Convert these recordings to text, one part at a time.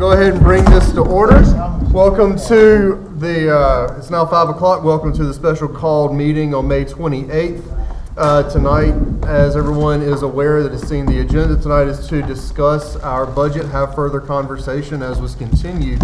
go ahead and bring this to order. Welcome to the, it's now 5 o'clock. Welcome to the special called meeting on May 28th. Tonight, as everyone is aware that has seen the agenda tonight, is to discuss our budget, have further conversation as was continued,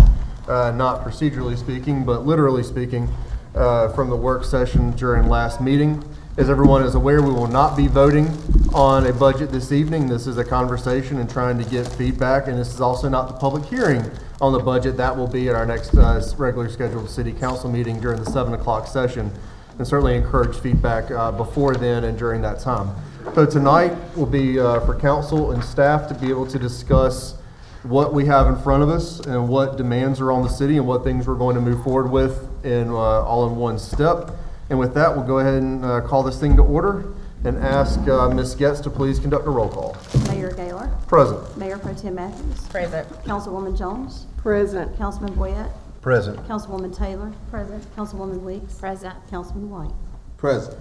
not procedurally speaking, but literally speaking, from the work session during last meeting. As everyone is aware, we will not be voting on a budget this evening. This is a conversation and trying to get feedback, and this is also not the public hearing on the budget. That will be at our next regular scheduled city council meeting during the 7 o'clock session, and certainly encourage feedback before then and during that time. So tonight will be for council and staff to be able to discuss what we have in front of us and what demands are on the city and what things we're going to move forward with in all in one step. And with that, we'll go ahead and call this thing to order and ask Ms. Getz to please conduct a roll call. Mayor Gaylor. Present. Mayor Pro Tem Matthews. Present. Councilwoman Jones. Present. Councilman Boyette. Present. Councilwoman Taylor. Present. Councilwoman Weeks. Present. Councilman White. Present.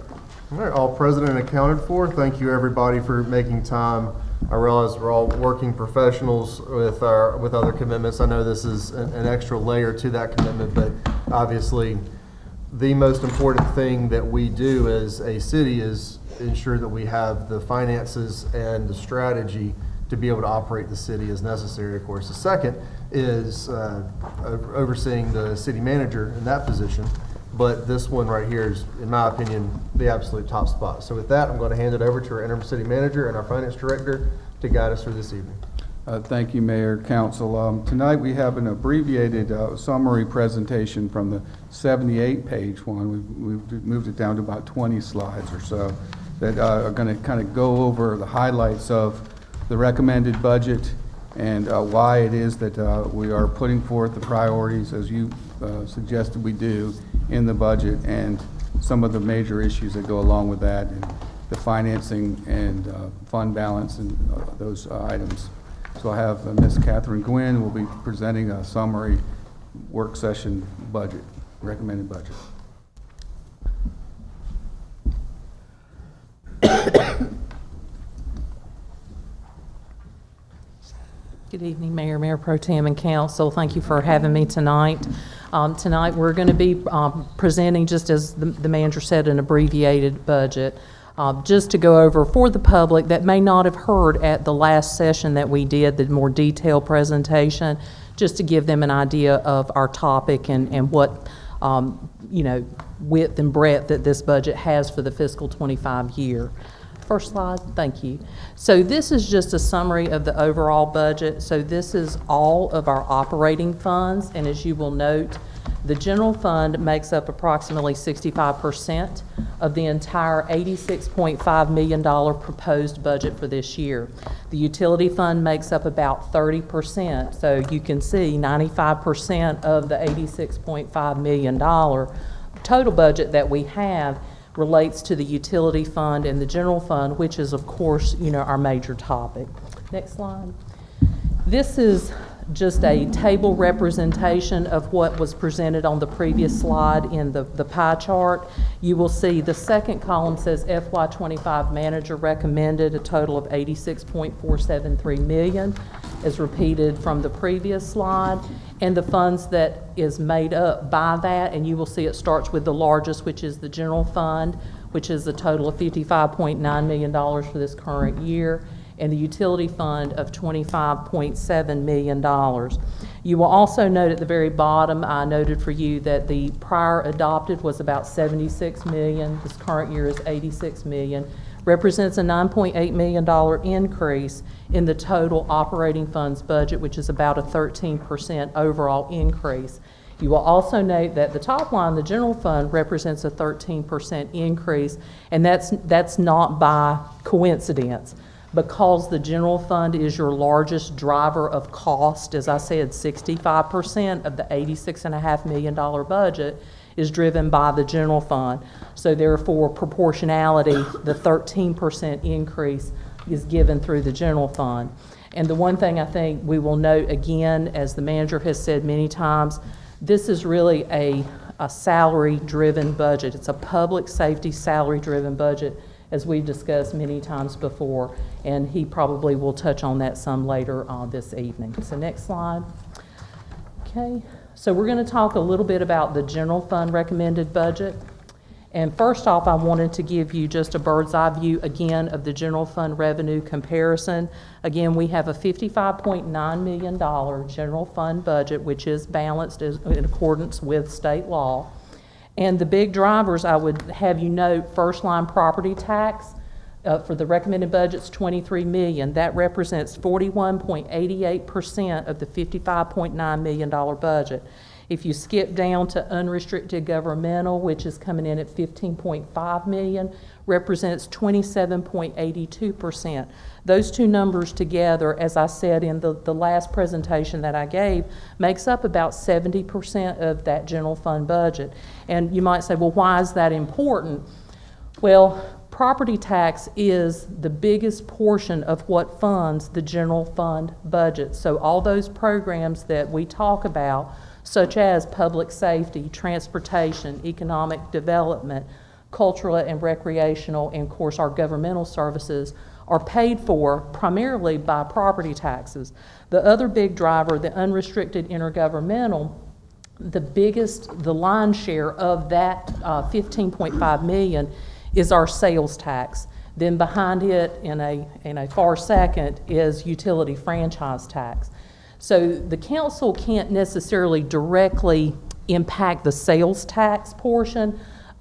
All right, all present and accounted for. Thank you, everybody, for making time. I realize we're all working professionals with other commitments. I know this is an extra layer to that commitment, but obviously the most important thing that we do as a city is ensure that we have the finances and the strategy to be able to operate the city as necessary. Of course, the second is overseeing the city manager in that position. But this one right here is, in my opinion, the absolute top spot. So with that, I'm going to hand it over to our interim city manager and our finance director to guide us through this evening. Thank you, Mayor, Council. Tonight we have an abbreviated summary presentation from the 78-page one. We've moved it down to about 20 slides or so that are going to kind of go over the highlights of the recommended budget and why it is that we are putting forth the priorities as you suggested we do in the budget, and some of the major issues that go along with that, and the financing and fund balance and those items. So I have Ms. Catherine Gwynn will be presenting a summary work session budget, recommended budget. Good evening, Mayor Pro Tem, and Council. Thank you for having me tonight. Tonight we're going to be presenting, just as the manager said, an abbreviated budget. Just to go over for the public that may not have heard at the last session that we did, the more detailed presentation, just to give them an idea of our topic and what, width and breadth that this budget has for the fiscal 25 year. First slide, thank you. So this is just a summary of the overall budget. So this is all of our operating funds, and as you will note, the general fund makes up approximately 65% of the entire $86.5 million proposed budget for this year. The utility fund makes up about 30%, so you can see 95% of the $86.5 million total budget that we have relates to the utility fund and the general fund, which is, of course, our major topic. Next slide. This is just a table representation of what was presented on the previous slide in the pie chart. You will see the second column says FY25 manager recommended a total of $86.473 million, as repeated from the previous slide, and the funds that is made up by that, and you will see it starts with the largest, which is the general fund, which is a total of $55.9 million for this current year, and the utility fund of $25.7 million. You will also note at the very bottom, I noted for you that the prior adopted was about $76 million. This current year is $86 million. Represents a $9.8 million increase in the total operating funds budget, which is about a 13% overall increase. You will also note that the top line, the general fund, represents a 13% increase, and that's not by coincidence. Because the general fund is your largest driver of cost, as I said, 65% of the $86.5 million budget is driven by the general fund. So therefore, proportionality, the 13% increase is given through the general fund. And the one thing I think we will note again, as the manager has said many times, this is really a salary-driven budget. It's a public safety salary-driven budget, as we've discussed many times before, and he probably will touch on that some later this evening. So next slide. Okay, so we're going to talk a little bit about the general fund recommended budget. And first off, I wanted to give you just a bird's eye view again of the general fund revenue comparison. Again, we have a $55.9 million general fund budget, which is balanced in accordance with state law. And the big drivers, I would have you note, first line property tax for the recommended budget's $23 million. That represents 41.88% of the $55.9 million budget. If you skip down to unrestricted governmental, which is coming in at $15.5 million, represents 27.82%. Those two numbers together, as I said in the last presentation that I gave, makes up about 70% of that general fund budget. And you might say, well, why is that important? Well, property tax is the biggest portion of what funds the general fund budget. So all those programs that we talk about, such as public safety, transportation, economic development, cultural and recreational, and of course our governmental services, are paid for primarily by property taxes. The other big driver, the unrestricted intergovernmental, the lion's share of that $15.5 million is our sales tax. Then behind it, in a far second, is utility franchise tax. So the council can't necessarily directly impact the sales tax portion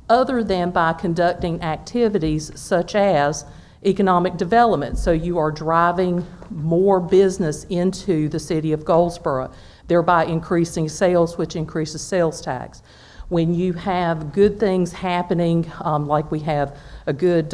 other than by conducting activities such as economic development. So you are driving more business into the city of Goldsboro, thereby increasing sales, which increases sales tax. When you have good things happening, like we have a good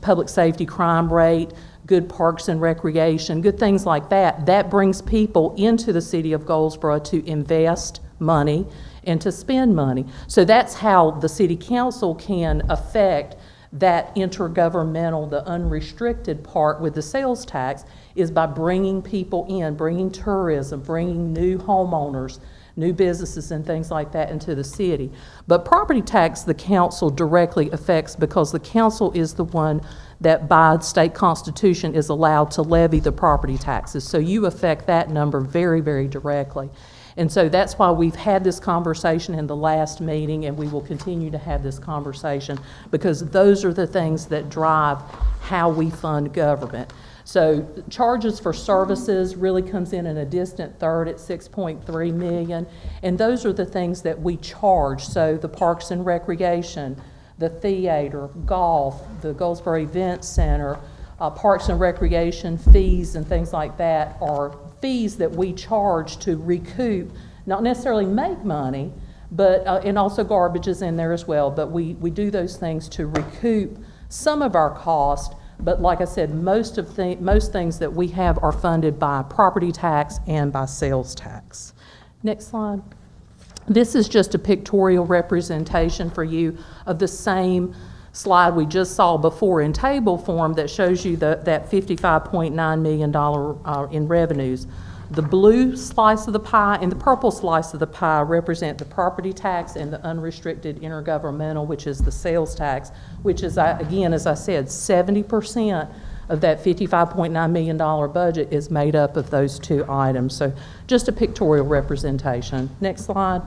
public safety crime rate, good parks and recreation, good things like that, that brings people into the city of Goldsboro to invest money and to spend money. So that's how the city council can affect that intergovernmental, the unrestricted part with the sales tax, is by bringing people in, bringing tourism, bringing new homeowners, new businesses and things like that into the city. But property tax, the council directly affects because the council is the one that by state constitution is allowed to levy the property taxes. So you affect that number very, very directly. And so that's why we've had this conversation in the last meeting, and we will continue to have this conversation, because those are the things that drive how we fund government. So charges for services really comes in a distant third at $6.3 million, and those are the things that we charge. So the parks and recreation, the theater, golf, the Goldsboro Event Center, parks and recreation fees and things like that are fees that we charge to recoup, not necessarily make money, but and also garbage is in there as well, but we do those things to recoup some of our cost. But like I said, most things that we have are funded by property tax and by sales tax. Next slide. This is just a pictorial representation for you of the same slide we just saw before in table form that shows you that $55.9 million in revenues. The blue slice of the pie and the purple slice of the pie represent the property tax and the unrestricted intergovernmental, which is the sales tax, which is, again, as I said, 70% of that $55.9 million budget is made up of those two items. So just a pictorial representation. Next slide.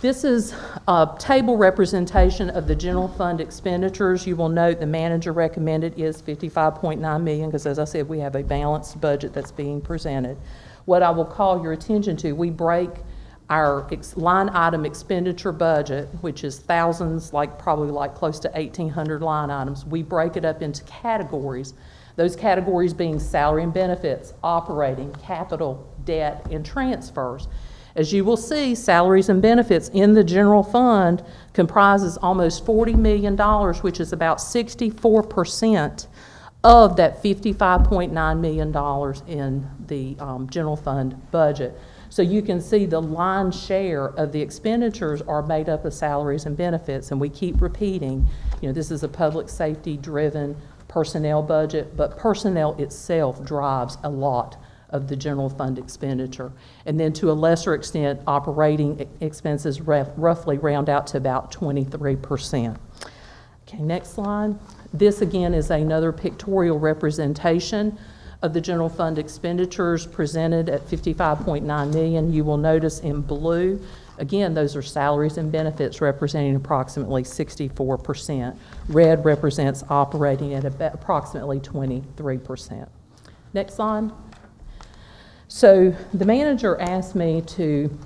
This is a table representation of the general fund expenditures. You will note the manager recommended is $55.9 million because, as I said, we have a balanced budget that's being presented. What I will call your attention to, we break our line item expenditure budget, which is thousands, probably close to 1,800 line items. We break it up into categories. Those categories being salary and benefits, operating, capital, debt, and transfers. As you will see, salaries and benefits in the general fund comprises almost $40 million, which is about 64% of that $55.9 million in the general fund budget. So you can see the lion's share of the expenditures are made up of salaries and benefits, and we keep repeating, this is a public safety driven personnel budget, but personnel itself drives a lot of the general fund expenditure. And then to a lesser extent, operating expenses roughly round out to about 23%. Okay, next slide. This again is another pictorial representation of the general fund expenditures presented at $55.9 million. You will notice in blue, again, those are salaries and benefits representing approximately 64%. Red represents operating at approximately 23%. Next slide. So the manager asked me to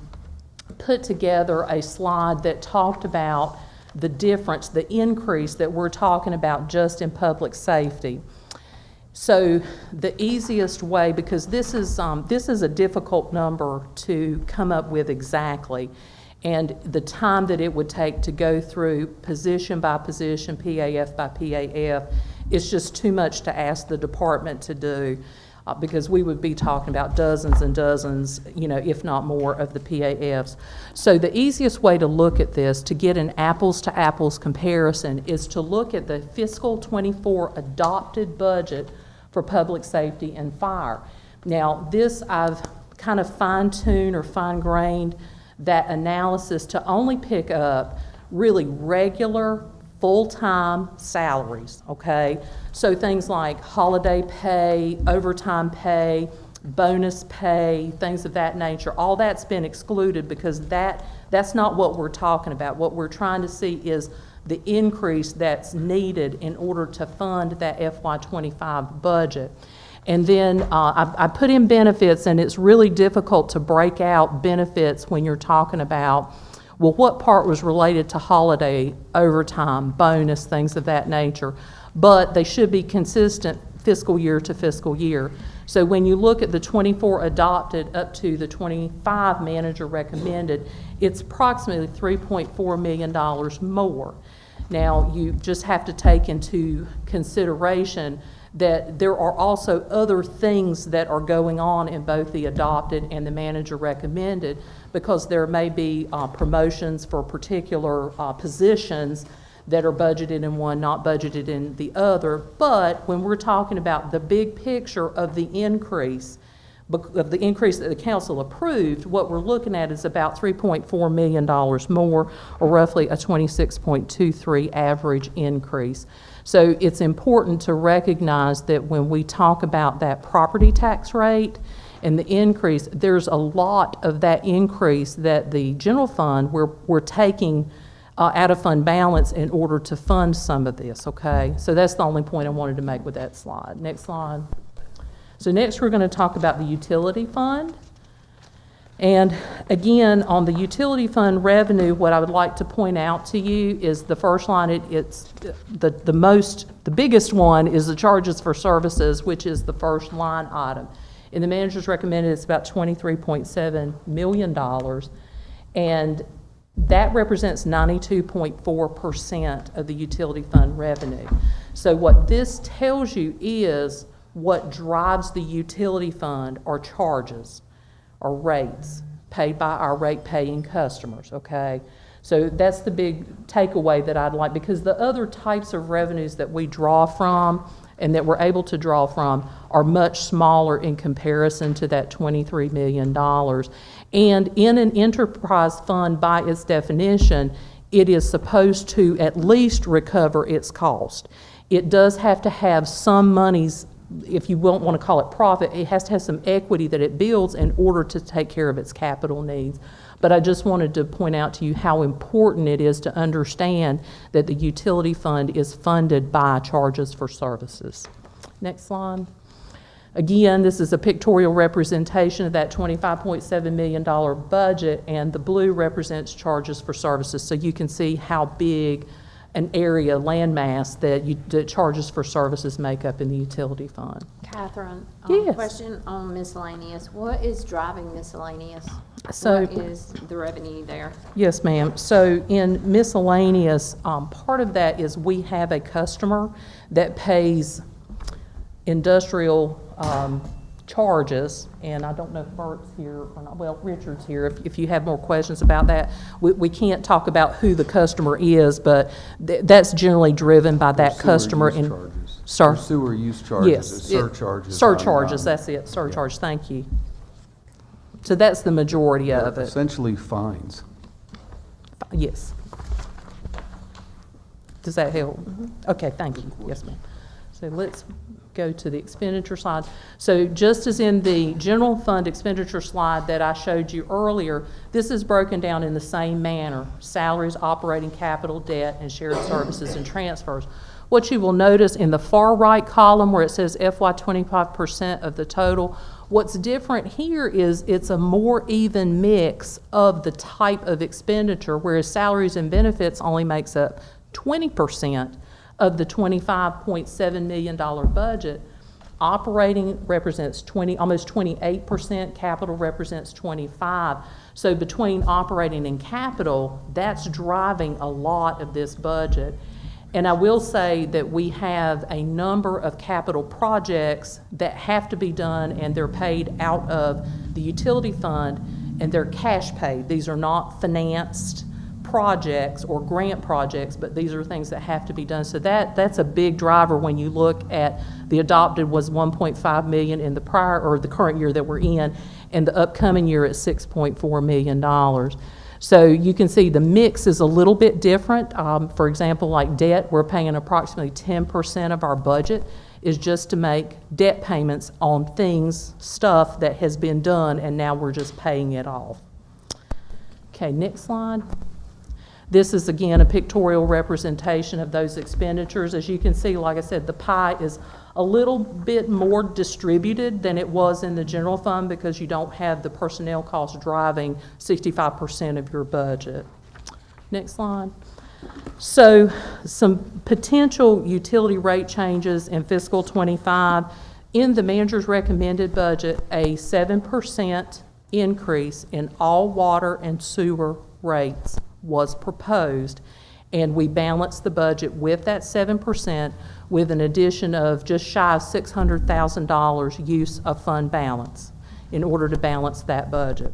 put together a slide that talked about the difference, the increase that we're talking about just in public safety. So the easiest way, because this is a difficult number to come up with exactly, and the time that it would take to go through position by position, PAF by PAF, is just too much to ask the department to do. Because we would be talking about dozens and dozens, if not more, of the PAFs. So the easiest way to look at this, to get an apples-to-apples comparison, is to look at the fiscal '24 adopted budget for public safety and fire. Now, this I've kind of fine-tuned or fine-grained that analysis to only pick up really regular full-time salaries, okay? So things like holiday pay, overtime pay, bonus pay, things of that nature, all that's been excluded because that's not what we're talking about. What we're trying to see is the increase that's needed in order to fund that FY25 budget. And then I put in benefits, and it's really difficult to break out benefits when you're talking about, well, what part was related to holiday, overtime, bonus, things of that nature. But they should be consistent fiscal year to fiscal year. So when you look at the 24 adopted up to the 25 manager recommended, it's approximately $3.4 million more. Now, you just have to take into consideration that there are also other things that are going on in both the adopted and the manager recommended, because there may be promotions for particular positions that are budgeted in one, not budgeted in the other. But when we're talking about the big picture of the increase that the council approved, what we're looking at is about $3.4 million more, or roughly a 26.23 average increase. So it's important to recognize that when we talk about that property tax rate and the increase, there's a lot of that increase that the general fund, we're taking out of fund balance in order to fund some of this, okay? So that's the only point I wanted to make with that slide. Next slide. So next we're going to talk about the utility fund. And again, on the utility fund revenue, what I would like to point out to you is the first line, it's the biggest one is the charges for services, which is the first line item. And the manager's recommended it's about $23.7 million. And that represents 92.4% of the utility fund revenue. So what this tells you is what drives the utility fund are charges or rates paid by our rate-paying customers, okay? So that's the big takeaway that I'd like, because the other types of revenues that we draw from and that we're able to draw from are much smaller in comparison to that $23 million. And in an enterprise fund, by its definition, it is supposed to at least recover its cost. It does have to have some monies, if you won't want to call it profit, it has to have some equity that it builds in order to take care of its capital needs. But I just wanted to point out to you how important it is to understand that the utility fund is funded by charges for services. Next slide. Again, this is a pictorial representation of that $25.7 million budget, and the blue represents charges for services. So you can see how big an area, landmass, that charges for services make up in the utility fund. Catherine, Yes. question on miscellaneous. What is driving miscellaneous? So- what is the revenue there? Yes, ma'am. So in miscellaneous, part of that is we have a customer that pays industrial charges, and I don't know if Bert's here or not. Well, Richard's here. If you have more questions about that, we can't talk about who the customer is, but that's generally driven by that customer. Sir? Sewer use charges, Yes. surcharges. Surcharges, that's it, surcharge, thank you. So that's the majority of it. Essentially fines. Yes. Does that help? Okay, thank you. Yes, ma'am. So let's go to the expenditure slide. So just as in the general fund expenditure slide that I showed you earlier, this is broken down in the same manner: salaries, operating capital, debt, and shared services and transfers. What you will notice in the far right column where it says FY 25% of the total, what's different here is it's a more even mix of the type of expenditure, whereas salaries and benefits only makes up 20% of the $25.7 million budget. Operating represents almost 28%, capital represents 25%. So between operating and capital, that's driving a lot of this budget. And I will say that we have a number of capital projects that have to be done, and they're paid out of the utility fund, and they're cash paid. These are not financed projects or grant projects, but these are things that have to be done. So that's a big driver when you look at the adopted was 1.5 million in the prior or the current year that we're in, and the upcoming year at $6.4 million. So you can see the mix is a little bit different. For example, like debt, we're paying approximately 10% of our budget is just to make debt payments on stuff that has been done, and now we're just paying it off. Okay, next slide. This is again a pictorial representation of those expenditures. As you can see, like I said, the pie is a little bit more distributed than it was in the general fund because you don't have the personnel costs driving 65% of your budget. Next slide. So some potential utility rate changes in fiscal 25. In the manager's recommended budget, a 7% increase in all water and sewer rates was proposed, and we balanced the budget with that 7% with an addition of just shy of $600,000 use of fund balance in order to balance that budget.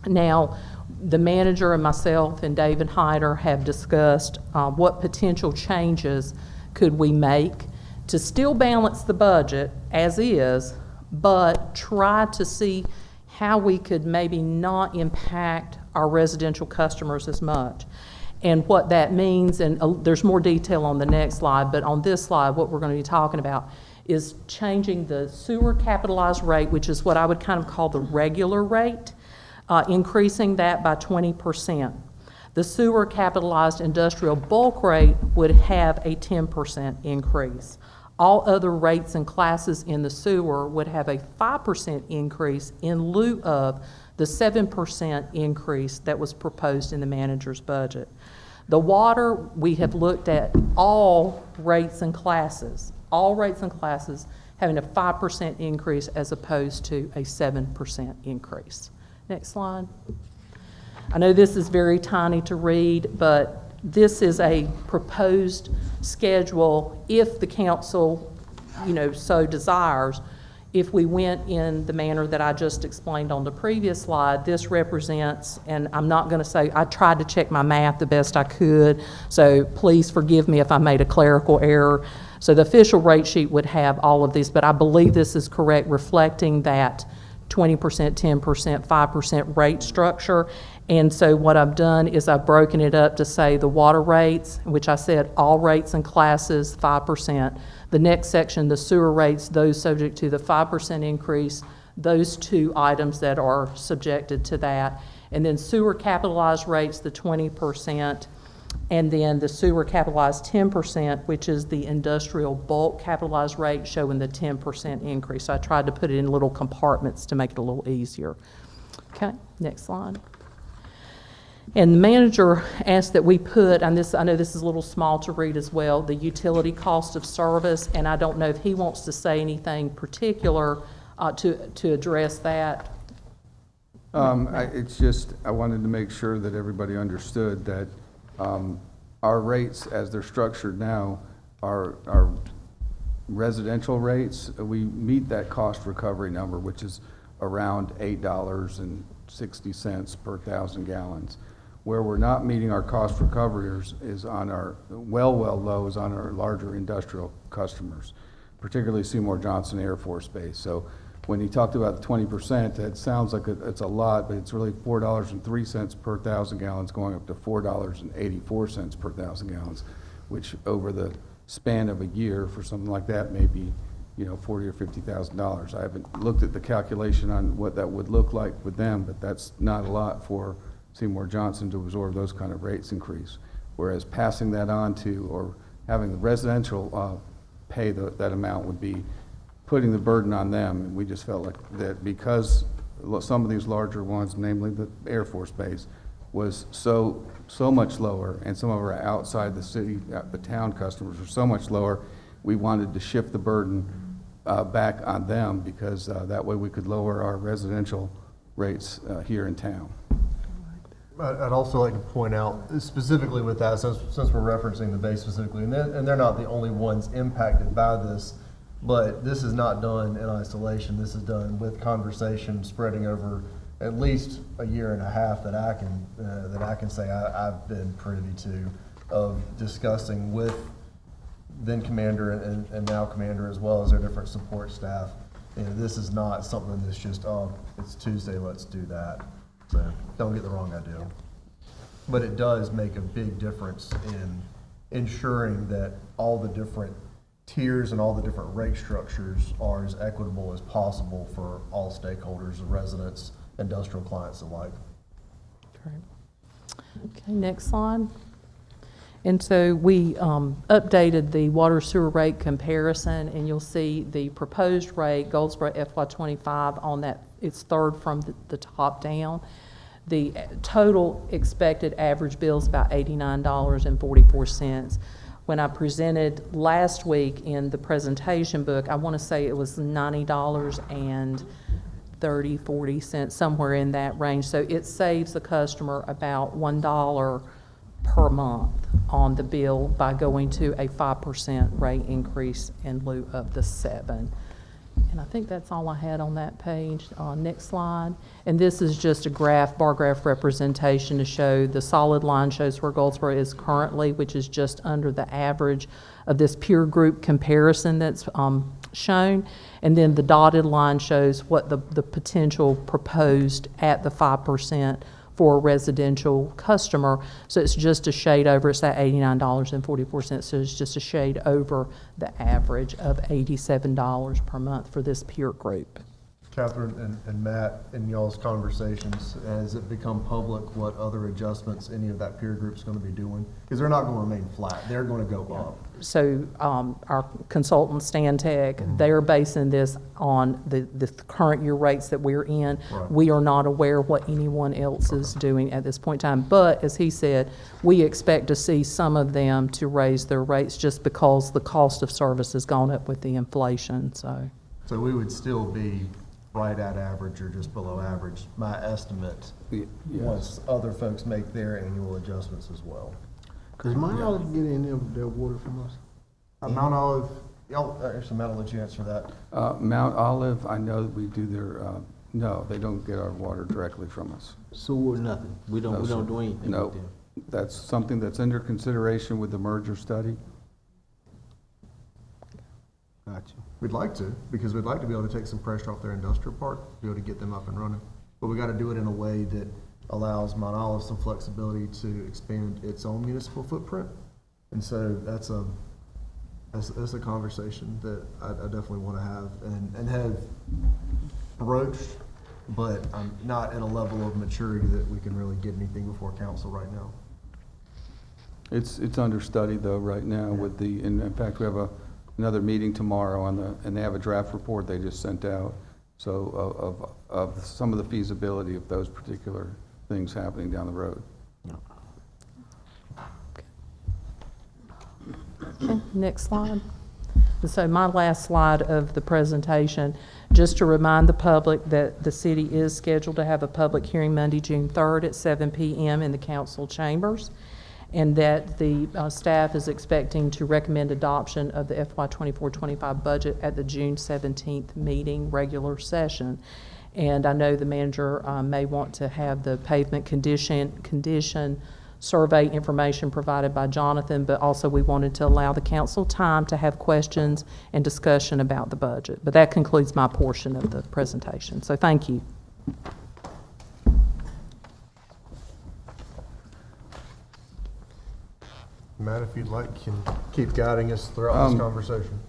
Now, the manager and myself and David Hyder have discussed what potential changes could we make to still balance the budget as is, but try to see how we could maybe not impact our residential customers as much. And what that means, and there's more detail on the next slide, but on this slide, what we're going to be talking about is changing the sewer capitalized rate, which is what I would kind of call the regular rate, increasing that by 20%. The sewer capitalized industrial bulk rate would have a 10% increase. All other rates and classes in the sewer would have a 5% increase in lieu of the 7% increase that was proposed in the manager's budget. The water, we have looked at all rates and classes having a 5% increase as opposed to a 7% increase. Next slide. I know this is very tiny to read, but this is a proposed schedule if the council, so desires. If we went in the manner that I just explained on the previous slide, this represents, and I'm not going to say, I tried to check my math the best I could, so please forgive me if I made a clerical error. So the official rate sheet would have all of this, but I believe this is correct, reflecting that 20%, 10%, 5% rate structure. And so what I've done is I've broken it up to say the water rates, which I said all rates and classes, 5%. The next section, the sewer rates, those subject to the 5% increase, those two items that are subjected to that. And then sewer capitalized rates, the 20%, and then the sewer capitalized 10%, which is the industrial bulk capitalized rate, showing the 10% increase. So I tried to put it in little compartments to make it a little easier. Okay, next slide. And the manager asked that we put, and this, I know this is a little small to read as well, the utility cost of service, and I don't know if he wants to say anything particular to address that. It's just, I wanted to make sure that everybody understood that our rates, as they're structured now, are residential rates. We meet that cost recovery number, which is around $8.60 per 1,000 gallons. Where we're not meeting our cost recoveries is on our well low is on our larger industrial customers, particularly Seymour Johnson Air Force Base. So when he talked about the 20%, that sounds like it's a lot, but it's really $4.03 per 1,000 gallons going up to $4.84 per 1,000 gallons, which over the span of a year for something like that, maybe, you know, $40,000 or $50,000. I haven't looked at the calculation on what that would look like with them, but that's not a lot for Seymour Johnson to absorb those kind of rates increase. Whereas passing that on to, or having the residential pay that amount would be putting the burden on them. And we just felt like that because some of these larger ones, namely the Air Force Base, was so much lower, and some of our outside the city, the town customers are so much lower, we wanted to shift the burden back on them, because that way we could lower our residential rates here in town. I'd also like to point out, specifically with that, since we're referencing the base specifically, and they're not the only ones impacted by this, but this is not done in isolation. This is done with conversation spreading over at least a year and a half that I can say I've been privy to, of discussing with then commander and now commander, as well as their different support staff. You know, this is not something that's just, oh, it's Tuesday, let's do that. So don't get the wrong idea. But it does make a big difference in ensuring that all the different tiers and all the different rate structures are as equitable as possible for all stakeholders, the residents, industrial clients alike. Okay, next slide. And so we updated the water sewer rate comparison, and you'll see the proposed rate, Goldsboro FY25 on that, it's third from the top down. The total expected average bill is about $89.44. When I presented last week in the presentation book, I want to say it was $90.30, 40 cents, somewhere in that range. So it saves the customer about $1 per month on the bill by going to a 5% rate increase in lieu of the 7%. And I think that's all I had on that page. Next slide. And this is just a graph, bar graph representation to show the solid line shows where Goldsboro is currently, which is just under the average of this peer group comparison that's shown. And then the dotted line shows what the potential proposed at the 5% for a residential customer. So it's just a shade over, it's that $89.44, so it's just a shade over the average of $87 per month for this peer group. Catherine and Matt, in y'all's conversations, has it become public what other adjustments any of that peer group's going to be doing? Because they're not going to remain flat, they're going to go up. So our consultant, Stan Tech, they're basing this on the current year rates that we're in. Right. We are not aware what anyone else is doing at this point in time. But as he said, we expect to see some of them to raise their rates just because the cost of service has gone up with the inflation. So we would still be right at average or just below average, my estimate, Yes. once other folks make their annual adjustments as well. Cause Mount Olive get any of their water from us? Mount Olive, actually, Matt, I'll let you answer that. Mount Olive, I know that we do their, no, they don't get our water directly from us. Sewer, nothing. We No, don't sir. do anything No. with them. That's something that's under consideration with the merger study. Gotcha. We'd like to, because we'd like to be able to take some pressure off their industrial park, be able to get them up and running. But we got to do it in a way that allows Mount Olive some flexibility to expand its own municipal footprint. And so that's a conversation that I definitely want to have and have broached, but I'm not at a level of maturity that we can really get anything before council right now. It's under study though right now with the, and in fact, we have another meeting tomorrow and they have a draft report they just sent out. So of some of the feasibility of those particular things happening down the road. okay, next slide. And so my last slide of the presentation, just to remind the public that the city is scheduled to have a public hearing Monday, June 3rd at 7 p.m. in the council chambers, and that the staff is expecting to recommend adoption of the FY 24-25 budget at the June 17th meeting, regular session. And I know the manager may want to have the pavement condition survey information provided by Jonathan, but also we wanted to allow the council time to have questions and discussion about the budget. But that concludes my portion of the presentation. So thank you. Matt, if you'd like, can keep guiding us throughout this conversation.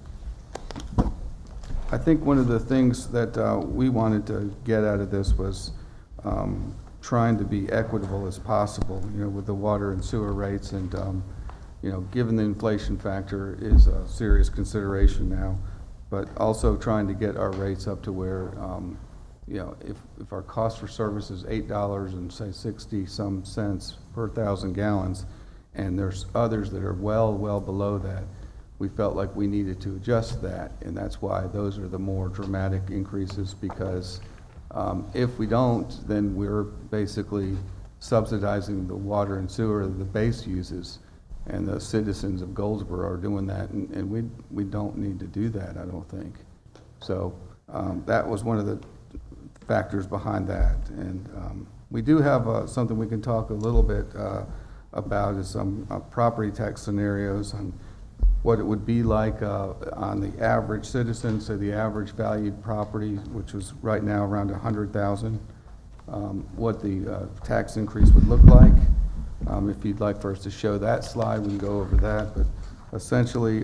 I think one of the things that we wanted to get out of this was trying to be equitable as possible, with the water and sewer rates, and, given the inflation factor is a serious consideration now, but also trying to get our rates up to where, if our cost for service is $8 and say 60-some cents per 1,000 gallons, and there's others that are well below that, we felt like we needed to adjust that, and that's why those are the more dramatic increases, because if we don't, then we're basically subsidizing the water and sewer that the base uses, and the citizens of Goldsboro are doing that, and we don't need to do that, I don't think. So that was one of the factors behind that, and we do have something we can talk a little bit about, is some property tax scenarios on what it would be like on the average citizen, so the average valued property, which was right now around 100,000, what the tax increase would look like. If you'd like for us to show that slide, we can go over that, but essentially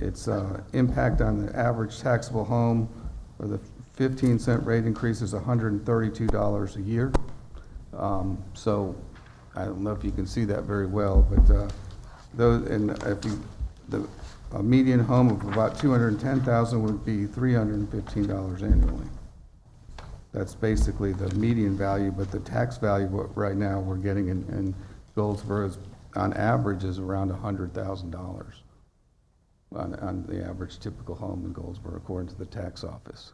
it's impact on the average taxable home, or the 15-cent rate increase is $132 a year. So I don't know if you can see that very well, but those, and if you, a median home of about $210,000 would be $315 annually. That's basically the median value, but the tax value right now we're getting in Goldsboro is, on average, is around $100,000 on the average typical home in Goldsboro, according to the tax office.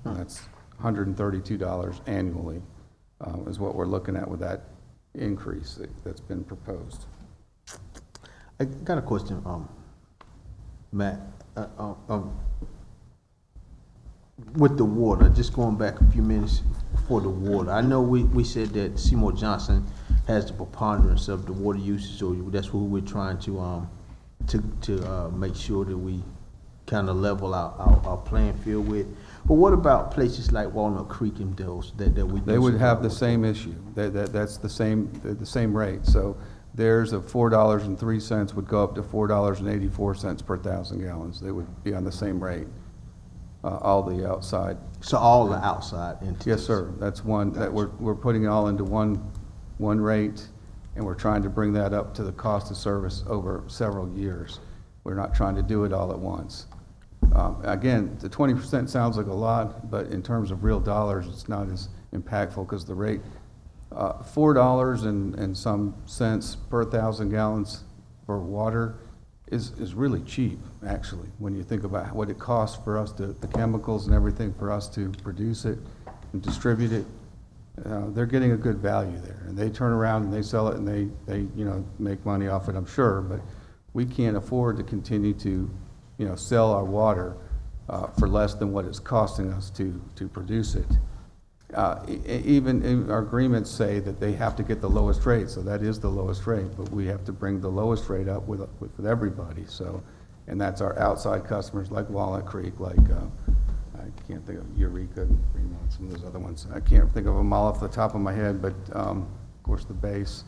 And that's $132 annually is what we're looking at with that increase that's been proposed. I got a question, Matt. With the water, just going back a few minutes for the water. I know we said that Seymour Johnson has the preponderance of the water usage, so that's who we're trying to make sure that we kind of level our playing field with. But what about places like Walnut Creek and those that we? They would have the same issue. That's the same rate. So theirs of $4.03 would go up to $4.84 per 1,000 gallons. They would be on the same rate. All the outside. So all the outside entities? Yes, sir. That's one, that we're putting it all into one rate, and we're trying to bring that up to the cost of service over several years. We're not trying to do it all at once. Again, the 20% sounds like a lot, but in terms of real dollars, it's not as impactful, because the rate, $4 and some cents per 1,000 gallons for water is really cheap, actually, when you think about what it costs for us to, the chemicals and everything for us to produce it and distribute it. They're getting a good value there, and they turn around and they sell it, and they make money off it, I'm sure, but we can't afford to continue to sell our water for less than what it's costing us to produce it. Even in our agreements say that they have to get the lowest rate, so that is the lowest rate, but we have to bring the lowest rate up with everybody. So, and that's our outside customers like Walnut Creek, like I can't think of Eureka and Fremont, some of those other ones. I can't think of them all off the top of my head, but of course the base.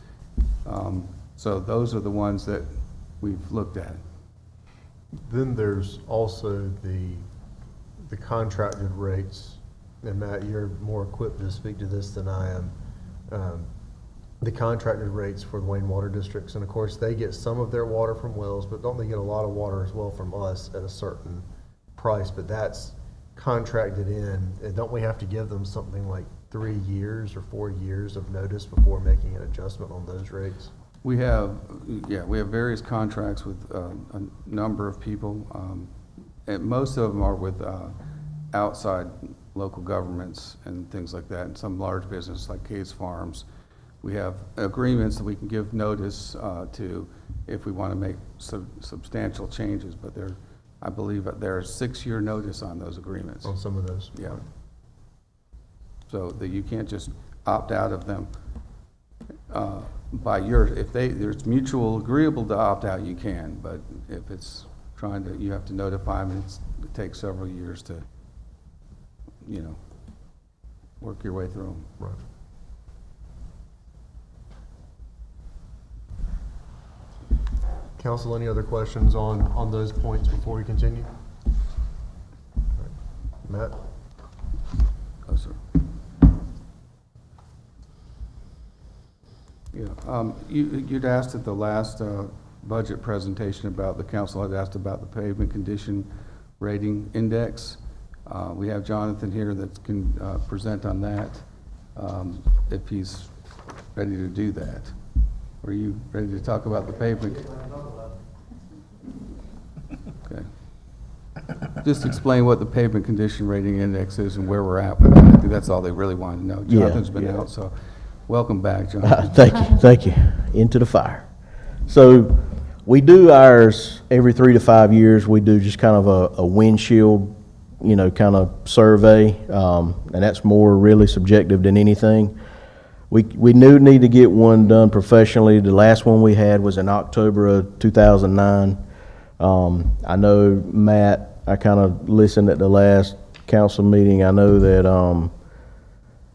So those are the ones that we've looked at. Then there's also the contracted rates. And Matt, you're more equipped to speak to this than I am. The contracted rates for the Wayne water districts, and of course they get some of their water from wells, but don't they get a lot of water as well from us at a certain price? But that's contracted in, and don't we have to give them something like 3 years or 4 years of notice before making an adjustment on those rates? We have various contracts with a number of people, and most of them are with outside local governments and things like that, and some large business like Case Farms. We have agreements that we can give notice to if we want to make substantial changes, but I believe that there's 6-year notice on those agreements. On some of those? Yeah. So that you can't just opt out of them if there's mutual agreeable to opt out, you can, but if it's you have to notify them, it takes several years to work your way through them. Right. Council, any other questions on those points before we continue? All right. Matt? Oh, sir. Yeah, you'd asked at the last budget presentation about, the council had asked about the pavement condition rating index. We have Jonathan here that can present on that, if he's ready to do that. Are you ready to talk about the pavement? Okay. Just explain what the pavement condition rating index is and where we're at with that. I think that's all they really want to know. Yeah, Jonathan's been yeah. out, so welcome back, Jonathan. Thank you. Into the fire. So we do ours every 3 to 5 years. We do just kind of a windshield, kind of survey, and that's more really subjective than anything. We need to get one done professionally. The last one we had was in October of 2009. I know Matt, I kind of listened at the last council meeting. I know that,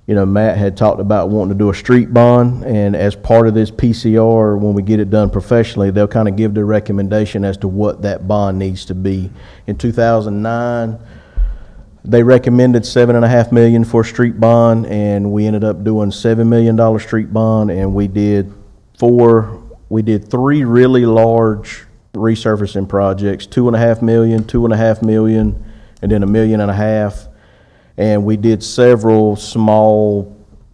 Matt had talked about wanting to do a street bond, and as part of this PCR, when we get it done professionally, they'll kind of give their recommendation as to what that bond needs to be. In 2009, they recommended $7.5 million for a street bond, and we ended up doing $7 million street bond, and we did three really large resurfacing projects, $2.5 million, $2.5 million, and then $1.5 million. And we did several small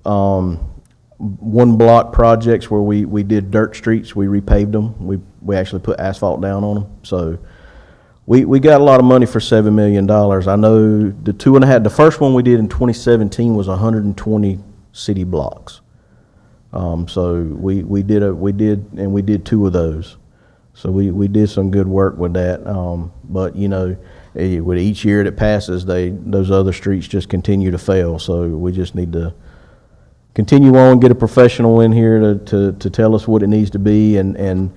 one block projects where we did dirt streets. We repaved them. We actually put asphalt down on them. So we got a lot of money for $7 million. I know the first one we did in 2017 was 120 city blocks. So we did two of those. So we did some good work with that. But with each year that passes, those other streets just continue to fail. So we just need to continue on, get a professional in here to tell us what it needs to be. And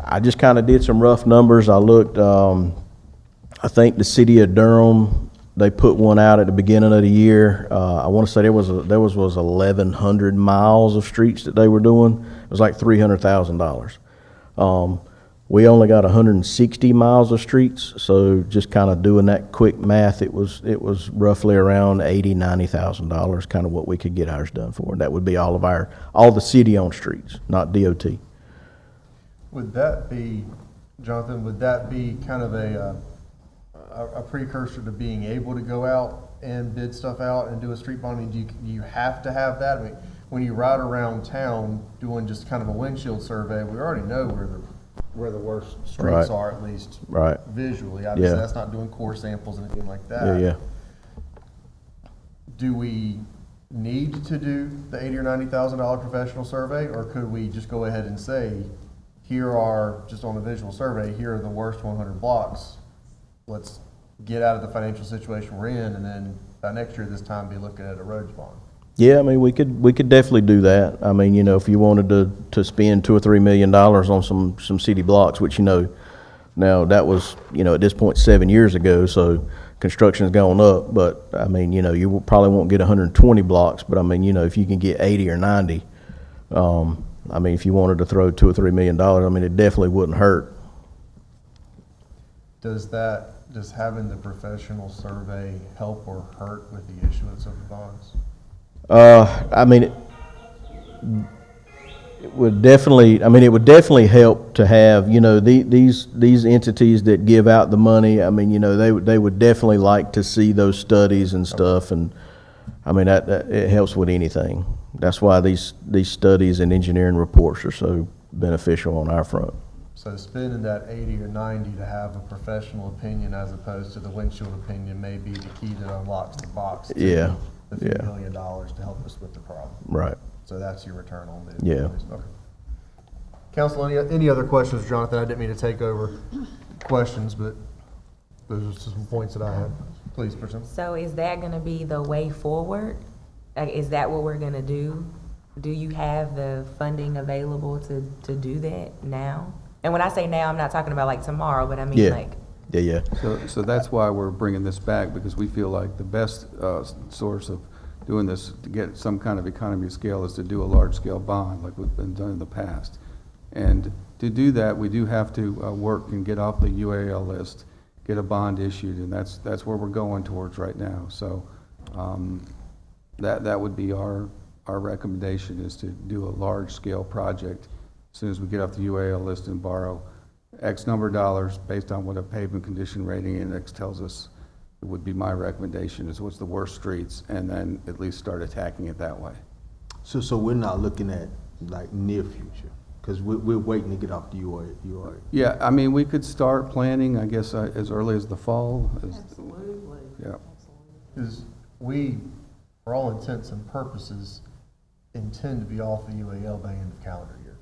I just kind of did some rough numbers. I looked, I think the city of Durham, they put one out at the beginning of the year. I want to say there was 1,100 miles of streets that they were doing. It was like $300,000. We only got 160 miles of streets, so just kind of doing that quick math, it was roughly around $80,000-$90,000, kind of what we could get ours done for. And that would be all the city-owned streets, not DOT. Would that be, Jonathan, kind of a precursor to being able to go out and bid stuff out and do a street bond? I mean, do you have to have that? I mean, when you ride around town doing just kind of a windshield survey, we already know where the worst streets are, at least visually. Obviously, that's not doing core samples and anything like that. Yeah. Do we need to do the $80,000 or $90,000 professional survey, or could we just go ahead and say, here are, just on a visual survey, here are the worst 100 blocks. Let's get out of the financial situation we're in, and then by next year this time be looking at a roads bond. Yeah, I mean, we could definitely do that. I mean, if you wanted to spend $2 or $3 million on some city blocks, which, now that was, at this point 7 years ago, so construction's gone up, but I mean, you probably won't get 120 blocks, but I mean, if you can get 80 or 90, I mean, if you wanted to throw $2 or $3 million, I mean, it definitely wouldn't hurt. Does having the professional survey help or hurt with the issuance of the bonds? I mean, it would definitely help to have, these entities that give out the money. I mean, they would definitely like to see those studies and stuff. And I mean, that it helps with anything. That's why these studies and engineering reports are so beneficial on our front. So spending that 80 or 90 to have a professional opinion as opposed to the windshield opinion may be the key that unlocks the box. Yeah. The few $1 million to help us with the problem. Right. So that's your return on this. Yeah. Okay. Council, any other questions, Jonathan? I didn't mean to take over questions, but those are some points that I had. Please, Priscilla. So is that gonna be the way forward? Like, is that what we're gonna do? Do you have the funding available to do that now? And when I say now, I'm not talking about like tomorrow, but I mean like. Yeah. So that's why we're bringing this back, because we feel like the best source of doing this to get some kind of economy of scale is to do a large-scale bond like we've been done in the past. And to do that, we do have to work and get off the UAL list, get a bond issued, and that's where we're going towards right now. So that would be our recommendation, is to do a large-scale project as soon as we get off the UAL list and borrow X number of dollars based on what a pavement condition rating index tells us. It would be my recommendation, is what's the worst streets, and then at least start attacking it that way. So we're not looking at like near future, because we're waiting to get off the UA. Yeah, I mean, we could start planning, I guess, as early as the fall. Absolutely. Yeah. Because we, for all intents and purposes, intend to be off the UAL by end of calendar year.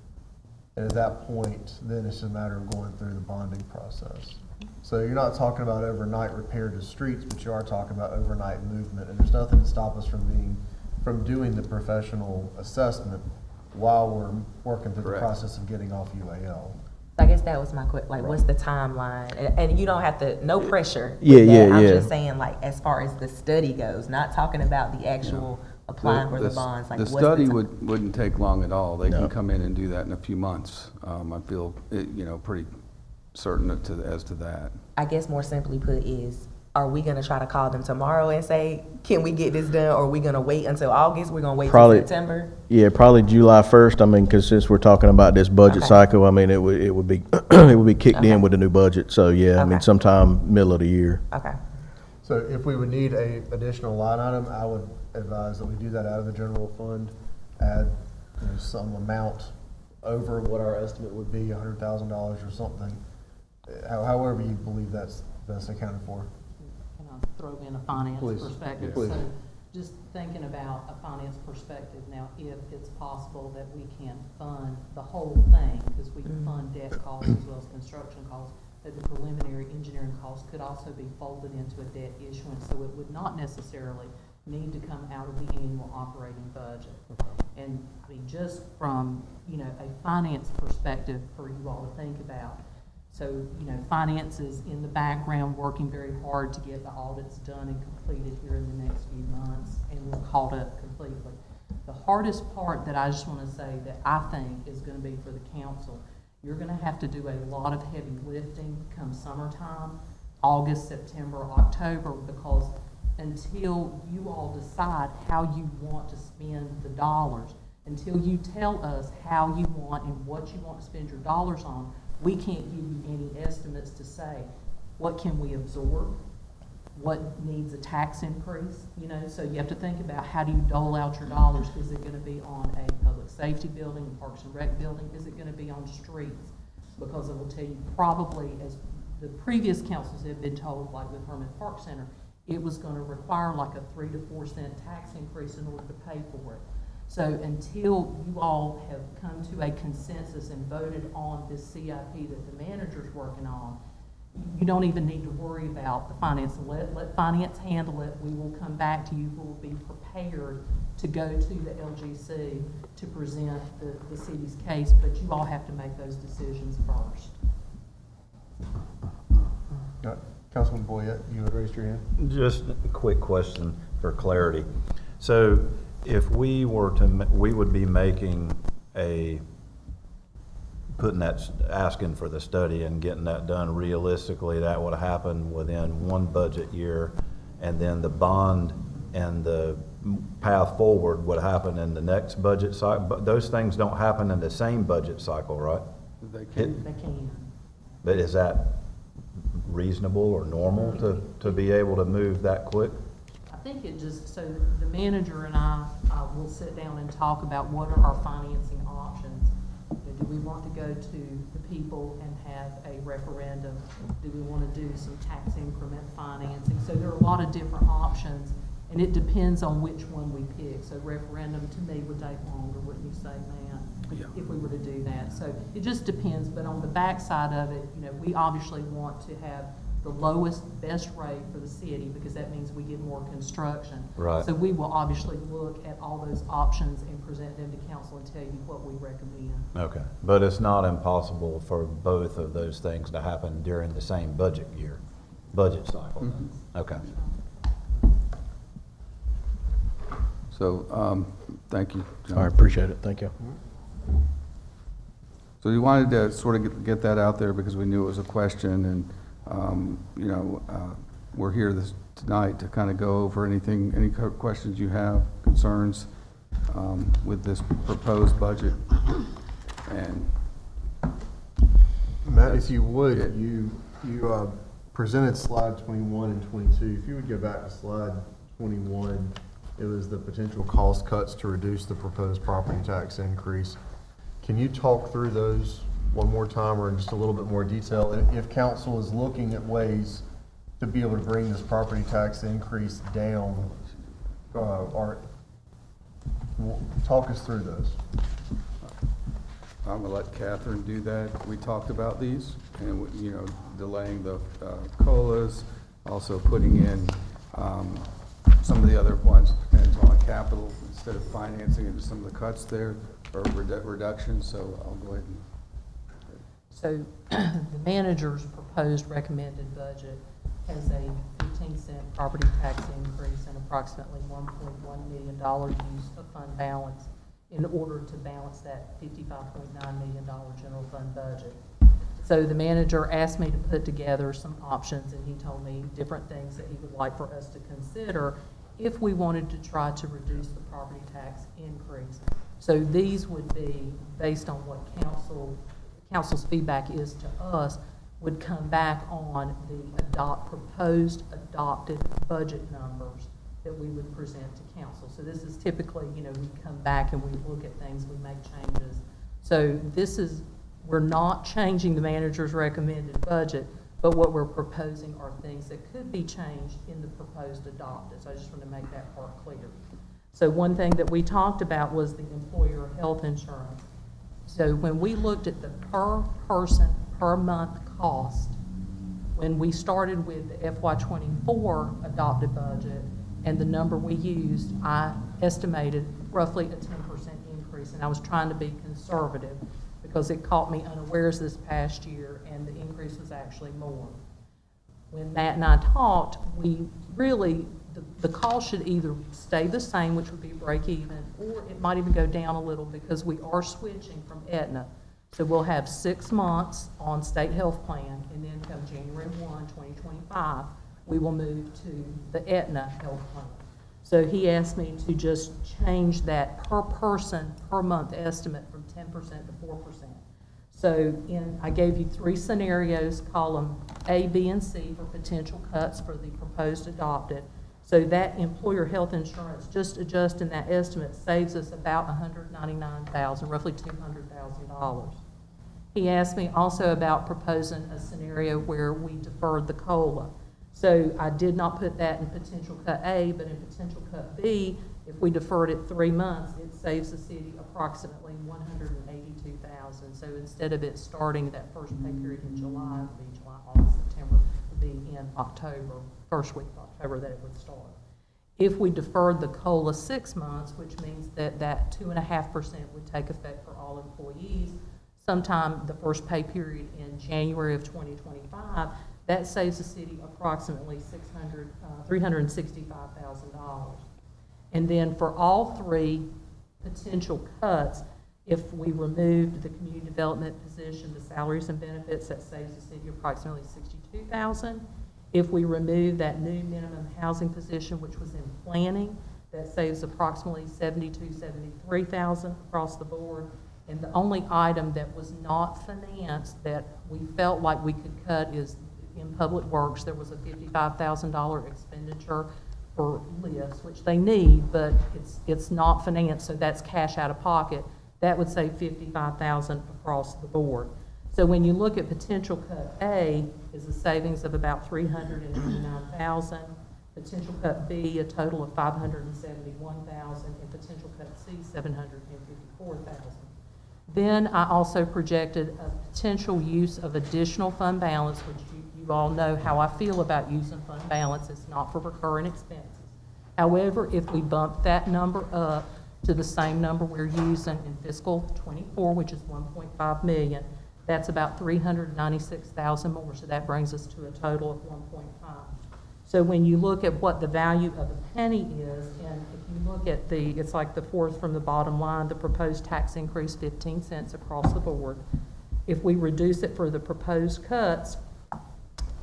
And at that point, then it's a matter of going through the bonding process. So you're not talking about overnight repair to streets, but you are talking about overnight movement. And there's nothing to stop us from doing the professional assessment while we're working through Correct. the process of getting off UAL. I guess that was my question, like, what's the timeline? And you don't have to, no pressure. with Yeah, that. yeah, I'm yeah. just saying, like, as far as the study goes, not talking about the actual applying for the bonds, like, The what's study ti- wouldn't take long at all. They No. can come in and do that in a few months. I feel, pretty certain as to that. I guess more simply put is, are we gonna try to call them tomorrow and say, can we get this done, or are we gonna wait until August? We're gonna wait till Probably- September? Yeah, probably July 1st. I mean, because since we're talking about this budget Okay. cycle, I mean, it would be, it would be kicked Okay. in with the new budget. So, yeah, I mean, Okay. sometime middle of the year. Okay, So if we would need a additional line item, I would advise that we do that out of the general fund, add some amount over what our estimate would be, $100,000 or something. However you believe that's best accounted for. Can I throw in a finance Please. perspective? Please. So just thinking about a finance perspective now, if it's possible that we can fund the whole thing, because we can fund debt costs as well as construction costs, that the preliminary engineering costs could also be folded into a debt issuance, so it would not necessarily need to come out of the annual operating budget. And I mean, just from, a finance perspective for you all to think about. So, finance is in the background working very hard to get the audits done and completed here in the next few months, and we're caught up completely. The hardest part that I just want to say that I think is going to be for the council, you're going to have to do a lot of heavy lifting come summertime, August, September, October, because until you all decide how you want to spend the dollars, until you tell us how you want and what you want to spend your dollars on, we can't give you any estimates to say, what can we absorb? What needs a tax increase? So you have to think about, how do you dole out your dollars? Is it going to be on a public safety building, a Parks and Rec building? Is it going to be on streets? Because I will tell you, probably, as the previous councils have been told, like with Herman Park Center, it was going to require like a 3 to 4 cent tax increase in order to pay for it. So until you all have come to a consensus and voted on this CIP that the manager's working on, you don't even need to worry about the finance. Let finance handle it. We will come back to you. We will be prepared to go to the LGC to present the city's case, but you all have to make those decisions first. Councilman Boyette, you had raised your hand. Just a quick question for clarity. So if we were to, we would be making asking for the study and getting that done realistically, that would happen within one budget year, and then the bond and the path forward would happen in the next budget cycle. But those things don't happen in the same budget cycle, right? They can. They can. But is that reasonable or normal to be able to move that quick? I think it just, so the manager and I will sit down and talk about what are our financing options. Do we want to go to the people and have a referendum? Do we want to do some tax increment financing? So there are a lot of different options, and it depends on which one we pick. So referendum to me would take longer, wouldn't you say, Matt? If we were to do that. So it just depends, but on the backside of it, we obviously want to have the lowest, best rate for the city, because that means we get more construction. Right. So we will obviously look at all those options and present them to council and tell you what we recommend. Okay, but it's not impossible for both of those things to happen during the same budget cycle? Okay. So, thank you, John. All right, appreciate it. Thank you. So we wanted to sort of get that out there because we knew it was a question, and, we're here tonight to kind of go over any questions you have, concerns with this proposed budget. And Matt, if you would, you presented slide 21 and 22. If you would go back to slide 21, it was the potential cost cuts to reduce the proposed property tax increase. Can you talk through those one more time or in just a little bit more detail? If council is looking at ways to be able to bring this property tax increase down, or talk us through those. I'm going to let Catherine do that. We talked about these and, delaying the COLAs, also putting in some of the other ones, depends on capital, instead of financing it, some of the cuts there, or reductions, so I'll go ahead and. So the manager's proposed recommended budget has a 15-cent property tax increase and approximately $1.1 million use of fund balance in order to balance that $55.9 million general fund budget. So the manager asked me to put together some options, and he told me different things that he would like for us to consider if we wanted to try to reduce the property tax increase. So these would be based on what council's feedback is to us, would come back on the proposed adopted budget numbers that we would present to council. So this is typically, we come back and we look at things, we make changes. So we're not changing the manager's recommended budget, but what we're proposing are things that could be changed in the proposed adopted. So I just want to make that part clear. So one thing that we talked about was the employer health insurance. So when we looked at the per person per month cost, when we started with the FY24 adopted budget and the number we used, I estimated roughly a 10% increase, and I was trying to be conservative because it caught me unawares this past year and the increase was actually more. When Matt and I talked, we really, the cost should either stay the same, which would be break even, or it might even go down a little because we are switching from Aetna. So we'll have 6 months on state health plan, and then come January 1, 2025, we will move to the Aetna health plan. So he asked me to just change that per person per month estimate from 10% to 4%. So I gave you 3 scenarios, column A, B, and C for potential cuts for the proposed adopted. So that employer health insurance, just adjusting that estimate, saves us about $199,000, roughly $200,000. He asked me also about proposing a scenario where we deferred the COLA. So I did not put that in potential cut A, but in potential cut B, if we deferred it 3 months, it saves the city approximately $182,000. So instead of it starting that first pay period in July, it would be July, August, September, it would be in October, first week of October that it would start. If we deferred the COLA 6 months, which means that 2.5% would take effect for all employees, sometime the first pay period in January of 2025, that saves the city approximately $365,000. And then for all 3 potential cuts, if we removed the community development position, the salaries and benefits, that saves the city approximately $62,000. If we remove that new minimum housing position, which was in planning, that saves approximately $73,000 across the board. And the only item that was not financed that we felt like we could cut is in public works. There was a $55,000 expenditure for lifts, which they need, but it's not financed, so that's cash out of pocket. That would save $55,000 across the board. So when you look at potential cut A, is a savings of about $389,000. Potential cut B, a total of $571,000, and potential cut C, $754,000. Then I also projected a potential use of additional fund balance, which you all know how I feel about using fund balance. It's not for recurring expenses. However, if we bump that number up to the same number we're using in fiscal 24, which is $1.5 million, that's about $396,000 more. So that brings us to a total of $1.5. So when you look at what the value of a penny is, and if you look at it's like the fourth from the bottom line, the proposed tax increase 15 cents across the board. If we reduce it for the proposed cuts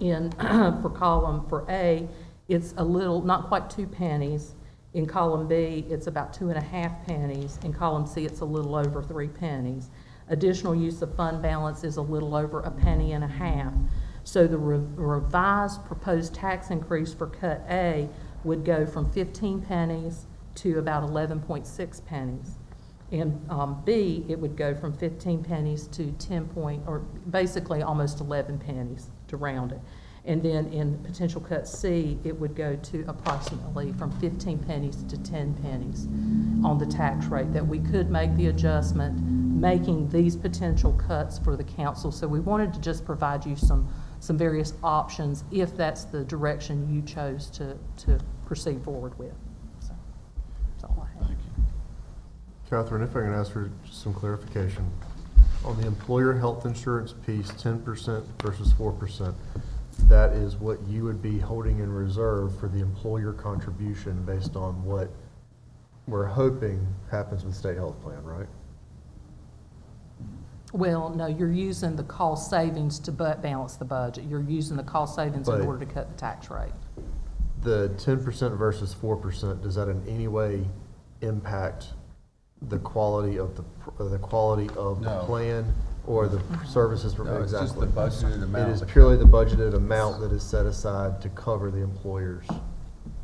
in, for A, it's a little, not quite 2 pennies. In column B, it's about 2.5 pennies. In column C, it's a little over 3 pennies. Additional use of fund balance is a little over 1.5 pennies. So the revised proposed tax increase for cut A would go from 15 pennies to about 11.6 pennies. In B, it would go from 15 pennies to or basically almost 11 pennies to round it. And then in potential cut C, it would go to approximately from 15 pennies to 10 pennies on the tax rate, that we could make the adjustment, making these potential cuts for the council. So we wanted to just provide you some various options if that's the direction you chose to proceed forward with. So that's all I have. Catherine, if I can ask for some clarification. On the employer health insurance piece, 10% versus 4%, that is what you would be holding in reserve for the employer contribution based on what we're hoping happens with state health plan, right? Well, no, you're using the cost savings to balance the budget. You're using the cost savings in But- order to cut the tax rate. The 10% versus 4%, does that in any way impact the quality of the No. plan or the services? No, it's just Exactly. the budgeted amount. It is purely the budgeted amount that is set aside to cover the employer's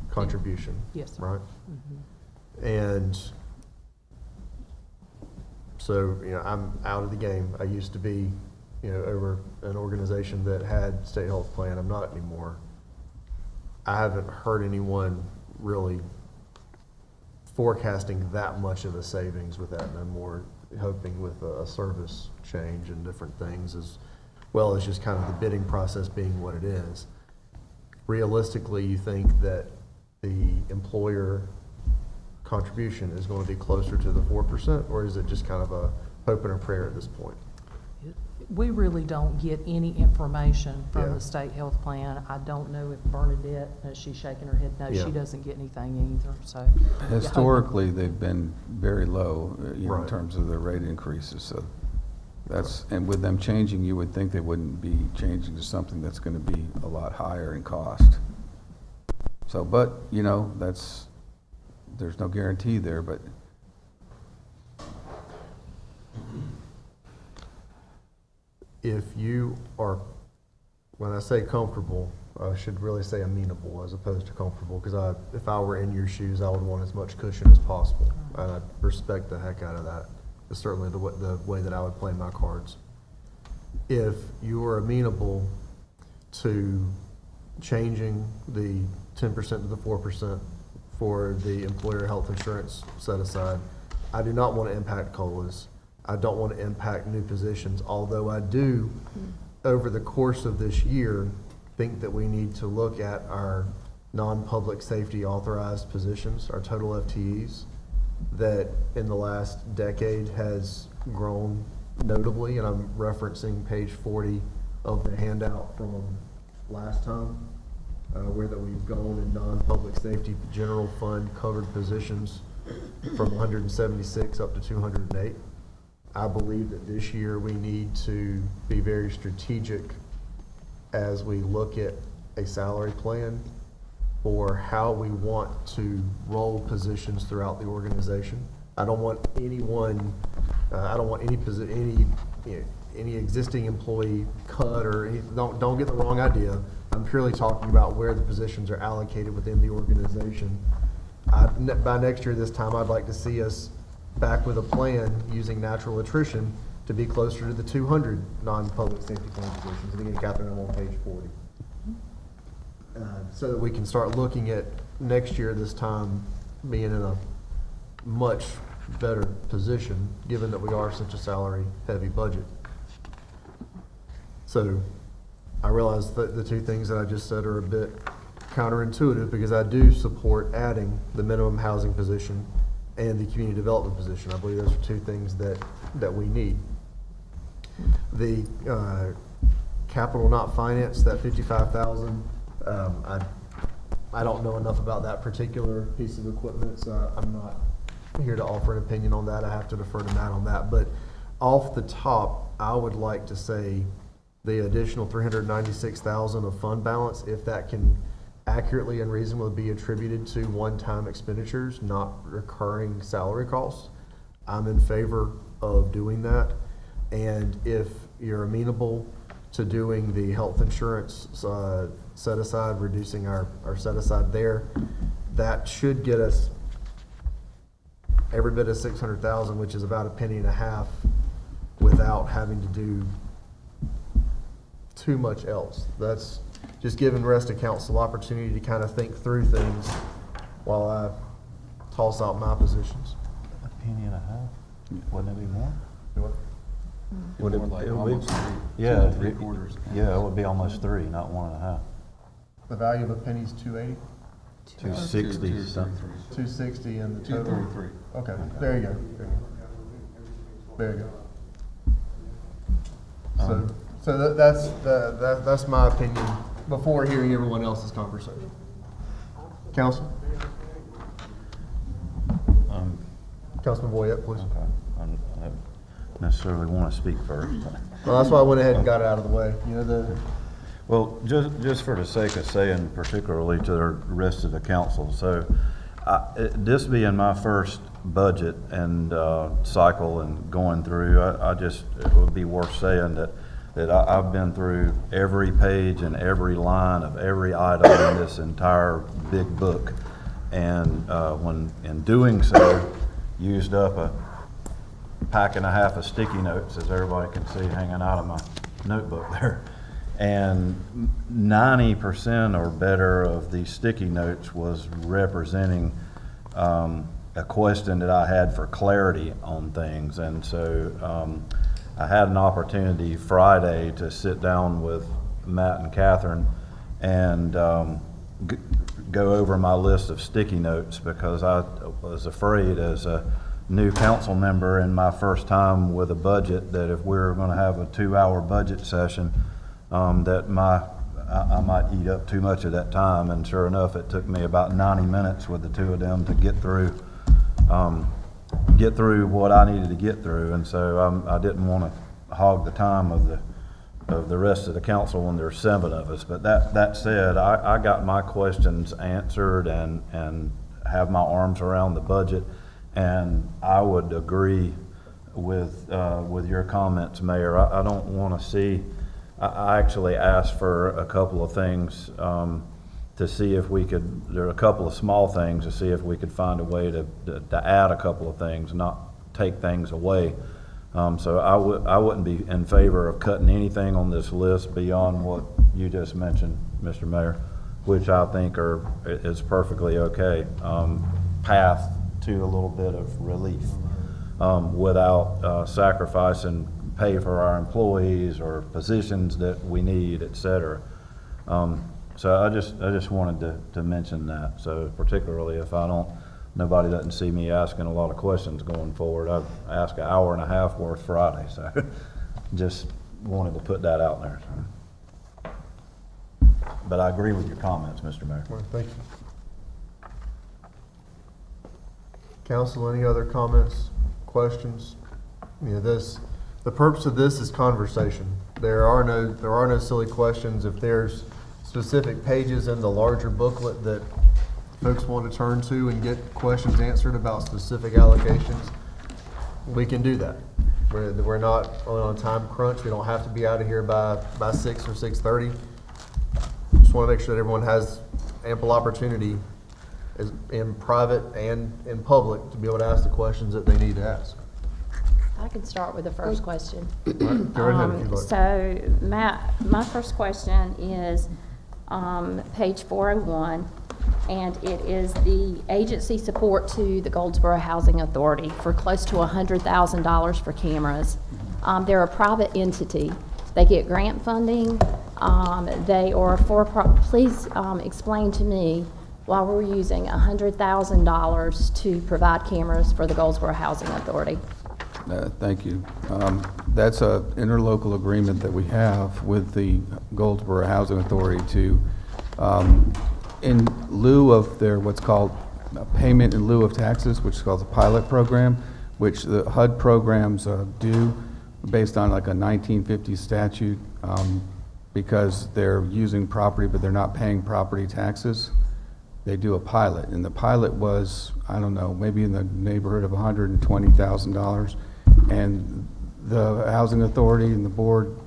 contribution. Yes, sir. Right? Mhm. And so, I'm out of the game. I used to be, over an organization that had state health plan. I'm not anymore. I haven't heard anyone really forecasting that much of a savings with that, and I'm more hoping with a service change and different things, as well as just kind of the bidding process being what it is. Realistically, you think that the employer contribution is going to be closer to the 4%, or is it just kind of a hope and a prayer at this point? We really don't get any information from Yeah. the state health plan. I don't know if Bernadette, she's shaking her head, no, Yeah. she doesn't get anything either, so. Historically, they've been very low, in Right. terms of the rate increases, so that's, and with them changing, you would think they wouldn't be changing to something that's gonna be a lot higher in cost. So, but, there's no guarantee there, but If you are, when I say comfortable, I should really say amenable as opposed to comfortable, because if I were in your shoes, I would want as much cushion as possible. And I respect the heck out of that. It's certainly the way that I would play my cards. If you are amenable to changing the 10% to the 4% for the employer health insurance set aside, I do not want to impact COLAs. I don't want to impact new positions, although I do, over the course of this year, think that we need to look at our non-public safety authorized positions, our total FTEs, that in the last decade has grown notably, and I'm referencing page 40 of the handout from last time, where that we've gone in non-public safety general fund covered positions from 176 up to 208. I believe that this year we need to be very strategic as we look at a salary plan for how we want to roll positions throughout the organization. I don't want anyone, I don't want any existing employee cut or any, don't get the wrong idea. I'm purely talking about where the positions are allocated within the organization. By next year this time, I'd like to see us back with a plan using natural attrition to be closer to the 200 non-public safety plan positions. And again, Catherine, I'm on page 40. So that we can start looking at next year this time being in a much better position, given that we are such a salary-heavy budget. So I realize that the two things that I just said are a bit counterintuitive, because I do support adding the minimum housing position and the community development position. I believe those are two things that we need. The capital not finance, that 55,000, I don't know enough about that particular piece of equipment, so I'm not here to offer an opinion on that. I have to defer to Matt on that. But off the top, I would like to say the additional 396,000 of fund balance, if that can accurately and reasonably be attributed to one-time expenditures, not recurring salary costs. I'm in favor of doing that. And if you're amenable to doing the health insurance set aside, reducing our set aside there, that should get us every bit of 600,000, which is about a penny and a half, without having to do too much else. That's just giving the rest of council opportunity to kind of think through things while I toss out my positions. A penny and a half? Wouldn't it be more? Would it, It would be, yeah, it would be almost 3, not 1.5. The value of a penny is 280, 260 something. 260, and the total. Okay, there you go. There you go. So that's my opinion before hearing everyone else's conversation. Council? Councilman Boyette, please. Okay. I don't necessarily want to speak first. Well, that's why I went ahead and got it out of the way. You know, Well, just for the sake of saying, particularly to the rest of the council, so this being my first budget and cycle and going through, it would be worth saying that I've been through every page and every line of every item in this entire big book, and when in doing so, used up a pack and a half of sticky notes, as everybody can see hanging out of my notebook there. And 90% or better of these sticky notes was representing a question that I had for clarity on things. And so I had an opportunity Friday to sit down with Matt and Catherine and go over my list of sticky notes, because I was afraid, as a new council member in my first time with a budget, that if we were going to have a 2-hour budget session, that I might eat up too much of that time. And sure enough, it took me about 90 minutes with the two of them to get through what I needed to get through. And so I didn't want to hog the time of the rest of the council when there's 7 of us. But that said, I got my questions answered and have my arms around the budget. And I would agree with your comments, Mayor. I don't want to see. I actually asked for a couple of things to see if we could. There are a couple of small things to see if we could find a way to add a couple of things, not take things away. So I wouldn't be in favor of cutting anything on this list beyond what you just mentioned, Mr. Mayor, which I think is perfectly okay. Path to a little bit of relief without sacrificing pay for our employees or positions that we need, et cetera. So I just wanted to mention that. So particularly if nobody doesn't see me asking a lot of questions going forward. I've asked 1.5 hours worth Friday, so just wanted to put that out there. But I agree with your comments, Mr. Mayor. Well, thank you. Council, any other comments, questions? You know, the purpose of this is conversation. There are no silly questions. If there's specific pages in the larger booklet that folks want to turn to and get questions answered about specific allocations, we can do that. We're not on a time crunch. We don't have to be out of here by 6 or 6:30. Just want to make sure that everyone has ample opportunity in private and in public to be able to ask the questions that they need to ask. I can start with the first question. All right, go right ahead if you'd like. So, Matt, my first question is page 401, and it is the agency support to the Goldsboro Housing Authority for close to $100,000 for cameras. They're a private entity. They get grant funding. They are please explain to me why we're using $100,000 to provide cameras for the Goldsboro Housing Authority. Thank you. That's an interlocal agreement that we have with the Goldsboro Housing Authority to, in lieu of their what's called payment in lieu of taxes, which is called the pilot program, which the HUD programs do. based on like a 1950 statute, because they're using property, but they're not paying property taxes. They do a pilot, and the pilot was, I don't know, maybe in the neighborhood of $120,000. And the Housing Authority and the board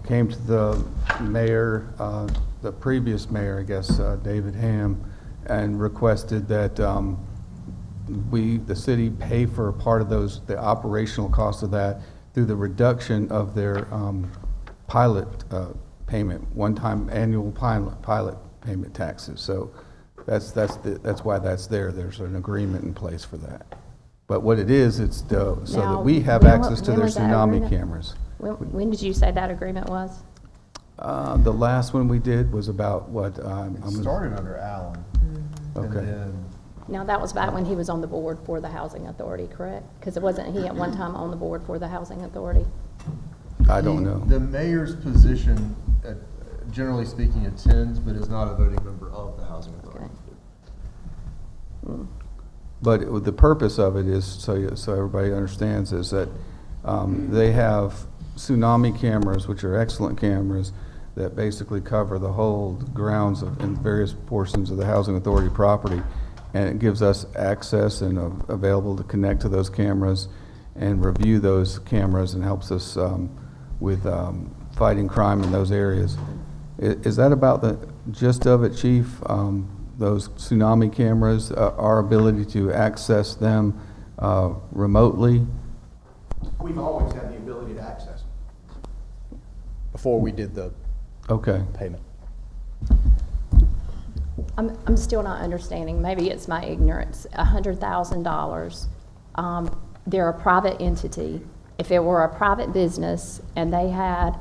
came to the mayor, the previous mayor, I guess, David Ham, and requested that the city pay for a part of the operational cost of that through the reduction of their pilot payment, one-time annual pilot payment taxes. So that's why that's there. There's an agreement in place for that. But what it is, it's so that Now, we have when access to when their was that tsunami agreement? cameras. When did you say that agreement was? The last one we did was about what? It started under Allen. And Okay. then Now, that was back when he was on the board for the Housing Authority, correct? Because wasn't he at one time on the board for the Housing Authority? I don't know. The mayor's position, generally speaking, attends, but is not a voting member of the Housing Authority. Okay. But the purpose of it is, so everybody understands, is that they have tsunami cameras, which are excellent cameras, that basically cover the whole grounds in various portions of the Housing Authority property. And it gives us access and available to connect to those cameras and review those cameras, and helps us with fighting crime in those areas. Is that about the gist of it, Chief? Those tsunami cameras, our ability to access them remotely? We've always had the ability to access them before we did the Okay. payment. I'm still not understanding, maybe it's my ignorance, $100,000. They're a private entity. If it were a private business and they had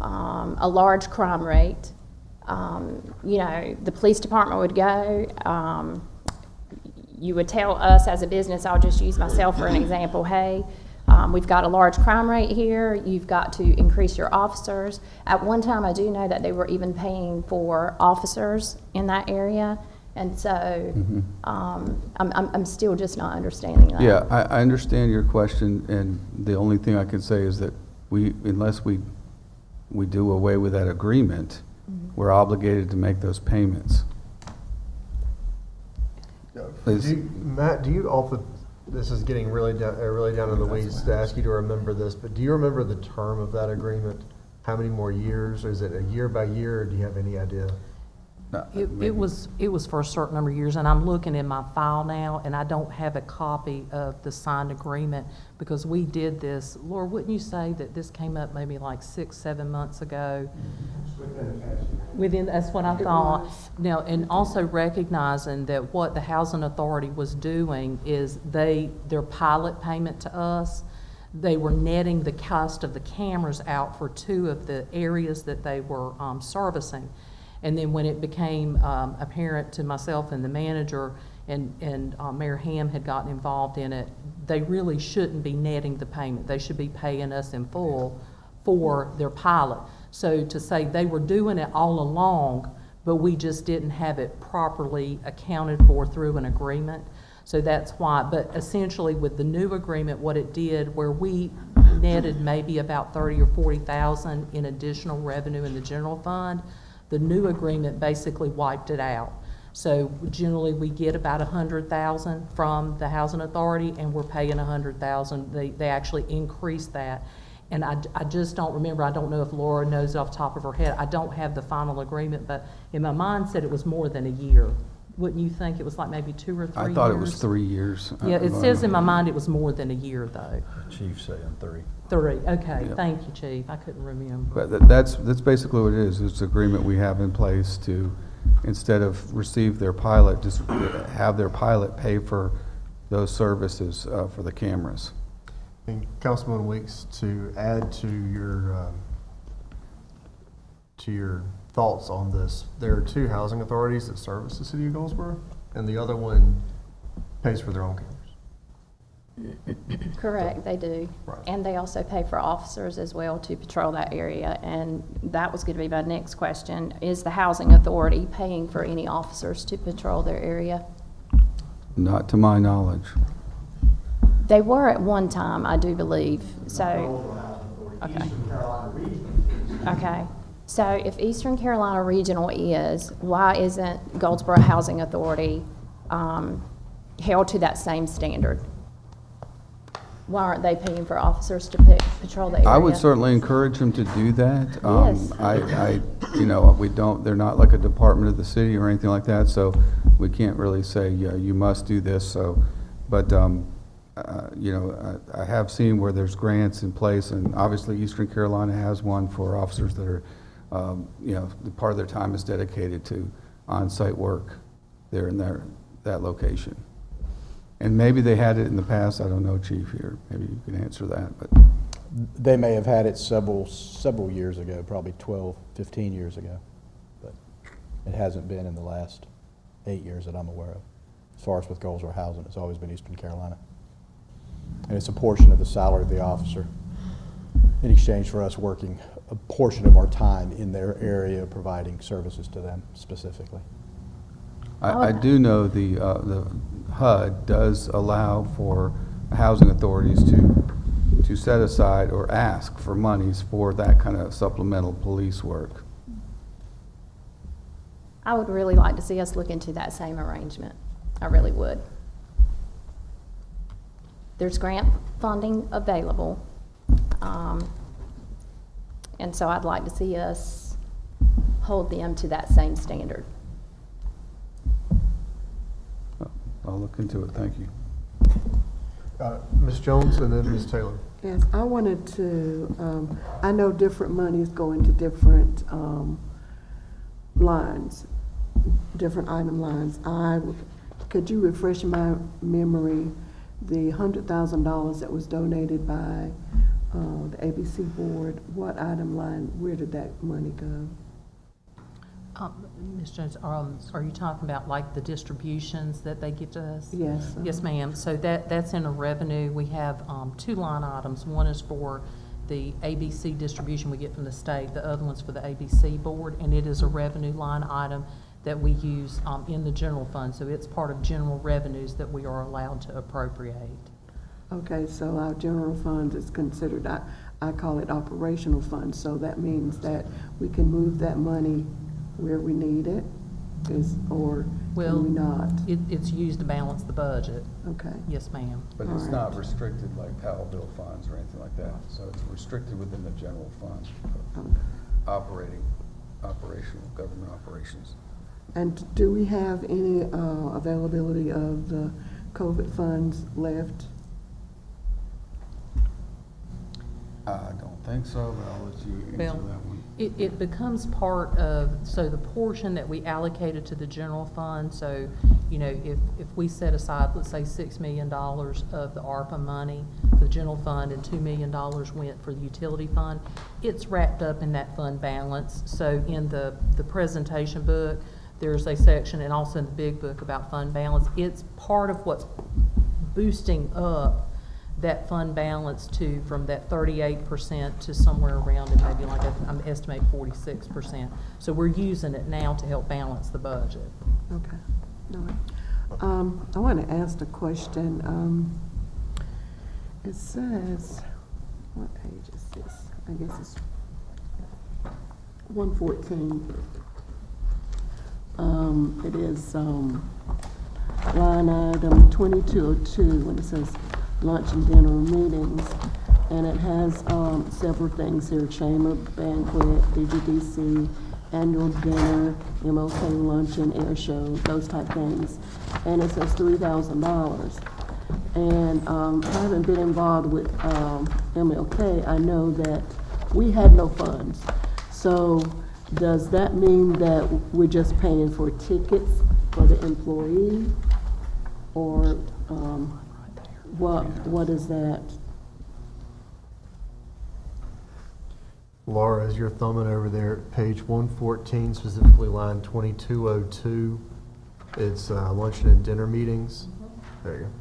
a large crime rate, you know, the police department would go, you would tell us as a business, I'll just use myself for an example, hey, we've got a large crime rate here, you've got to increase your officers. At one time, I do know that they were even paying for officers in that area, and so I'm still just not understanding that. Yeah, I understand your question, and the only thing I can say is that unless we do away with that agreement, we're obligated to make those payments. Matt, do you often, this is getting really down in the weeds to ask you to remember this, but do you remember the term of that agreement? How many more years? Or is it a year by year, or do you have any idea? It was for a certain number of years, and I'm looking in my file now, and I don't have a copy of the signed agreement, because we did this. Laura, wouldn't you say that this came up maybe like 6-7 months ago? That's what I thought. Now, and also recognizing that what the Housing Authority was doing is their pilot payment to us, they were netting the cost of the cameras out for 2 of the areas that they were servicing. And then when it became apparent to myself and the manager, and Mayor Ham had gotten involved in it, they really shouldn't be netting the payment. They should be paying us in full for their pilot. So to say they were doing it all along, but we just didn't have it properly accounted for through an agreement. So that's why, but essentially with the new agreement, what it did, where we netted maybe about 30 or 40,000 in additional revenue in the general fund, the new agreement basically wiped it out. So generally, we get about 100,000 from the Housing Authority, and we're paying 100,000. They actually increased that. And I just don't remember. I don't know if Laura knows off the top of her head. I don't have the final agreement, but in my mind said it was more than a year. Wouldn't you think it was like maybe 2 or 3 years? I thought it was 3 years. Yeah, it says in my mind it was more than a year, though. Chief saying 3. 3, okay. Yeah. Thank you, Chief. I couldn't remember. But that's basically what it is. It's an agreement we have in place to, instead of receive their pilot, just have their pilot pay for those services for the cameras. And Councilman Weeks, to add to your thoughts on this, there are 2 housing authorities that service the city of Goldsboro, and the other one pays for their own cameras. Correct, they do. Right. And they also pay for officers as well to patrol that area. And that was going to be my next question. Is the Housing Authority paying for any officers to patrol their area? Not to my knowledge. They were at one time, I do believe, so. Okay. Eastern Carolina Regional. Okay. So if Eastern Carolina Regional is, why isn't Goldsboro Housing Authority held to that same standard? Why aren't they paying for officers to patrol the area? I would certainly encourage them to do that. Yes. You know, we don't, they're not like a department of the city or anything like that, so we can't really say, yeah, you must do this, so, but, you know, I have seen where there's grants in place, and obviously Eastern Carolina has one for officers that are, you know, the part of their time is dedicated to on-site work there in that location. And maybe they had it in the past, I don't know, Chief, here, maybe you can answer that, but. They may have had it several years ago, probably 12, 15 years ago. But it hasn't been in the last 8 years that I'm aware of. As far as with Goldsboro Housing, it's always been Eastern Carolina. And it's a portion of the salary of the officer in exchange for us working a portion of our time in their area, providing services to them specifically. I do know the HUD does allow for housing authorities to set aside or ask for monies for that kind of supplemental police work. I would really like to see us look into that same arrangement. I really would. There's grant funding available. And so I'd like to see us hold them to that same standard. I'll look into it, thank you. Ms. Jones and then Ms. Taylor. Yes, I wanted to, I know different monies go into different lines, different item lines. Could you refresh my memory, the $100,000 that was donated by the ABC board, what item line, where did that money go? Ms. Jones, are you talking about like the distributions that they give to us? Yes. Yes, ma'am. So that's in a revenue. We have two line items. One is for the ABC distribution we get from the state. The other one's for the ABC board, and it is a revenue line item that we use in the general fund. So it's part of general revenues that we are allowed to appropriate. Okay, so our general fund is considered, I call it operational fund, so that means that we can move that money where we need it, or can we not? It's used to balance the budget. Okay. Yes, ma'am. But it's not restricted like Powell bill funds or anything like that, so it's restricted within the general fund for operational government operations. And do we have any availability of the COVID funds left? I don't think so, but I'll let you answer that one. It becomes part of, so the portion that we allocated to the general fund, so, you know, if we set aside, let's say, $6 million of the ARPA money for the general fund and $2 million went for the utility fund, it's wrapped up in that fund balance. So in the presentation book, there's a section, and also in the big book about fund balance. It's part of what's boosting up that fund balance to from that 38% to somewhere around it, maybe like I'm estimating 46%. So we're using it now to help balance the budget. Okay. All right. I want to ask a question. It says, what page is this? I guess it's 114. It is line item 2202 when it says lunch and dinner meetings, and it has several things here: chamber banquet, DGDC, annual dinner, MLK luncheon, air show, those type things. And it says $3,000. And having been involved with MLK, I know that we had no funds. So does that mean that we're just paying for tickets for the employee, or what is that? Laura, as you're thumbing over there at page 114, specifically line 2202, it's luncheon and dinner meetings. There you go.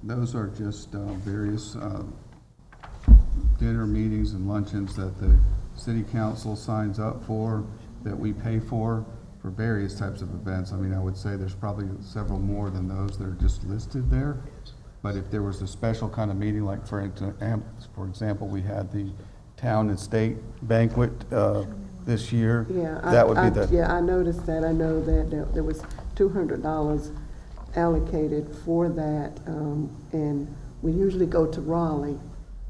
Those are just various dinner meetings and luncheons that the city council signs up for, that we pay for. for various types of events. I mean, I would say there's probably several more than those that are just listed there. But if there was a special kind of meeting, like for example, we had the town and state banquet this year, Yeah, that would be the. Yeah, I noticed that. I know that there was $200 allocated for that, and we usually go to Raleigh,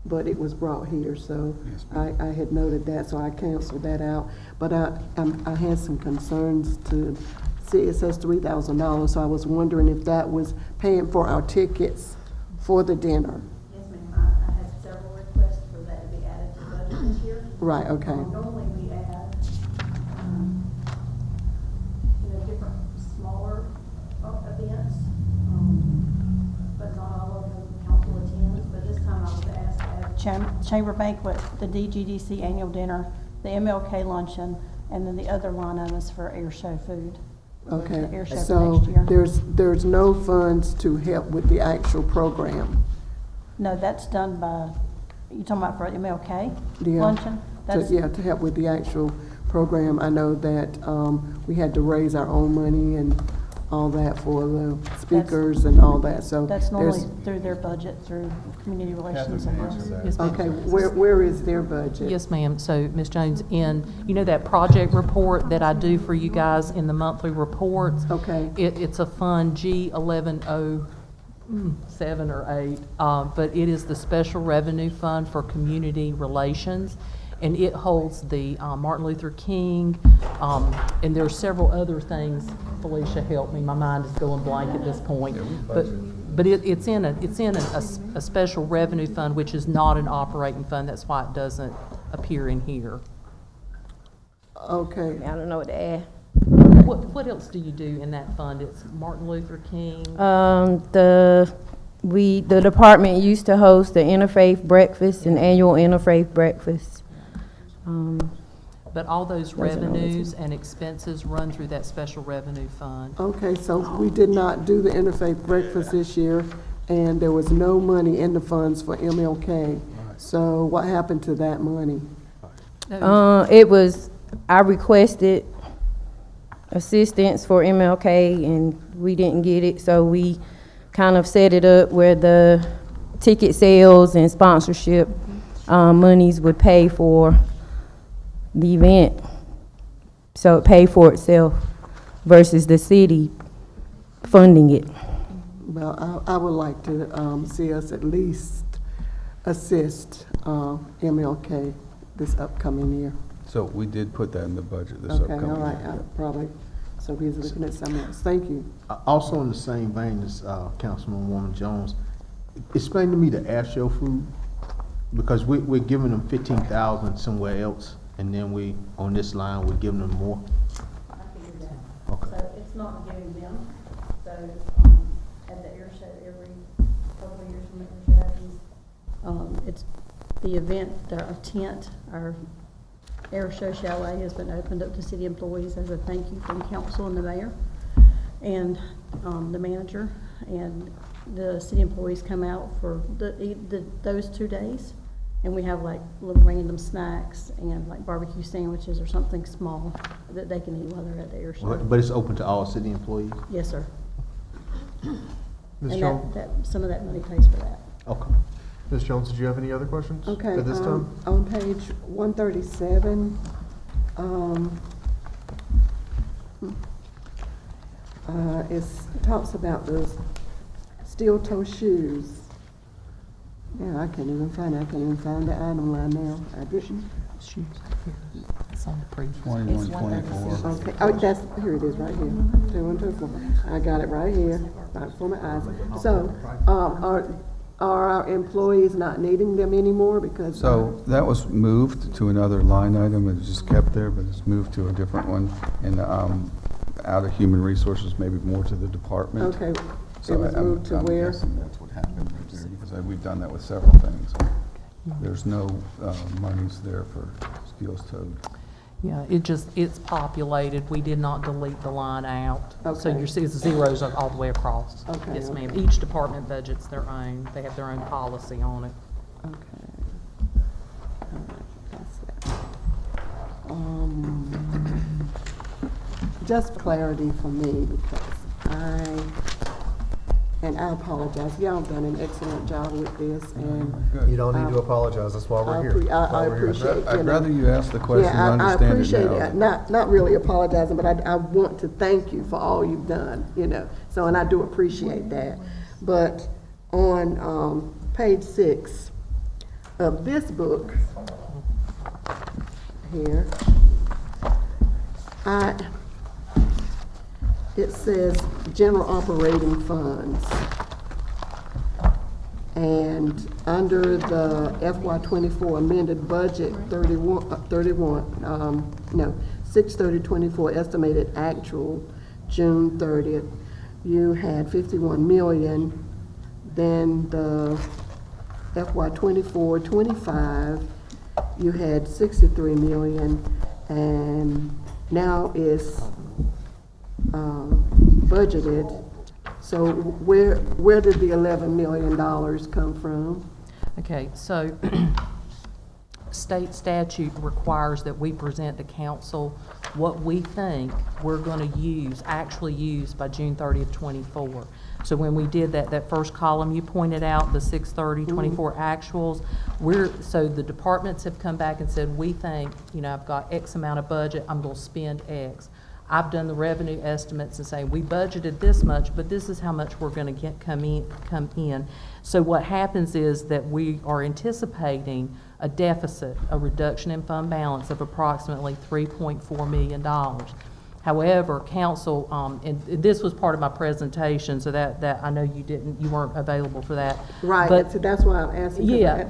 but it was brought here, so Yes, I had noted that, so I canceled that out. But I had some concerns to see, it says $3,000, so I was wondering if that was paying for our tickets for the dinner. Yes, ma'am. I had several requests for that to be added to the budget this year. Right, okay. Normally, we add, different smaller events, but not all of the council attends. But this time I was asked to add chamber banquet, the DGDC annual dinner, the MLK luncheon, and then the other line items for air show food. Okay, The air show for so next year. there's no funds to help with the actual program? No, that's done by, you talking about for MLK Yeah. luncheon? That's, To help with the actual program. I know that we had to raise our own money and all that for the speakers and all that, so. that's normally there's- through their budget, through community relations. Catherine and can answer that. Yes, ma'am. Okay, where is their budget? Yes, ma'am. So, Ms. Jones, you know that project report that I do for you guys in the monthly reports? Okay. It's a fund G1107 or 8, but it is the Special Revenue Fund for Community Relations, and it holds the Martin Luther King, and there are several other things. Felicia, help me, my mind is going blank at this point. But it's in a special revenue fund, which is not an operating fund. That's why it doesn't appear in here. Okay, I don't know what to add. What else do you do in that fund? It's Martin Luther King. The department used to host the interfaith breakfast, an annual interfaith breakfast. But all those revenues and expenses run through that special revenue fund. okay, so we did not do the interfaith breakfast this year, and there was no money in the funds for MLK. So what happened to that money? I requested assistance for MLK and we didn't get it, so we kind of set it up where the ticket sales and sponsorship monies would pay for the event. So it paid for itself versus the city funding it. Well, I would like to see us at least assist MLK this upcoming year. So we did put that in the budget this Okay, upcoming all right, year. probably, so he's looking at something else. Thank you. Also in the same vein as Councilwoman Jones, explain to me the air show food, because we're giving them 15,000 somewhere else, and then on this line, we're giving them more. I figured that. Okay. So it's not giving them, so, at the air show, every couple of years when the air show happens, it's the event, our tent, our air show chalet has been opened up to city employees as a thank you from council and the mayor and, the manager, and the city employees come out for those 2 days. And we have like little random snacks and like barbecue sandwiches or something small that they can eat while they're at the air show. But it's open to all city employees? Yes, sir. Ms. And Jones? some of that money pays for that. Okay. Ms. Jones, did you have any other questions Okay, at this time? on page 137, it talks about those steel-toe shoes. Yeah, I can't even find the item line now. I didn't. It's on the previous. 21, 24. Okay, oh, here it is, right here. 2, 1, 2, 4. I got it right here, right before my eyes. So, are our employees not needing them anymore because? So that was moved to another line item, it was just kept there, but it's moved to a different one, and out of human resources, maybe more to the department. Okay, So it was moved to I'm where? guessing that's what happened right there, because we've done that with several things. There's no monies there for Steel's Toad. Yeah, it's populated. We did not delete the line out. So Okay. you see it's zeros all the way across. Okay, Yes, ma'am. okay. Each department budget's their own. They have their own policy on it. Okay. All right, that's that. just for clarity for me, because I apologize, y'all have done an excellent job with this, and You don't need to apologize, that's why we're here. I appreciate, I'd rather you ask the question and I understand it appreciate now. it, not really apologizing, but I want to thank you for all you've done, so, and I do appreciate that. But on, page 6 of this book here, it says general operating funds. And under the FY '24 amended budget 6/30/24 estimated actual June 30th, you had 51 million. Then the FY '24-25, you had 63 million, and now it's budgeted. So where did the $11 million come from? Okay, so state statute requires that we present to council what we think we're gonna actually use by June 30th, 24. So when we did that first column you pointed out, the 6/30/24 actuals, so the departments have come back and said, we think, I've got X amount of budget, I'm gonna spend X. I've done the revenue estimates and say, we budgeted this much, but this is how much we're gonna come in. So what happens is that we are anticipating a deficit, a reduction in fund balance of approximately $3.4 million. However, council, and this was part of my presentation, so that I know you weren't available for that. Right, But so that's why I'm asking. 'Cause Yeah.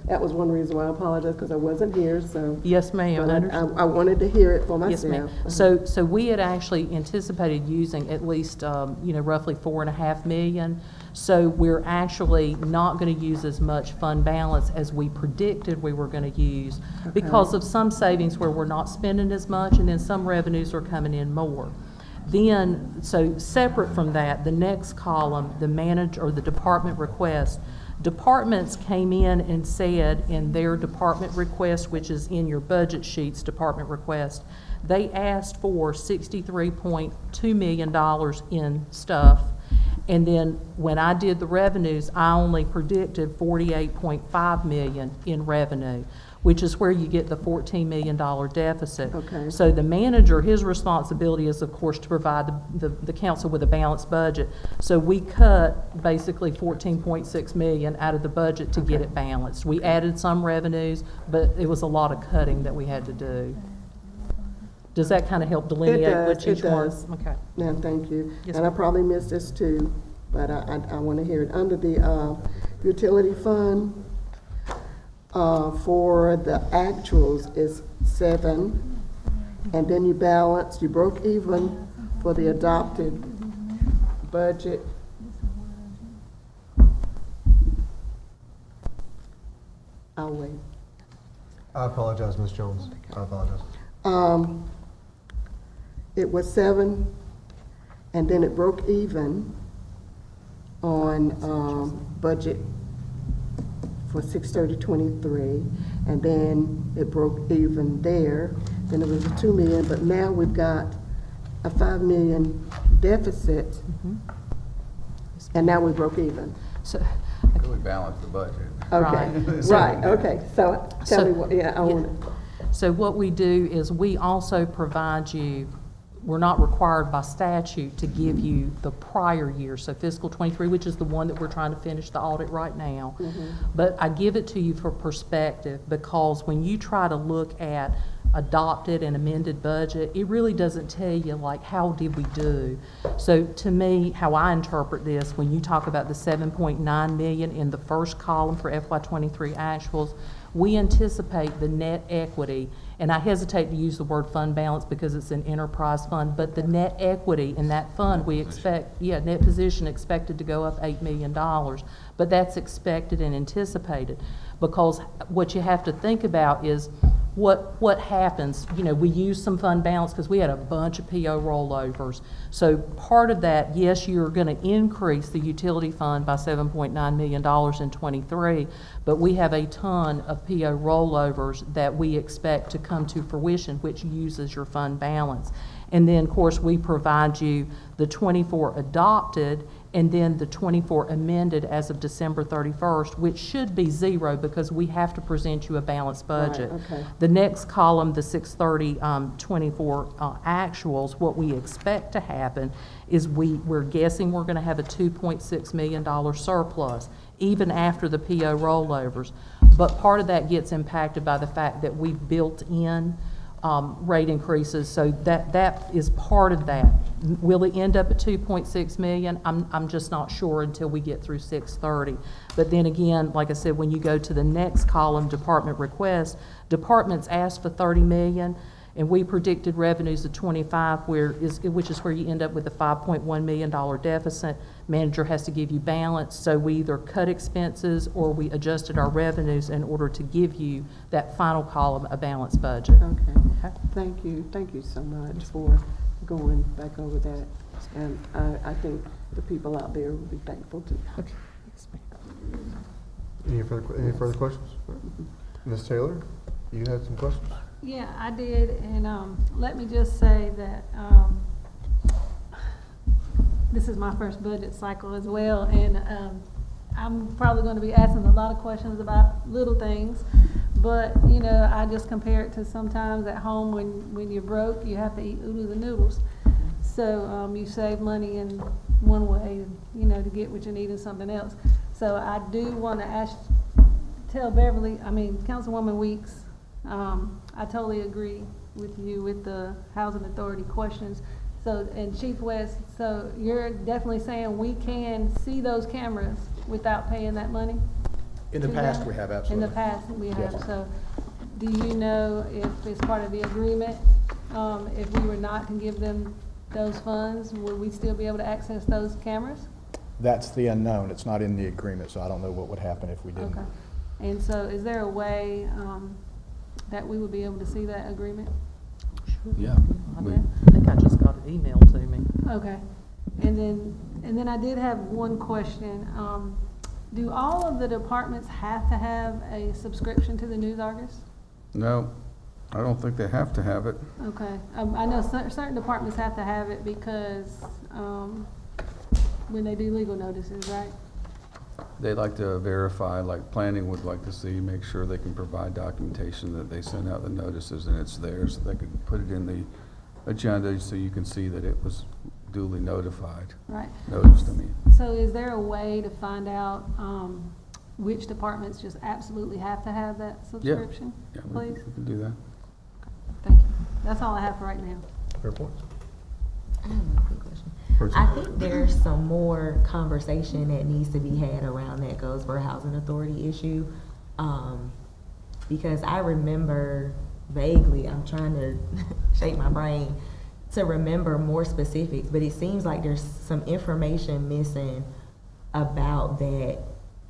That was one reason why I apologize, because I wasn't here, so. yes, ma'am. But I wanted to hear it for Yes, myself. ma'am. So we had actually anticipated using at least, roughly $4.5 million. So we're actually not gonna use as much fund balance as we predicted we were gonna use because of some savings where we're not spending as much, and then some revenues are coming in more. Then, so separate from that, the next column, the manager or the department request. Departments came in and said in their department request, which is in your budget sheets, department request, they asked for $63.2 million in stuff. And then when I did the revenues, I only predicted $48.5 million in revenue, which is where you get the $14 million deficit. Okay. So the manager, his responsibility is, of course, to provide the council with a balanced budget. So we cut basically $14.6 million out of the budget to get it balanced. We added some revenues, but it was a lot of cutting that we had to do. Does that kind of help delineate what each one? Okay. Now, thank you. Yes, And I ma'am. probably missed this too, but I want to hear it. Under the utility fund, for the actuals is 7, and then you broke even for the adopted budget. I'll wait. I apologize, Ms. Jones. I apologize. It was 7, and then it broke even on budget for 6/30/23, and then it broke even there. Then it was a 2 million, but now we've got a 5 million deficit, and now we broke even. So, Really balance the budget. Okay, right, okay, so tell me what, I want to. So what we do is we also provide you, we're not required by statute to give you the prior year, so fiscal '23, which is the one that we're trying to finish the audit right now. But I give it to you for perspective, because when you try to look at adopted and amended budget, it really doesn't tell you like, how did we do? So to me, how I interpret this, when you talk about the 7.9 million in the first column for FY '23 actuals, we anticipate the net equity, and I hesitate to use the word fund balance because it's an enterprise fund, but the net equity in that fund, we expect, net position expected to go up $8 million. But that's expected and anticipated, because what you have to think about is what happens. We use some fund balance because we had a bunch of PO rollovers. So part of that, yes, you're going to increase the utility fund by $7.9 million in '23, but we have a ton of PO rollovers that we expect to come to fruition, which uses your fund balance. And then, of course, we provide you the 24 adopted and then the 24 amended as of December 31st, which should be zero because we have to present you a balanced budget. Right, okay. The next column, the 6/30/24 actuals, what we expect to happen is we're guessing we're going to have a $2.6 million surplus, even after the PO rollovers. But part of that gets impacted by the fact that we've built in rate increases, so that is part of that. Will it end up at 2.6 million? I'm just not sure until we get through 6/30. But then again, like I said, when you go to the next column, department requests, departments asked for 30 million, and we predicted revenues of 25, which is where you end up with a $5.1 million deficit. Manager has to give you balance, so we either cut expenses or we adjusted our revenues in order to give you that final column, a balanced budget. Okay, thank you so much for going back over that. And I think the people out there will be thankful too. Okay. Any further questions? Ms. Taylor, you had some questions? Yeah, I did, and let me just say that this is my first budget cycle as well, and I'm probably going to be asking a lot of questions about little things, but you know, I just compare it to sometimes at home when you're broke, you have to eat oodles and noodles. So you save money in one way, you know, to get what you need in something else. So I do want to tell Councilwoman Weeks, I totally agree with you with the Housing Authority questions. So, and Chief West, so you're definitely saying we can see those cameras without paying that money? In the past, we have, absolutely. In the past, we have. Yes. So, do you know if it's part of the agreement, if we were not to give them those funds, would we still be able to access those cameras? That's the unknown. It's not in the agreement, so I don't know what would happen if we didn't. Okay. And so, is there a way that we would be able to see that agreement? Yeah. I think I just got an email to me. Okay. And then I did have one question. Do all of the departments have to have a subscription to the News Argus? No, I don't think they have to have it. Okay. I know certain departments have to have it because when they do legal notices, right? They like to verify, like planning would like to see, make sure they can provide documentation that they send out the notices and it's there, so they can put it in the agenda so you can see that it was duly notified. Right. Noticed, I mean. So is there a way to find out which departments just absolutely have to have that subscription? Yeah, Please? we can do that. Thank you. That's all I have for right now. Fair point. I have a quick question. I think there's some more conversation that needs to be had around that Goldsboro Housing Authority issue. Because I remember vaguely, I'm trying to shake my brain to remember more specifics, but it seems like there's some information missing about that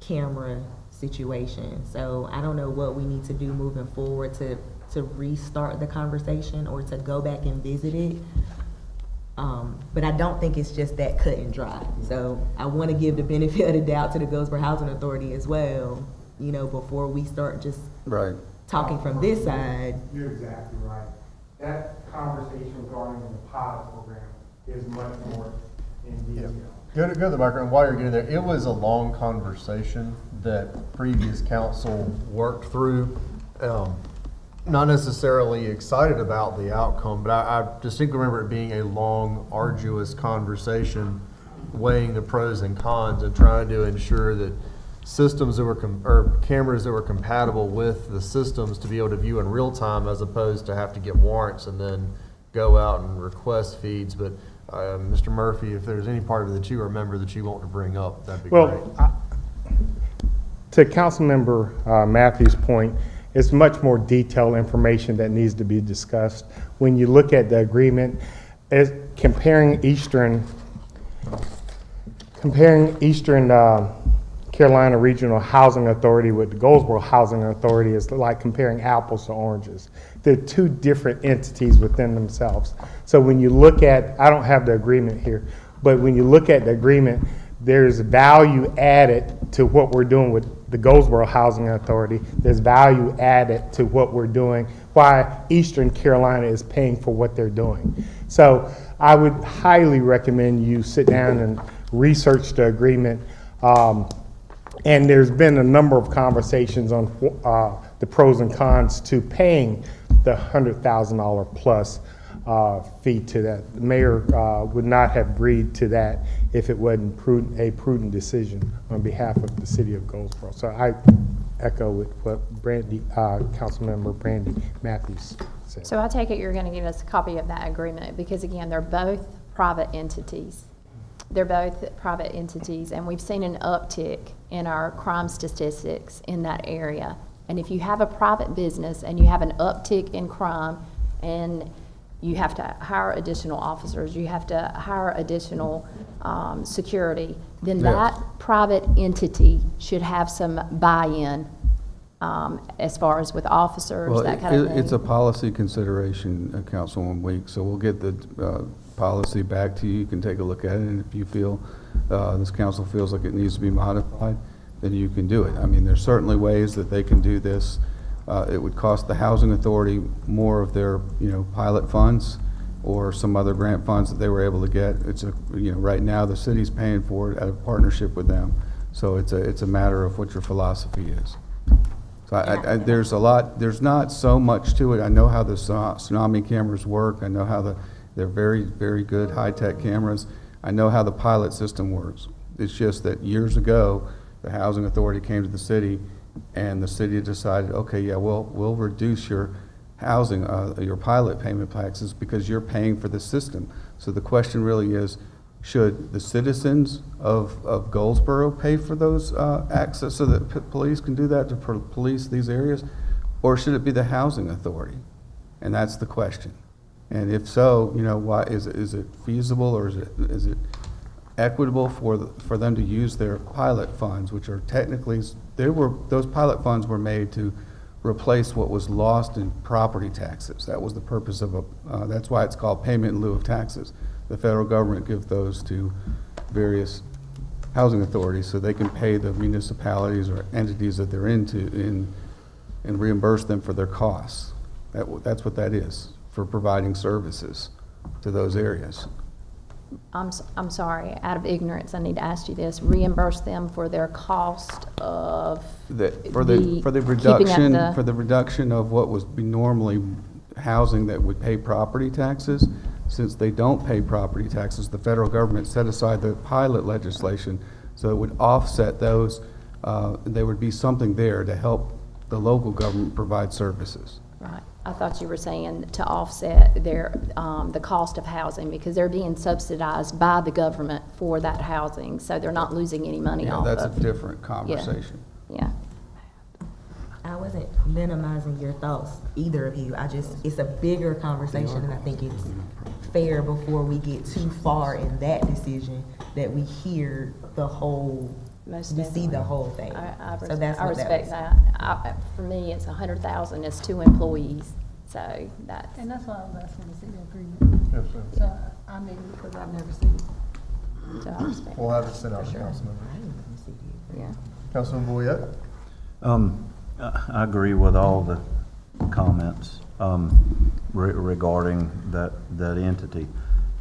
camera situation. So I don't know what we need to do moving forward to restart the conversation or to go back and visit it. But I don't think it's just that cut and dry. So I want to give the benefit of the doubt to the Goldsboro Housing Authority as well, you know, before we start just talking from this side. You're exactly right. That conversation regarding the pilot program is much more in detail. Go to the background while you're getting there. It was a long conversation that previous council worked through. Not necessarily excited about the outcome, but I distinctly remember it being a long, arduous conversation, weighing the pros and cons and trying to ensure that systems that were or cameras that were compatible with the systems to be able to view in real time, as opposed to have to get warrants and then go out and request feeds. But Mr. Murphy, if there's any part of it that you remember that you want to bring up, that'd be great. To Councilmember Matthews' point, it's much more detailed information that needs to be discussed. When you look at the agreement, as comparing Eastern Carolina Regional Housing Authority with the Goldsboro Housing Authority is like comparing apples to oranges. They're two different entities within themselves. So when you look at, I don't have the agreement here, but when you look at the agreement, there's value added to what we're doing with the Goldsboro Housing Authority. There's value added to what we're doing, why Eastern Carolina is paying for what they're doing. So I would highly recommend you sit down and research the agreement. And there's been a number of conversations on the pros and cons to paying the $100,000 plus fee to that. The mayor would not have agreed to that if it wasn't a prudent decision on behalf of the city of Goldsboro. So I echo with what Councilmember Brandy Matthews said. So I take it you're going to give us a copy of that agreement, because again, they're both private entities. They're both private entities, and we've seen an uptick in our crime statistics in that area. And if you have a private business and you have an uptick in crime, and you have to hire additional officers, you have to hire additional security, then that private entity should have some buy-in as far as with officers, Well, that kind of thing. it's a policy consideration, Councilwoman Weeks, so we'll get the policy back to you. You can take a look at it, and if you feel, this council feels like it needs to be modified, then you can do it. I mean, there's certainly ways that they can do this. It would cost the Housing Authority more of their, pilot funds or some other grant funds that they were able to get. It's right now the city's paying for it out of partnership with them. So it's a matter of what your philosophy is. So there's not so much to it. I know how the tsunami cameras work. I know how they're very, very good high-tech cameras. I know how the pilot system works. It's just that years ago, the Housing Authority came to the city, and the city decided, okay, yeah, we'll reduce your housing, your pilot payment taxes because you're paying for the system. So the question really is, should the citizens of Goldsboro pay for those access so that police can do that to police these areas? Or should it be the Housing Authority? And that's the question. And if so, why is it feasible, or is it equitable for them to use their pilot funds, which are technically, those pilot funds were made to replace what was lost in property taxes. That was the purpose of that's why it's called payment in lieu of taxes. The federal government gives those to various housing authorities so they can pay the municipalities or entities that they're into and reimburse them for their costs. That's what that is, for providing services to those areas. I'm sorry, out of ignorance, I need to ask you this. Reimburse them for their cost of For the reduction of what would be normally housing that would pay property taxes. Since they don't pay property taxes, the federal government set aside the pilot legislation so it would offset those. There would be something there to help the local government provide services. Right. I thought you were saying to offset the cost of housing, because they're being subsidized by the government for that housing, so they're not losing any money off of. That's a different conversation. Yeah. I wasn't minimizing your thoughts, either of you. It's a bigger conversation, and I think it's fair before we get too far in that decision that we hear the whole, we see the whole thing. I So that's I what respect that that. For me, it's 100,000, it's 2 employees, so that's. And that's why I was asking to see the agreement. Yes, sir. So, I mean, because I've never seen it. So I respect. We'll have it sent out to For sure. council members. Yeah. Councilman Boyette? I agree with all the comments regarding that entity.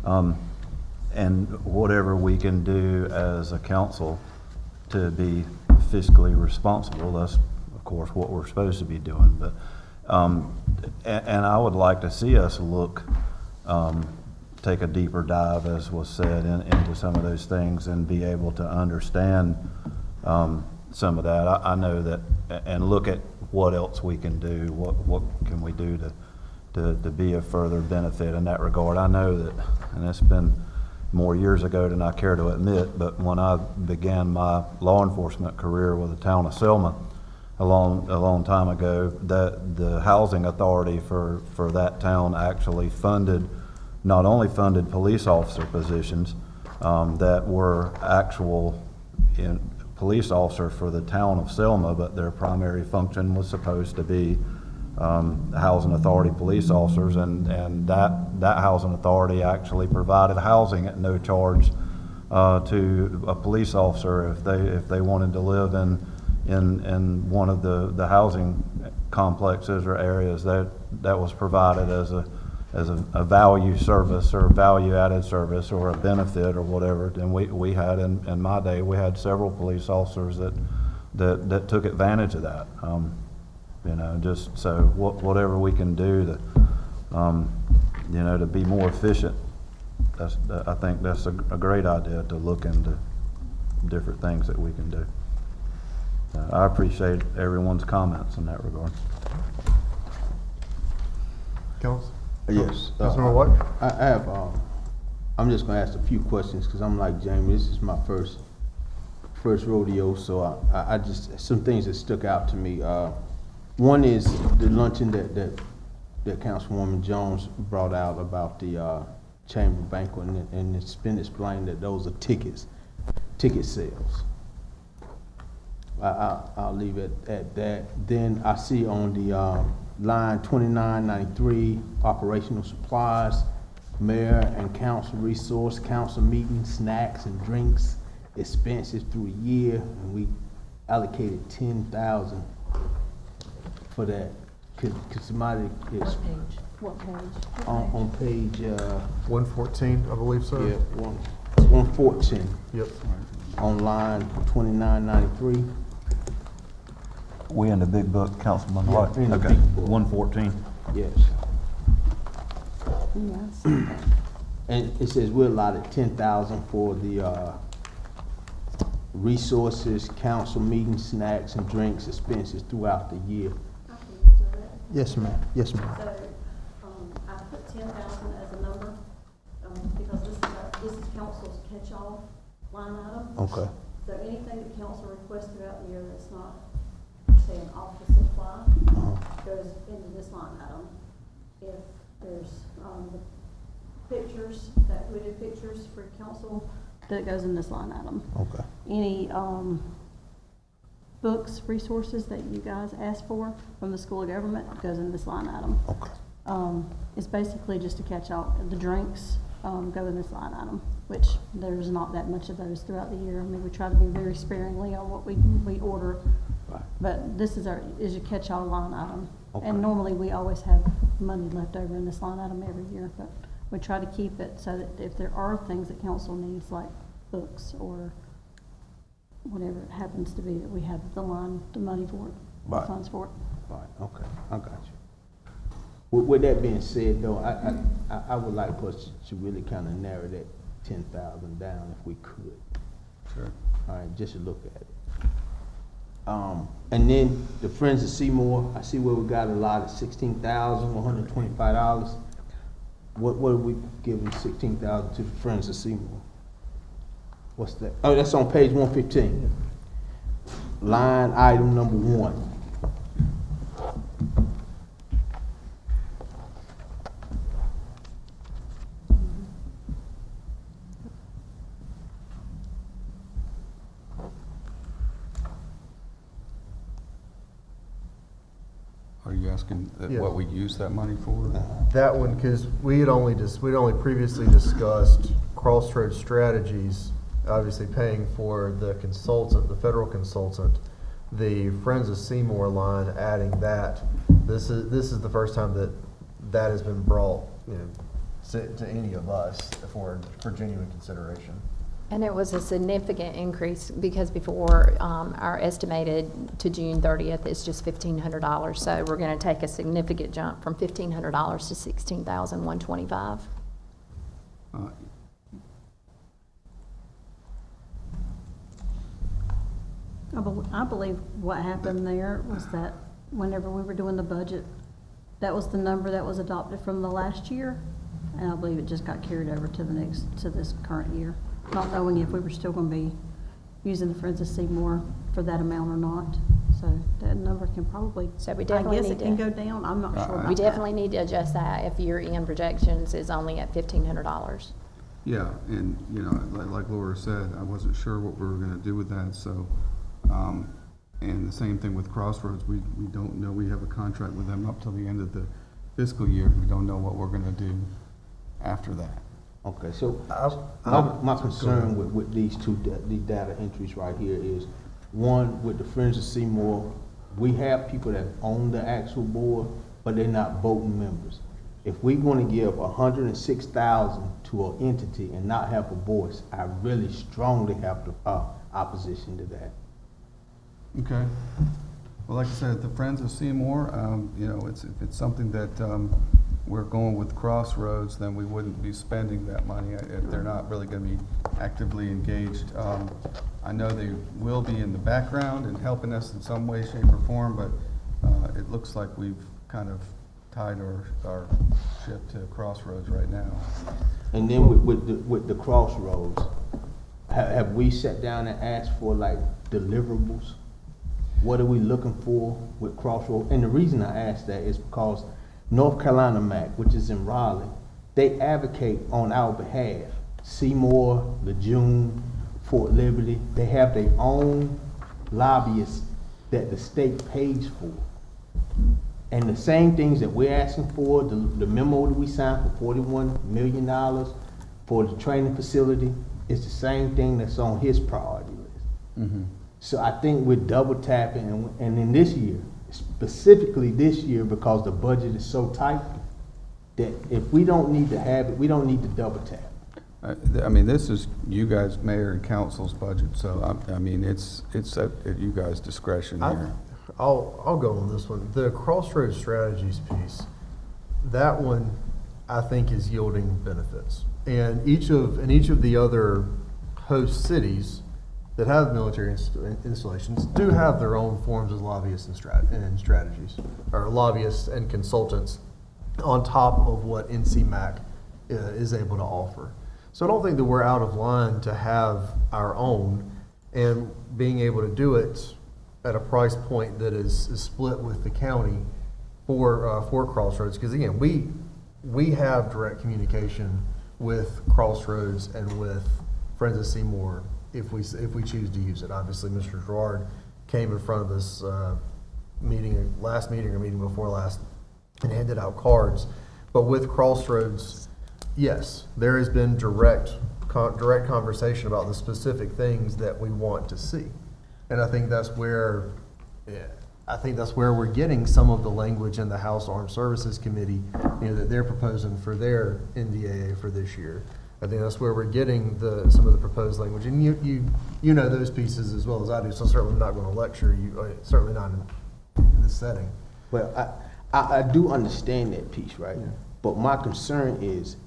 And whatever we can do as a council to be fiscally responsible, that's of course what we're supposed to be doing. But and I would like to see us take a deeper dive, as was said, into some of those things and be able to understand some of that. I know that, and look at what else we can do. What can we do to be of further benefit in that regard? I know that, and it's been more years ago than I care to admit, but when I began my law enforcement career with the town of Selma a long time ago, that the housing authority for that town actually not only funded police officer positions that were actual police officer for the town of Selma, but their primary function was supposed to be housing authority police officers, and that housing authority actually provided housing at no charge to a police officer if they wanted to live in one of the housing complexes or areas. That was provided as a value service or value-added service or a benefit or whatever. And we had, in my day, we had several police officers that took advantage of that. You know, just so whatever we can do to, you know, to be more efficient. I think that's a great idea, to look into different things that we can do. I appreciate everyone's comments in that regard. Council? Yes. Councilmember White? I have, I'm just gonna ask a few questions, because I'm like Jamie, this is my first rodeo, so I just, some things that stuck out to me. One is the luncheon that Councilwoman Jones brought out about the chamber banquet, and it's been explained that those are ticket sales. I'll leave it at that. Then I see on the line 2993, operational supplies, mayor and council resource, council meetings, snacks and drinks, expenses through the year, and we allocated 10,000 for that. Could somebody? What page? On page 114, I believe so. yeah, 114. Yep. On line 2993. We in the big book, Councilman Yeah, White? in the Okay, big book. 114. Yes. Yes. And it says we allotted 10,000 for the resources, council meetings, snacks and drinks expenses throughout the year. I can answer that. Yes, ma'am. Yes, ma'am. So, I put 10,000 as a number, because this is council's catch-all line item. Okay. So anything that council requests throughout the year that's not, say, an office supply, goes into this line item. If there's, the pictures, that we do pictures for council, that goes in this line item. Okay. Any, books, resources that you guys ask for from the school of government goes in this line item. Okay. It's basically just to catch all, the drinks, go in this line item, which there's not that much of those throughout the year. I mean, we try to be very sparingly on what we order. Right. But this is your catch-all line item. Okay. And normally, we always have money left over in this line item every year, but we try to keep it so that if there are things that council needs, like books or whatever it happens to be, that we have the money for it, the Right. funds for it. Right. Okay. I got you. With that being said, though, I would like for us to really kind of narrow that 10,000 down if we could. Sure. All right, just to look at it. And then the Friends of Seymour, I see where we got allotted $16,125. What are we giving $16,000 to the Friends of Seymour? What's that? Oh, that's on page 115. Line item number 1. Are you asking Yes. what we use that money for? That one, because we'd only previously discussed Crossroads Strategies, obviously paying for the consultant, the federal consultant, the Friends of Seymour line, adding that. This is the first time that has been brought, to any of us for genuine consideration. And it was a significant increase because before, our estimated to June 30th is just $1,500. So we're going to take a significant jump from $1,500 to $16,125. I believe what happened there was that whenever we were doing the budget, that was the number that was adopted from the last year, and I believe it just got carried over to this current year, not knowing if we were still going to be using the Friends of Seymour for that amount or not. So that number can probably, So we definitely I guess need it can to- go down. I'm not sure about We that. definitely need to adjust that if year-end projections is only at $1,500. Yeah, and, like Laura said, I wasn't sure what we were gonna do with that, so, and the same thing with Crossroads, we don't know, we have a contract with them up till the end of the fiscal year, we don't know what we're gonna do after that. Okay, so I'll- my concern with these these data entries right here is, one, with the Friends of Seymour, we have people that own the actual board, but they're not voting members. If we're gonna give 106,000 to an entity and not have a voice, I really strongly have the opposition to that. Okay. Well, like I said, the Friends of Seymour, you know, if it's something that we're going with Crossroads, then we wouldn't be spending that money if they're not really going to be actively engaged. I know they will be in the background and helping us in some way, shape, or form, but it looks like we've kind of tied our ship to Crossroads right now. And then with the Crossroads, have we sat down and asked for like deliverables? What are we looking for with Crossroads? And the reason I ask that is because North Carolina MAC, which is in Raleigh, they advocate on our behalf. Seymour, Lejeune, Fort Liberty, they have their own lobbyists that the state pays for. And the same things that we're asking for, the memo that we signed for $41 million for the training facility, is the same thing that's on his priority list. Mm-hmm. So I think we're double tapping, and in this year, specifically this year, because the budget is so tight, that if we don't need to have it, we don't need to double tap. I mean, this is you guys, mayor and council's budget, so I mean, it's at you guys' discretion here. I'll go on this one. The Crossroads Strategies piece, that one I think is yielding benefits. And each of the other host cities that have military installations do have their own forms of lobbyists and strategies, or lobbyists and consultants on top of what NCMAC is able to offer. So I don't think that we're out of line to have our own, and being able to do it at a price point that is split with the county for Crossroads. Because again, we have direct communication with Crossroads and with Friends of Seymour if we choose to use it. Obviously, Mr. Gerard came in front of us last meeting or meeting before last and handed out cards. But with Crossroads, yes, there has been direct conversation about the specific things that we want to see. And I think that's where we're getting some of the language in the House Armed Services Committee, that they're proposing for their NDAA for this year. I think that's where we're getting some of the proposed language, and you know those pieces as well as I do. So certainly I'm not going to lecture you, certainly not in this setting. Well, I do understand that piece, right? Yeah. But my concern is,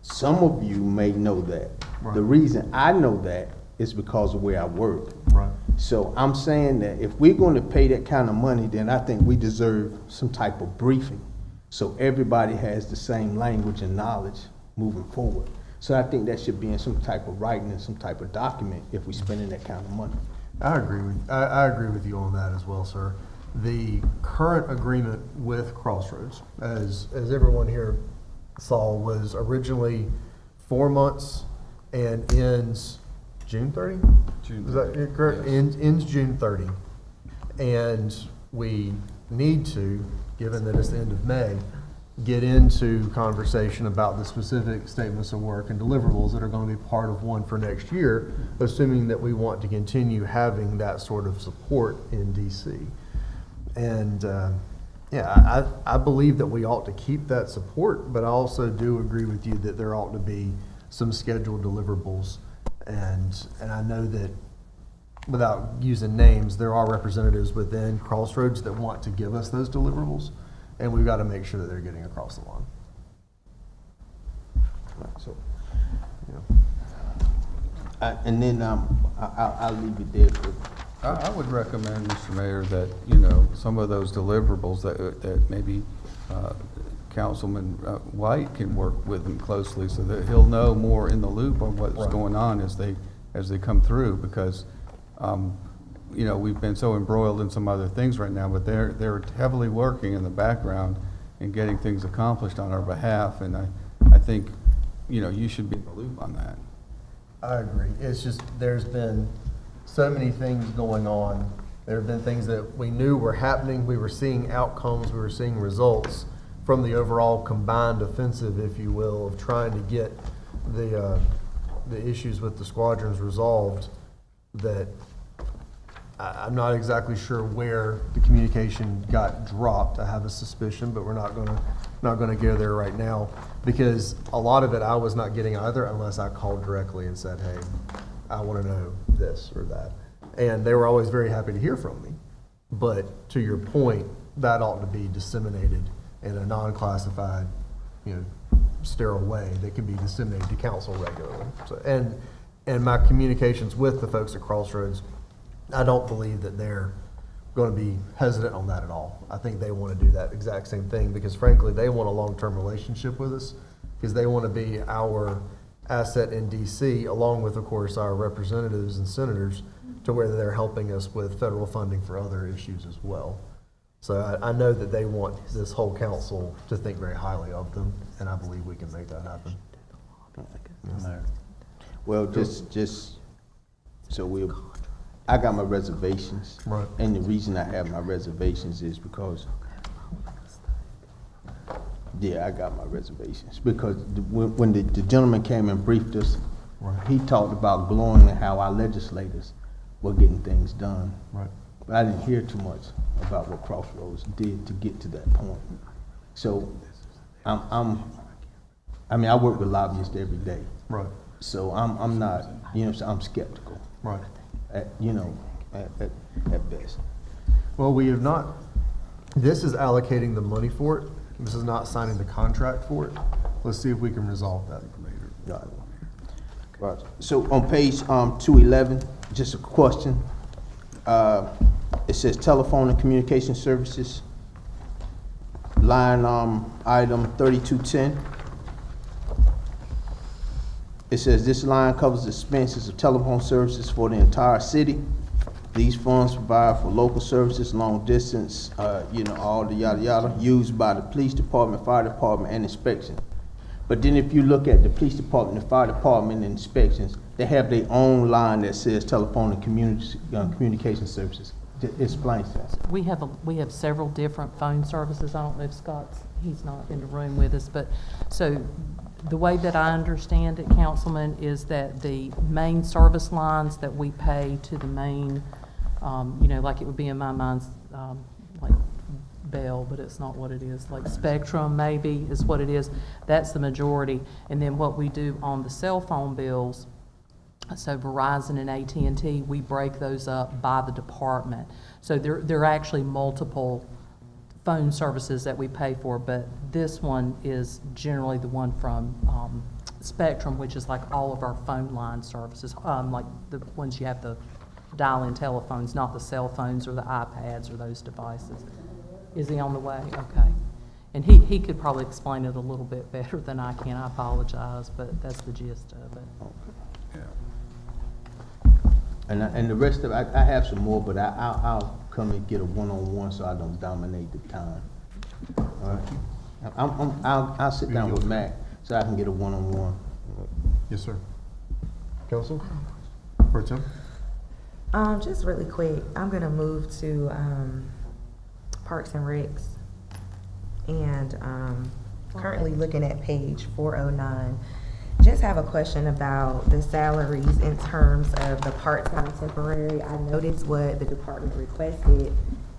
some of you may know that. Right. The reason I know that is because of where I work. Right. So I'm saying that if we're going to pay that kind of money, then I think we deserve some type of briefing, so everybody has the same language and knowledge moving forward. So I think that should be in some type of writing and some type of document if we're spending that kind of money. I agree with you on that as well, sir. The current agreement with Crossroads, as everyone here saw, was originally 4 months and ends June 30? Is that correct? Yes. Ends June 30. And we need to, given that it's the end of May, get into conversation about the specific statements of work and deliverables that are going to be part of one for next year, assuming that we want to continue having that sort of support in DC. And I believe that we ought to keep that support, but I also do agree with you that there ought to be some scheduled deliverables. And I know that, without using names, there are representatives within Crossroads that want to give us those deliverables, and we've got to make sure that they're getting across the line. Right, so, and then I'll leave it there. I would recommend, Mr. Mayor, that, some of those deliverables that maybe Councilman White can work with him closely, so that he'll know more in the loop on what's going on as they come through, because we've been so embroiled in some other things right now, but they're heavily working in the background and getting things accomplished on our behalf, and I think you should be in the loop on that. I agree. It's just, there's been so many things going on. There have been things that we knew were happening. We were seeing outcomes. We were seeing results from the overall combined offensive, if you will, of trying to get the issues with the squadrons resolved, that I'm not exactly sure where the communication got dropped. I have a suspicion, but we're not gonna go there right now, because a lot of it I was not getting either unless I called directly and said, hey, I wanna know this or that. And they were always very happy to hear from me. But to your point, that ought to be disseminated in a non-classified, sterile way that can be disseminated to council regularly. So, and my communications with the folks at Crossroads, I don't believe that they're going to be hesitant on that at all. I think they want to do that exact same thing, because frankly, they want a long-term relationship with us, because they want to be our asset in DC, along with, of course, our representatives and senators, to where they're helping us with federal funding for other issues as well. So I know that they want this whole council to think very highly of them, and I believe we can make that happen. Well, just so I got my reservations. Right. And the reason I have my reservations is because, I got my reservations. Because when the gentleman came and briefed us, he talked about glowing and how our legislators were getting things done. Right. But I didn't hear too much about what Crossroads did to get to that point. So I work with lobbyists every day. Right. So I'm not, I'm skeptical. Right. At best. Well, we have not, this is allocating the money for it. This is not signing the contract for it. Let's see if we can resolve that. Got it. Right. So on page 211, just a question. It says telephone and communication services, line item 3210. It says this line covers expenses of telephone services for the entire city. These funds provide for local services, long distance, all the yada yada, used by the police department, fire department, and inspection. But then if you look at the police department, the fire department, and inspections, they have their own line that says telephone and communication services. Explain that. We have several different phone services. I don't know if he's not in the room with us, but so the way that I understand it, Councilman, is that the main service lines that we pay to the main, like it would be in my mind, like Bell, but it's not what it is, like Spectrum maybe is what it is. That's the majority. And then what we do on the cell phone bills, so Verizon and AT&T, we break those up by the department. So there are actually multiple phone services that we pay for, but this one is generally the one from Spectrum, which is like all of our phone line services, like the ones you have to dial in telephones, not the cell phones or the iPads or those devices. Is he on the way? Okay. And he could probably explain it a little bit better than I can. I apologize, but that's the gist of it. And the rest of it, I have some more, but I'll come and get a one-on-one so I don't dominate the time. All right. I'll sit down with Mac so I can get a one-on-one. Yes, sir. Council? Pro Tem? Just really quick, I'm gonna move to Parks and Recs, and currently looking at page 409. Just have a question about the salaries in terms of the part-time temporary. I noticed what the department requested,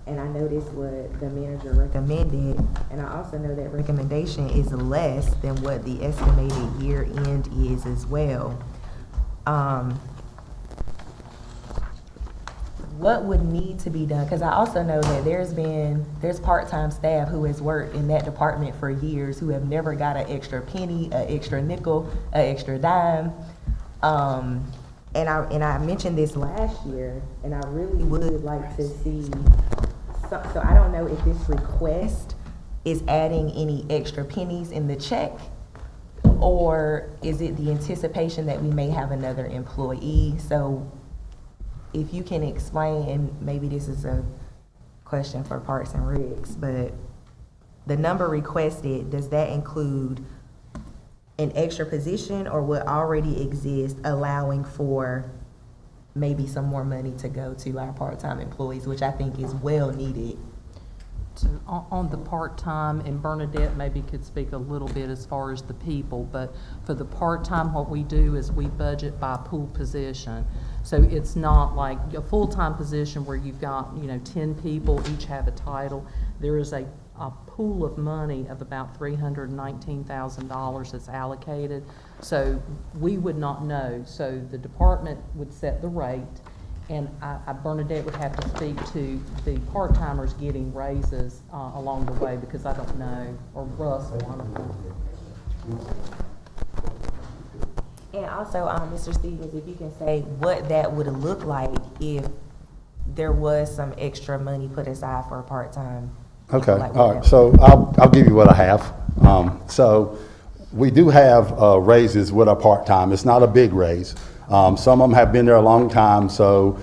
and I noticed what the manager recommended, and I also know that recommendation is less than what the estimated year end is as well. What would need to be done? Because I also know that there's part-time staff who has worked in that department for years who have never got an extra penny, an extra nickel, an extra dime. And I mentioned this last year, and I really would like to see. So I don't know if this request is adding any extra pennies in the check, or is it the anticipation that we may have another employee? So if you can explain, and maybe this is a question for Parks and Recs, but the number requested, does that include an extra position or what already exists, allowing for maybe some more money to go to our part-time employees, which I think is well needed? So on the part-time, and Bernadette maybe could speak a little bit as far as the people, but for the part-time, what we do is we budget by pool position. So it's not like a full-time position where you've got, 10 people, each have a title. There is a pool of money of about $319,000 that's allocated. So we would not know. So the department would set the rate, and Bernadette would have to speak to the part-timers getting raises along the way, because I don't know, or Russ. And also, Mr. Stevens, if you can say what that would look like if there was some extra money put aside for a part-time. Okay, like all right, what so I'll give you what I have. So we do have raises with our part-time. It's not a big raise. Some of them have been there a long time, so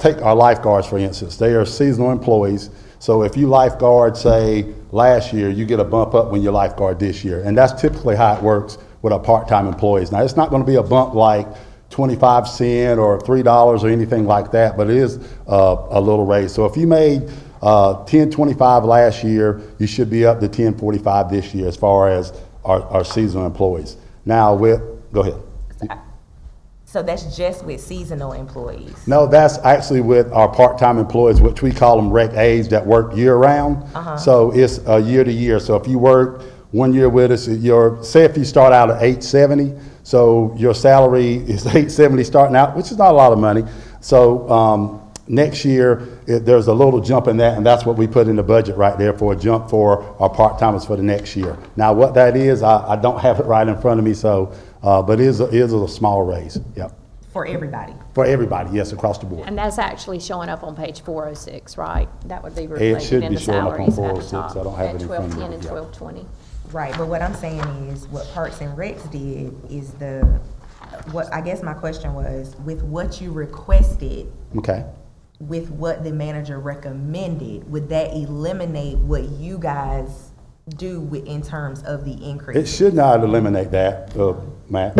take our lifeguards, for instance. They are seasonal employees, so if you lifeguard, say, last year, you get a bump up when you lifeguard this year, and that's typically how it works with our part-time employees. Now, it's not going to be a bump like 25 cents or $3 or anything like that, but it is a little raise. So if you made $10.25 last year, you should be up to $10.45 this year as far as our seasonal employees. Now, go ahead. So that's just with seasonal employees? No, that's actually with our part-time employees, which we call them rec aides that work year-round. So it's year to year. So if you work 1 year with us, say if you start out at $870, so your salary is $870 starting out, which is not a lot of money. So next year, there's a little jump in that, and that's what we put in the budget right there for a jump for our part-timers for the next year. Now, what that is, I don't have it right in front of me, so but it is a small raise. Yep. For everybody? For everybody, yes, across the board. And that's actually showing up on page 406, right? That would be It reflected should in be the showing up on salaries at the 406. top. I don't have it in front of me. At 1210 and Yeah. 1220. Right, but what I'm saying is what Parks and Recs did is what I guess my question was, with what you requested, Okay. with what the manager recommended, would that eliminate what you guys do in terms of the increase? It should not eliminate that, Matt.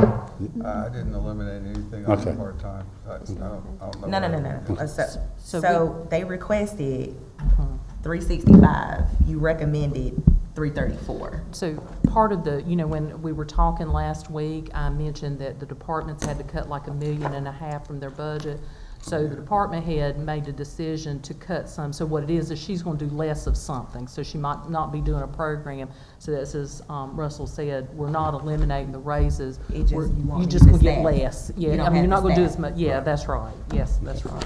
I didn't eliminate anything on Okay. part-time. I don't know. No. So So they requested 365, you recommended 334. So part of the, when we were talking last week, I mentioned that the departments had to cut like $1.5 million from their budget. So the department head made a decision to cut some. So what it is she's going to do less of something. So she might not be doing a program. So that's, as Russell said, we're not eliminating the raises. You You're just going to get staff. less. You Yeah, don't I mean, you're have not the going to do staff. as much. Yeah, that's right. Yes, that's right.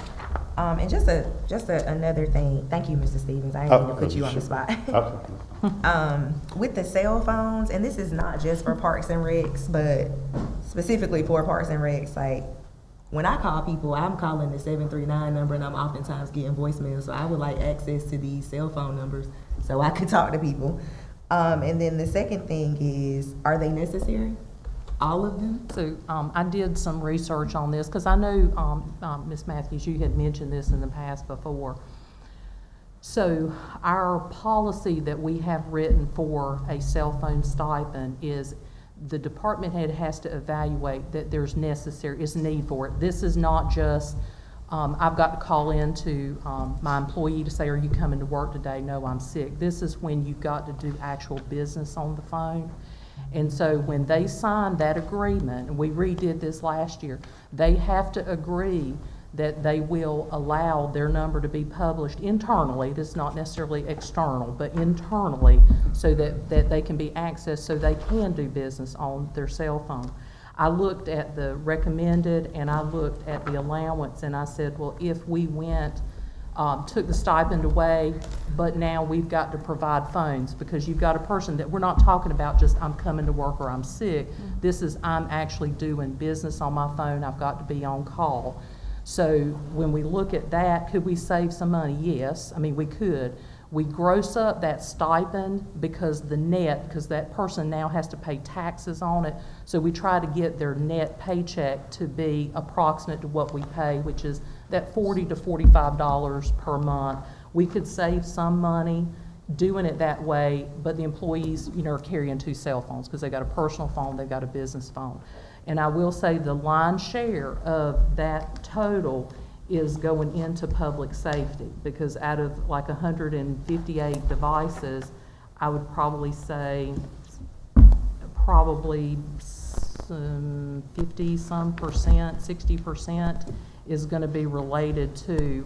And just another thing, thank you, Mr. Stevens, I didn't mean to put you on the spot. Okay. With the cell phones, and this is not just for Parks and Recs, but specifically for Parks and Recs, like, when I call people, I'm calling the 739 number, and I'm oftentimes getting voicemails, so I would like access to these cell phone numbers so I could talk to people. And then the second thing is, are they necessary? All of them? So I did some research on this, because I know, Ms. Matthews, you had mentioned this in the past before. So our policy that we have written for a cell phone stipend is the department head has to evaluate that there's is need for it. This is not just, I've got to call in to my employee to say, are you coming to work today? No, I'm sick. This is when you've got to do actual business on the phone. And so when they sign that agreement, and we redid this last year, they have to agree that they will allow their number to be published internally. This is not necessarily external, but internally, so that they can be accessed so they can do business on their cell phone. I looked at the recommended and I looked at the allowance, and I said, well, if we took the stipend away, but now we've got to provide phones, because you've got a person that we're not talking about just I'm coming to work or I'm sick. This is I'm actually doing business on my phone. I've got to be on call. So when we look at that, could we save some money? Yes. I mean, we could. We gross up that stipend because that person now has to pay taxes on it. So we try to get their net paycheck to be approximate to what we pay, which is that $40 to $45 per month. We could save some money doing it that way, but the employees, are carrying 2 cell phones because they got a personal phone, they've got a business phone. And I will say the lion's share of that total is going into public safety, because out of like 158 devices, I would probably say probably 50-some percent, 60% is going to be related to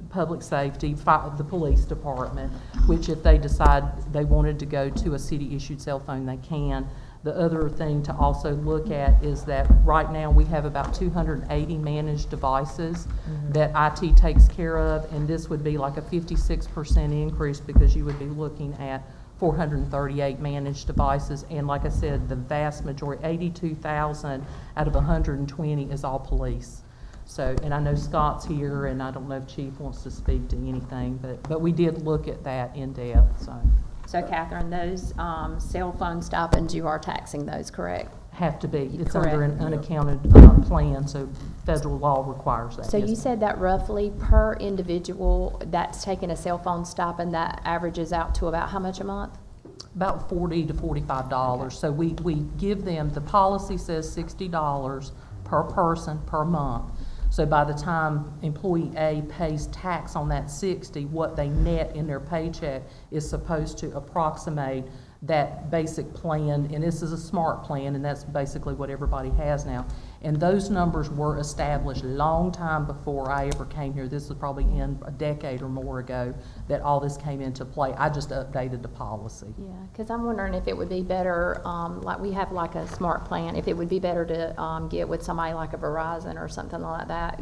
public safety, the police department, which if they decide they wanted to go to a city-issued cell phone, they can. The other thing to also look at is that right now we have about 280 managed devices that IT takes care of, and this would be like a 56% increase because you would be looking at 438 managed devices, and like I said, the vast majority, 82,000 out of 120 is all police. So, and I know Scott's here, and I don't know if Chief wants to speak to anything, but we did look at that in depth, so. So Catherine, those cell phone stipends, you are taxing those, correct? Have to be. It's Correct. under an unaccounted plan, so federal law requires that. So yes, you ma'am. said that roughly per individual that's taking a cell phone stipend, that averages out to about how much a month? About $40 to $45. So we give them, the policy says $60 per person per month. So by the time employee A pays tax on that 60, what they net in their paycheck is supposed to approximate that basic plan, and this is a smart plan, and that's basically what everybody has now. And those numbers were established a long time before I ever came here. This was probably in a decade or more ago that all this came into play. I just updated the policy. Yeah, because I'm wondering if it would be better, like we have like a smart plan, if it would be better to get with somebody like a Verizon or something like that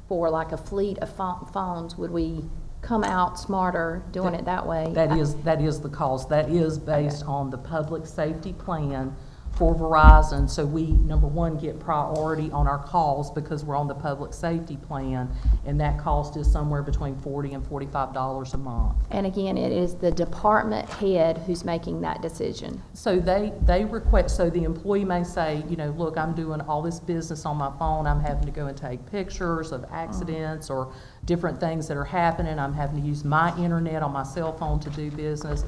for like a fleet of phones. Would we come out smarter doing it that way? That is the cost. That is based on the public safety plan for Verizon. So we, number one, get priority on our calls because we're on the public safety plan, and that cost is somewhere between $40 and $45 a month. And again, it is the department head who's making that decision. So they request, so the employee may say, you know, look, I'm doing all this business on my phone, I'm having to go and take pictures of accidents or different things that are happening, I'm having to use my internet on my cell phone to do business.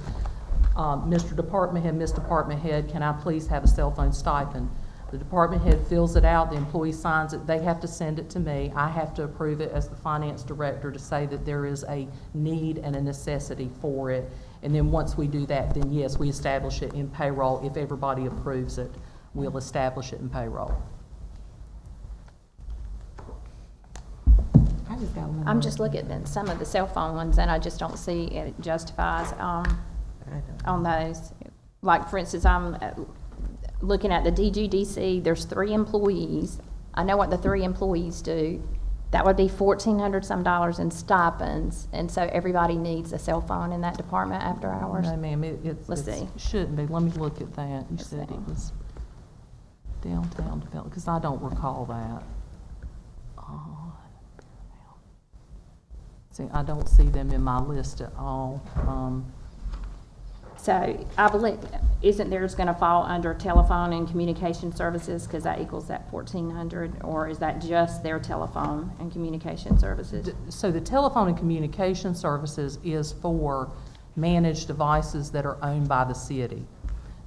Mr. Department Head, Miss Department Head, can I please have a cell phone stipend? The department head fills it out, the employee signs it, they have to send it to me. I have to approve it as the finance director to say that there is a need and a necessity for it. And then once we do that, then yes, we establish it in payroll. If everybody approves it, we'll establish it in payroll. I just got one. I'm just looking at some of the cell phone ones, and I just don't see it justifies on those. Like, for instance, I'm looking at the DGDC, there's 3 employees. I know what the 3 employees do. That would be $1,400 some dollars in stipends, and so everybody needs a cell phone in that department after hours. No, ma'am, Let's see. it shouldn't be. Let me look at that. You Let's said see. it was downtown development, because I don't recall that. See, I don't see them in my list at all. So I believe, isn't theirs gonna fall under telephone and communication services, because that equals that 1,400, or is that just their telephone and communication services? So the telephone and communication services is for managed devices that are owned by the city.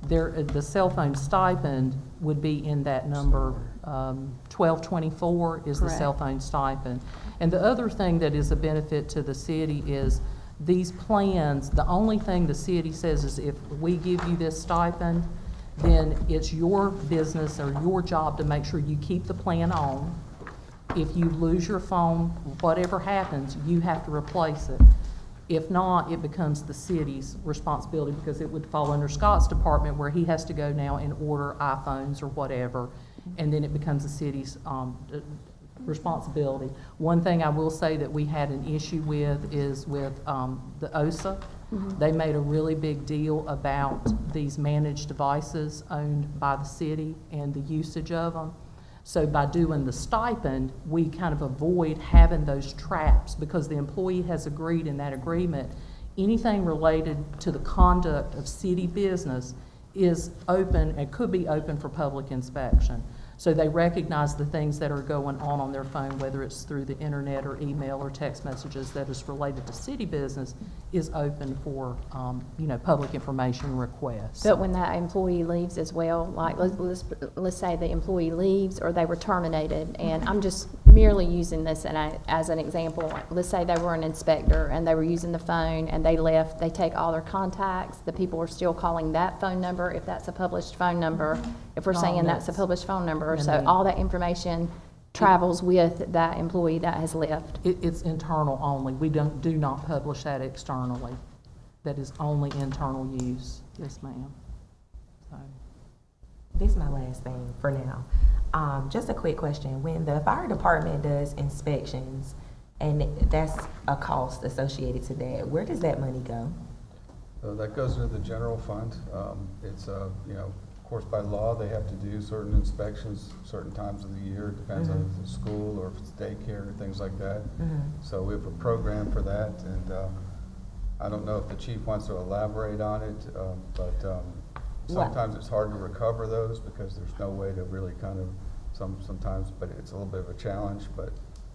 The cell phone stipend would be in that number, 1224 is the cell Correct. phone stipend. And the other thing that is a benefit to the city is these plans, the only thing the city says is if we give you this stipend, then it's your business or your job to make sure you keep the plan on. If you lose your phone, whatever happens, you have to replace it. If not, it becomes the city's responsibility because it would fall under Scott's department where he has to go now and order iPhones or whatever, and then it becomes the city's responsibility. One thing I will say that we had an issue with is with the OSA. They made a really big deal about these managed devices owned by the city and the usage of them. So by doing the stipend, we kind of avoid having those traps because the employee has agreed in that agreement, anything related to the conduct of city business is open and could be open for public inspection. So they recognize the things that are going on their phone, whether it's through the internet or email or text messages that is related to city business, is open for, public information requests. But when that employee leaves as well, like, let's say the employee leaves or they were terminated, and I'm just merely using this as an example. Let's say they were an inspector and they were using the phone and they left, they take all their contacts, the people are still calling that phone number, if that's a published phone number, if we're saying that's a published phone number, so all that information travels with that employee that has left. It's internal only. We do not publish that externally. That is only internal use. Yes, ma'am. So. This is my last thing for now. Just a quick question. When the fire department does inspections, and that's a cost associated to that, where does that money go? That goes into the general fund. It's, of course, by law, they have to do certain inspections certain times of the year. It depends on if it's school or if it's daycare or things like that. So we have a program for that, and I don't know if the chief wants to elaborate on it, but sometimes it's hard to recover those because there's no way to really kind of, sometimes, but it's a little bit of a challenge, but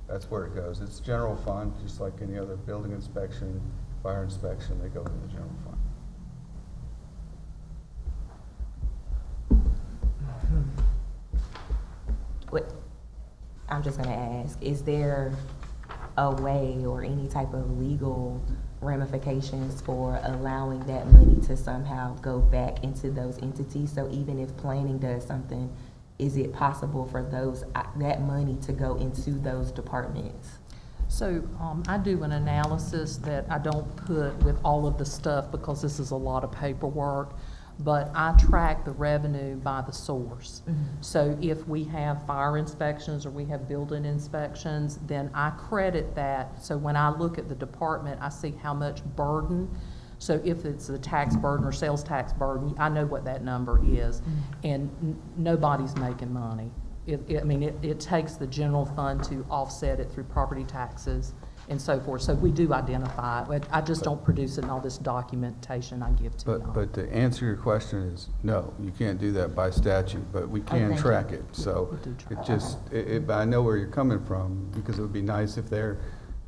that's where it goes. It's general fund, just like any other building inspection, fire inspection, they go into the general fund. I'm just going to ask, is there a way or any type of legal ramifications for allowing that money to somehow go back into those entities? So even if planning does something, is it possible for that money to go into those departments? So I do an analysis that I don't put with all of the stuff because this is a lot of paperwork, but I track the revenue by the source. So if we have fire inspections or we have building inspections, then I credit that. So when I look at the department, I see how much burden. So if it's a tax burden or sales tax burden, I know what that number is, and nobody's making money. It takes the general fund to offset it through property taxes and so forth. So we do identify it. I just don't produce it in all this documentation I give to you. But to answer your question is, no, you can't do that by statute, but we can track it. So I know where you're coming from, because it would be nice if they're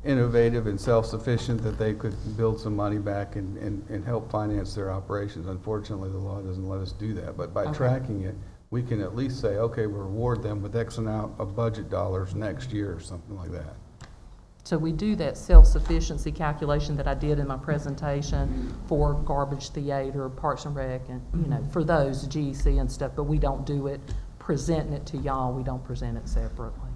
innovative and self-sufficient, that they could build some money back and help finance their operations. Unfortunately, the law doesn't let us do that, but by tracking it, we can at least say, okay, we'll reward them with X amount of budget dollars next year or something like that. So we do that self-sufficiency calculation that I did in my presentation for Garbage Theater, Parks and Rec, and, for those, GEC and stuff, but we don't do it, presenting it to y'all, we don't present it separately.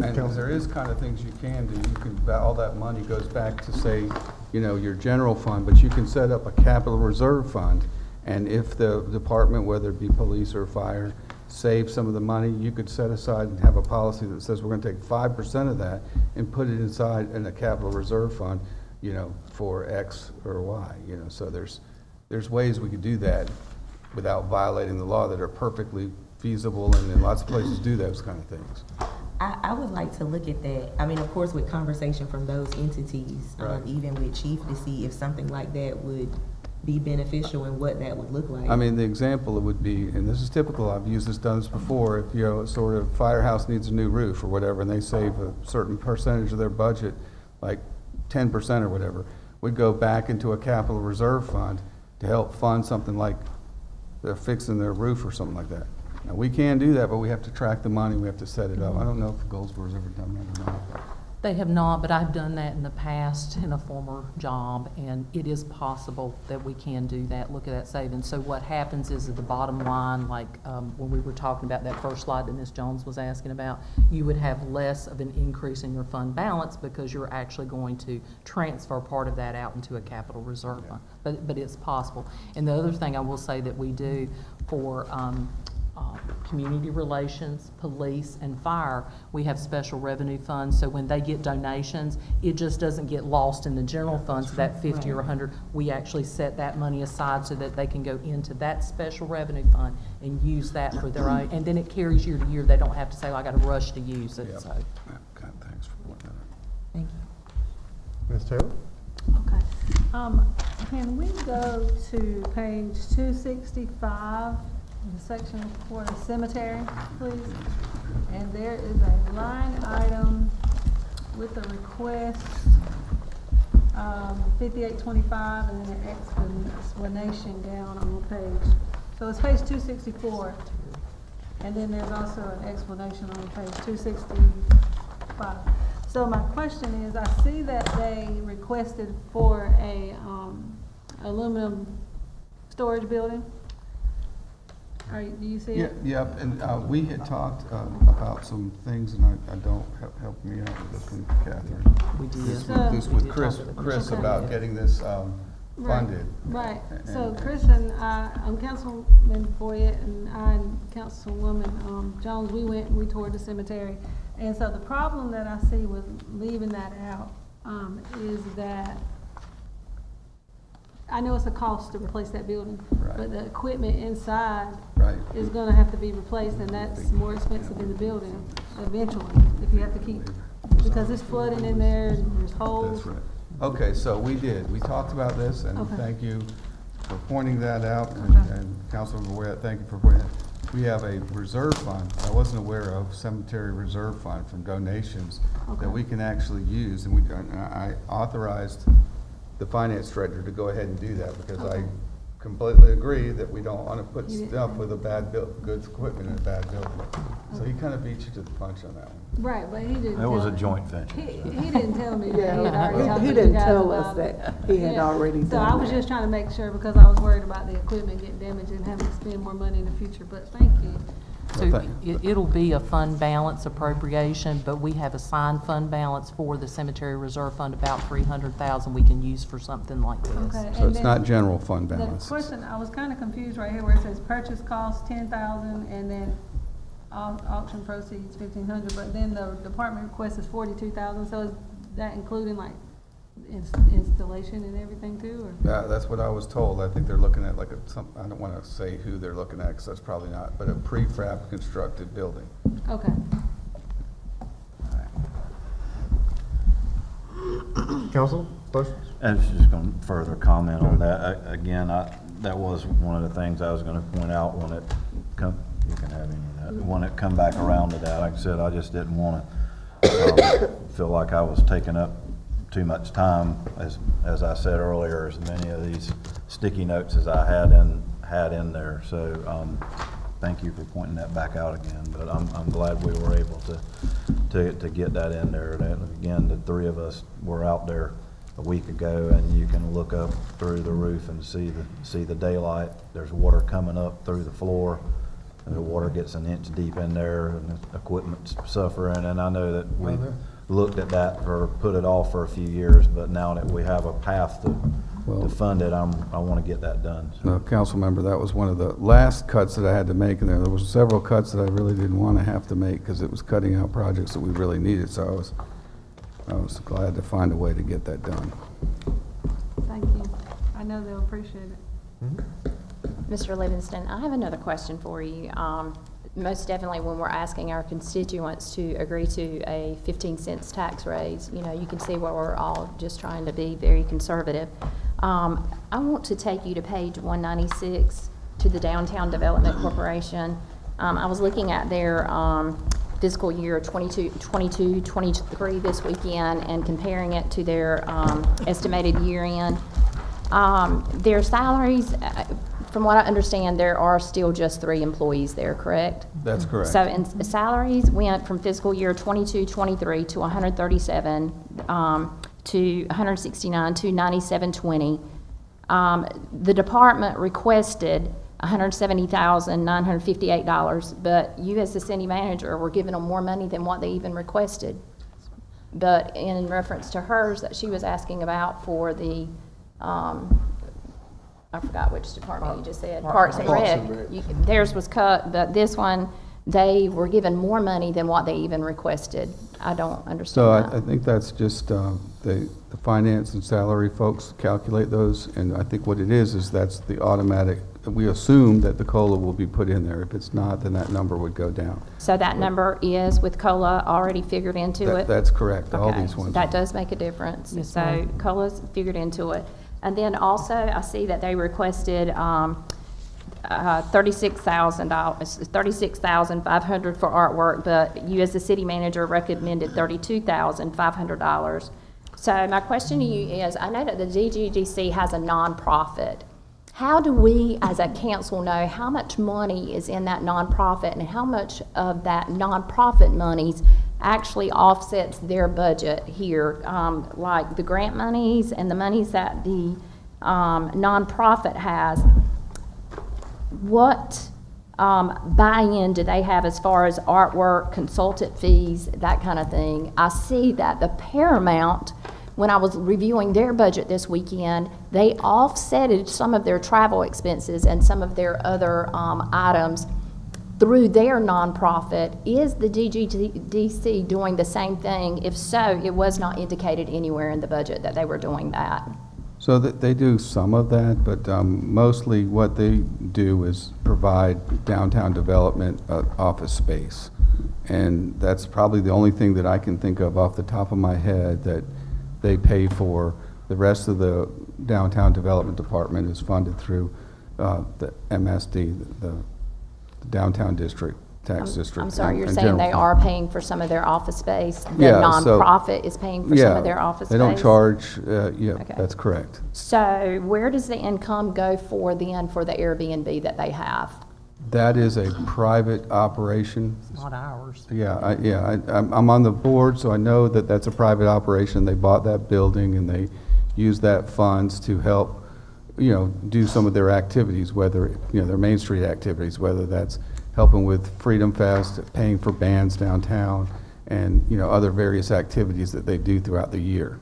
And there is kind of things you can do. You can, all that money goes back to, say, your general fund, but you can set up a capital reserve fund. And if the department, whether it be police or fire, save some of the money, you could set aside and have a policy that says we're going to take 5% of that and put it inside in a capital reserve fund, for X or Y. So there's ways we could do that without violating the law that are perfectly feasible, and then lots of places do those kind of things. I would like to look at that. I mean, of course, with conversation from those entities, Right. Even with Chief, to see if something like that would be beneficial and what that would look like. I mean, the example it would be, and this is typical, I've used this, done this before, if sort of firehouse needs a new roof or whatever, and they save a certain percentage of their budget, like 10% or whatever, would go back into a capital reserve fund to help fund something like they're fixing their roof or something like that. Now, we can do that, but we have to track the money, we have to set it up. I don't know if Goldsboro's ever done that or not. They have not, but I've done that in the past in a former job, and it is possible that we can do that, look at that savings. So what happens is at the bottom line, like when we were talking about that first slide that Ms. Jones was asking about, you would have less of an increase in your fund balance because you're actually going to transfer part of that out into a capital reserve fund. But it's possible. And the other thing I will say that we do for community relations, police, and fire, we have special revenue funds, so when they get donations, it just doesn't get lost in the general funds, that 50 or 100. We actually set that money aside so that they can go into that special revenue fund and use that for their own, and then it carries year to year. They don't have to say, well, I got to rush to use it. Yep. So. Okay, thanks for pointing that out. Thank you. Ms. Taylor? Okay. Can we go to page 265 the section for the cemetery, please. And there is a line item with a request, 5825, and then an explanation down on the page. So it's page 264, and then there's also an explanation on page 265. So my question is, I see that they requested for a aluminum storage building. Do you see it? Yep, and we had talked about some things, and I don't, help me out with this one, Catherine. We did. This with Chris Okay. about getting this funded. Right, so And- Chris and I, Councilman Boyette and I and Councilwoman Jones, we toured the cemetery. And so the problem that I see with leaving that out is that I know it's a cost to replace that building, Right. but the equipment inside Right. is gonna have to be replaced, and that's more expensive than the building eventually, if you have to keep, because it's flooding in there, and there's holes. That's right. Okay, so we did. We talked about this, and Okay. thank you for pointing that out. Okay. And Councilman Ware, thank you for pointing that. We have a reserve fund, I wasn't aware of, cemetery reserve fund from donations Okay. that we can actually use. And I authorized the finance director to go ahead and do that because I Okay. completely agree that we don't want to put You didn't- stuff with a bad goods equipment in a bad building. So he kind of beat you to the punch on that one. Right, but he didn't. That was tell a me. joint venture. He didn't tell me that he had Yeah, already talked he to didn't you guys tell us about that it. he had Yeah. already So done I was that. just trying to make sure because I was worried about the equipment getting damaged and having to spend more money in the future, but thank you. So it'll be a fund balance appropriation, but we have assigned fund balance for the cemetery reserve fund, about 300,000 we can use for something like this. Okay. So and it's then not general fund The balance. question, I was kind of confused right here where it says purchase cost 10,000 and then auction proceeds 1,500, but then the department request is 42,000, so is that including like installation and everything too, or? That's what I was told. I think they're looking at like I don't want to say who they're looking at because that's probably not, but a prefab constructed building. Okay. Council, questions? I was just going to further comment on that. Again, that was one of the things I was going to point out when it you can have any of that. When it come back around to that, like I said, I just didn't want to feel like I was taking up too much time, as I said earlier, as many of these sticky notes as I had in there. So thank you for pointing that back out again. But I'm glad we were able to get that in there. Again, the three of us were out there a week ago, and you can look up through the roof and see the daylight. There's water coming up through the floor. And the water gets an inch deep in there, and the equipment's suffering. And I know that we looked at that put it off for a few years, but now that we have a path to fund it, I want to get that done. So. Council member, that was one of the last cuts that I had to make in there. There were several cuts that I really didn't want to have to make because it was cutting out projects that we really needed. So I was glad to find a way to get that done. Thank you. I know they'll appreciate it. Mr. Livingston, I have another question for you. Most definitely when we're asking our constituents to agree to a 15 cents tax raise, you can see where we're all just trying to be very conservative. I want to take you to page 196 to the Downtown Development Corporation. I was looking at their fiscal year 22-23 this weekend and comparing it to their estimated year end. Their salaries, from what I understand, there are still just 3 employees there, correct? That's correct. So, and salaries went from fiscal year 22-23 to 137, to 169, to 9720. The department requested $170,958, but you as the city manager were giving them more money than what they even requested. But in reference to hers that she was asking about for the, I forgot which department you just said, Parks and Rec. Theirs was cut, but this one, they were given more money than what they even requested. I don't understand So that. I think that's just the finance and salary folks calculate those, and I think what it is that's the automatic. We assume that the COLA will be put in there. If it's not, then that number would go down. So that number is with COLA already figured into it? That's correct. All Okay, these ones. that does make a difference. Yes, So ma'am. COLA's figured into it. And then also, I see that they requested $36,000, $36,500 for artwork, but you as the city manager recommended $32,500. So my question to you is, I know that the DGGC has a nonprofit. How do we, as a council, know how much money is in that nonprofit and how much of that nonprofit monies actually offsets their budget here? Like the grant monies and the monies that the nonprofit has, what buy-in do they have as far as artwork, consultant fees, that kind of thing? I see that the Paramount, when I was reviewing their budget this weekend, they offsetted some of their travel expenses and some of their other items through their nonprofit. Is the DGDC doing the same thing? If so, it was not indicated anywhere in the budget that they were doing that. So they do some of that, but mostly what they do is provide downtown development office space. And that's probably the only thing that I can think of off the top of my head that they pay for. The rest of the downtown development department is funded through the MSD, the downtown district, tax district. I'm sorry, and- you're and saying general they fund. are paying for some of their office space? The Yeah, so- nonprofit is paying for some of their office space? They don't charge, yeah, Okay. that's correct. So where does the income go for then for the Airbnb that they have? That is a private operation. It's not ours. I'm on the board, so I know that that's a private operation. They bought that building and they use that funds to help, do some of their activities, whether, their Main Street activities, whether that's helping with Freedom Fest, paying for bands downtown, and, other various activities that they do throughout the year.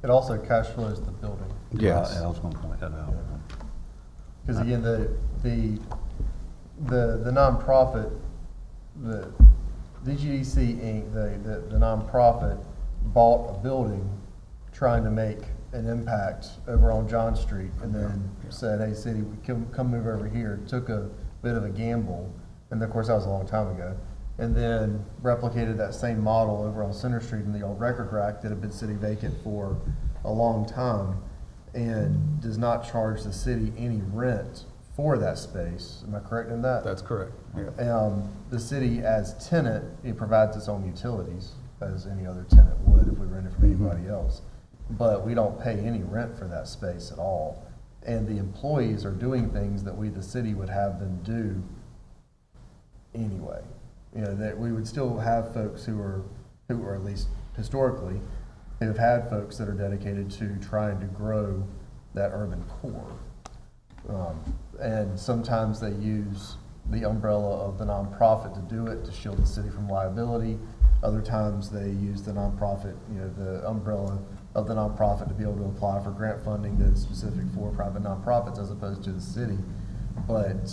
It also cash flows the building. Yes. I was gonna point that out. Because again, the nonprofit, the DGDC Inc., the nonprofit bought a building trying to make an impact over on John Street, and then said, hey, city, come move over here. Took a bit of a gamble, and of course that was a long time ago, and then replicated that same model over on Center Street in the old record rack that had been sitting vacant for a long time, and does not charge the city any rent for that space. Am I correct in that? That's correct. Yeah. The city as tenant, it provides its own utilities, as any other tenant would if we rented from anybody else. But we don't pay any rent for that space at all. And the employees are doing things that we, the city, would have them do anyway. That we would still have folks who are at least historically, have had folks that are dedicated to trying to grow that urban core. And sometimes they use the umbrella of the nonprofit to do it, to shield the city from liability. Other times they use the nonprofit, the umbrella of the nonprofit to be able to apply for grant funding that is specific for private nonprofits as opposed to the city. But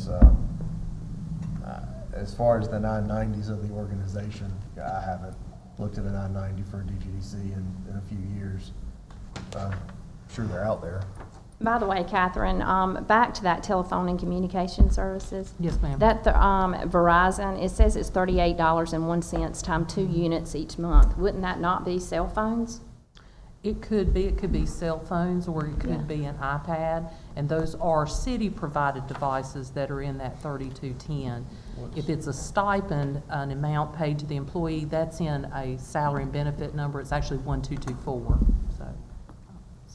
as far as the 990s of the organization, I haven't looked at a 990 for DGDC in a few years. I'm sure they're out there. By the way, Catherine, back to that telephone and communication services. Yes, ma'am. That Verizon, it says it's $38.01 times 2 units each month. Wouldn't that not be cell phones? It could be cell phones, or it could be an iPad, and those are city-provided devices that are in that 3210. If it's a stipend, an amount paid to the employee, that's in a salary and benefit number. It's actually 1224. So,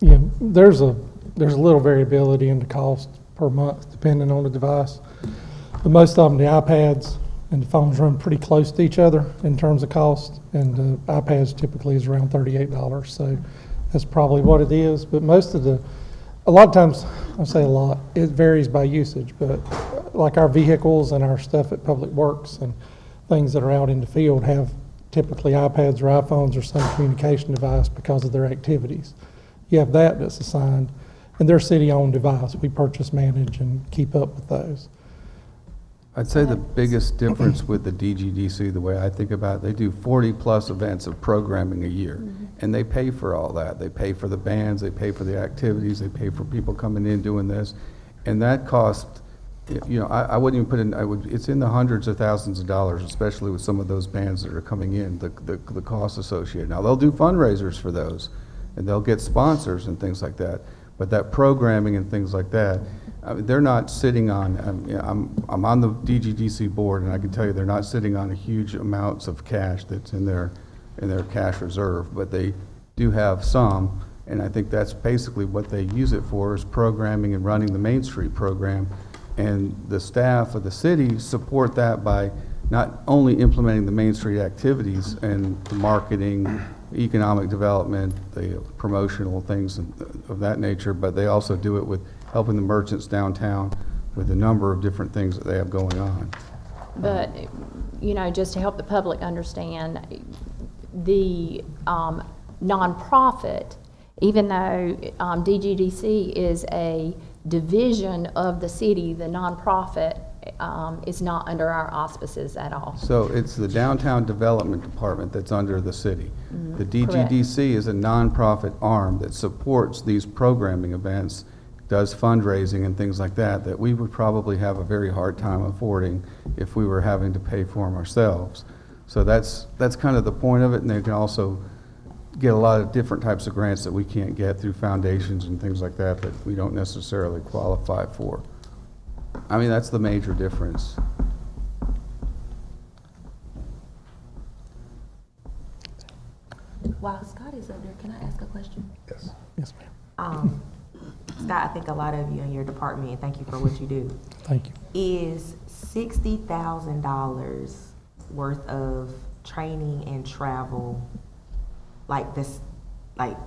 yeah, there's a little variability in the cost per month depending on the device. But most of them, the iPads and the phones run pretty close to each other in terms of cost, and the iPads typically is around $38, so that's probably what it is. But a lot of times, I say a lot, it varies by usage, but like our vehicles and our stuff at Public Works and things that are out in the field have typically iPads or iPhones or some communication device because of their activities. You have that's assigned, and they're city-owned device. We purchase, manage, and keep up with those. I'd say the biggest difference with the DGDC, the way I think about it, they do 40-plus events of programming a year, and they pay for all that. They pay for the bands, they pay for the activities, they pay for people coming in doing this, and that cost, I wouldn't even put in, it's in the hundreds of thousands of dollars, especially with some of those bands that are coming in, the costs associated. Now, they'll do fundraisers for those, and they'll get sponsors and things like that, but that programming and things like that, I mean, they're not sitting on, I'm on the DGDC board, and I can tell you they're not sitting on a huge amounts of cash that's in their cash reserve, but they do have some, and I think that's basically what they use it for, is programming and running the Main Street program. And the staff of the city support that by not only implementing the Main Street activities and the marketing, economic development, the promotional things of that nature, but they also do it with helping the merchants downtown with a number of different things that they have going on. But, you know, just to help the public understand, the nonprofit, even though DGDC is a division of the city, the nonprofit is not under our auspices at all. So it's the Downtown Development Department that's under the city. The correct. DGDC is a nonprofit arm that supports these programming events, does fundraising and things like that, that we would probably have a very hard time affording if we were having to pay for them ourselves. So that's kind of the point of it, and they can also get a lot of different types of grants that we can't get through foundations and things like that that we don't necessarily qualify for. I mean, that's the major difference. While Scott is up there, can I ask a question? Yes, ma'am. Scott, I think a lot of you in your department, and thank you for what you do, Thank you. is $60,000 worth of training and travel, like this, like,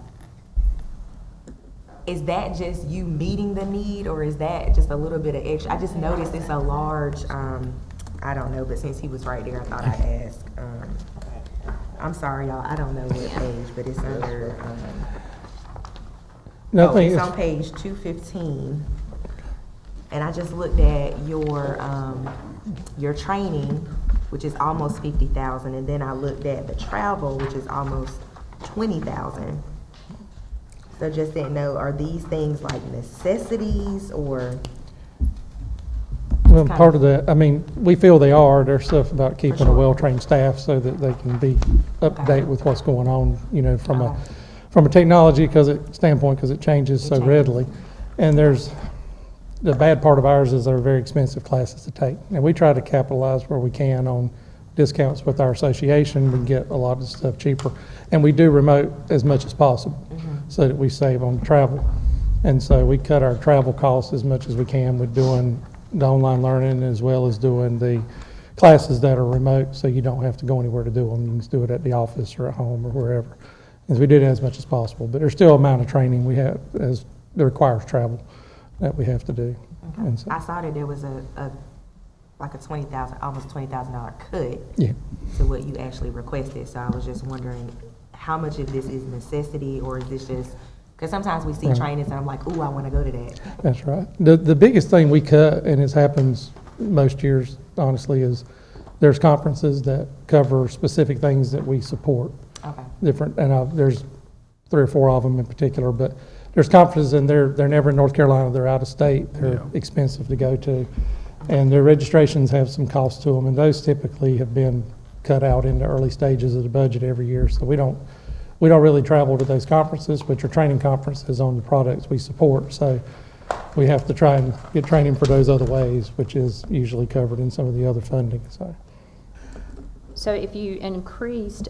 is that just you meeting the need, or is that just a little bit of extra? I just noticed it's a large, I don't know, but since he was right there, I thought I'd ask. I'm sorry, y'all, I don't know what page, but it's under, it's on page 215. And I just looked at your training, which is almost 50,000, and then I looked at the travel, which is almost 20,000. So just didn't know, are these things like necessities, or? Well, part of that, I mean, we feel they are. There's stuff about keeping a well-trained staff so that they can be up to date with what's going on, you know, from a technology standpoint, because it changes so readily. And there's, the bad part of ours is they're very expensive classes to take. And we try to capitalize where we can on discounts with our association. We get a lot of stuff cheaper. And we do remote as much as possible so that we save on travel. And so we cut our travel costs as much as we can with doing the online learning as well as doing the classes that are remote, so you don't have to go anywhere to do them. You can just do it at the office or at home or wherever. As we did as much as possible. But there's still an amount of training we have that requires travel that we have to do. Okay. And so, I saw that there was like a almost $20,000 cut yeah. to what you actually requested. So I was just wondering how much of this is necessity, or is this just, because sometimes we see Right. trainings and I'm like, ooh, I want to go to that. That's right. The biggest thing we cut, and it happens most years, honestly, is there's conferences that cover specific things that we support. Okay. Different, and there's 3 or 4 of them in particular, but there's conferences and they're never in North Carolina, they're out of state, they're expensive to go to, and their registrations have some cost to them, and those typically have been cut out in the early stages of the budget every year, so we don't really travel to those conferences, which are training conferences on the products we support, so we have to try and get training for those other ways, which is usually covered in some of the other funding, so. So if you increased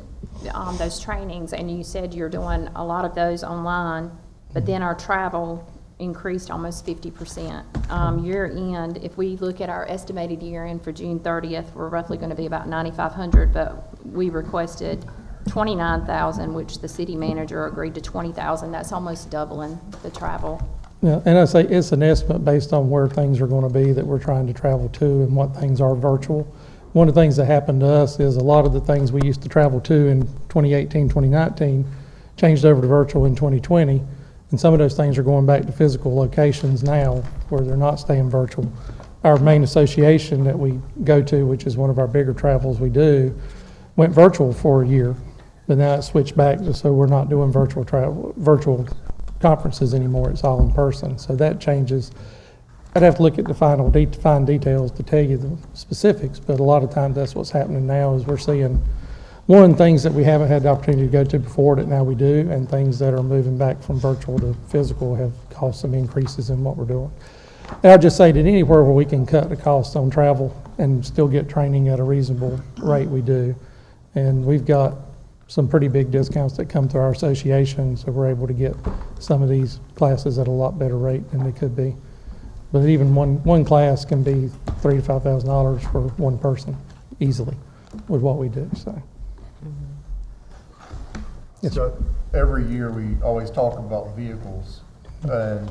those trainings, and you said you're doing a lot of those online, but then our travel increased almost 50%. Year end, if we look at our estimated year end for June 30th, we're roughly going to be about 9,500, but we requested 29,000, which the city manager agreed to 20,000. That's almost doubling the travel. Yeah, and I say it's an estimate based on where things are going to be that we're trying to travel to and what things are virtual. One of the things that happened to us is a lot of the things we used to travel to in 2018, 2019 changed over to virtual in 2020. And some of those things are going back to physical locations now where they're not staying virtual. Our main association that we go to, which is one of our bigger travels we do, went virtual for a year, but now it switched back so we're not doing virtual conferences anymore. It's all in person. So that changes. I'd have to look at the fine details to tell you the specifics, but a lot of times that's what's happening now is we're seeing one, things that we haven't had the opportunity to go to before that now we do, and things that are moving back from virtual to physical have caused some increases in what we're doing. And I'd just say that anywhere where we can cut the cost on travel and still get training at a reasonable rate, we do. And we've got some pretty big discounts that come through our association, so we're able to get some of these classes at a lot better rate than they could be. But even one class can be $3,000 to $5,000 for one person easily with what we do, so. Yes, So every year, we always talk about vehicles, and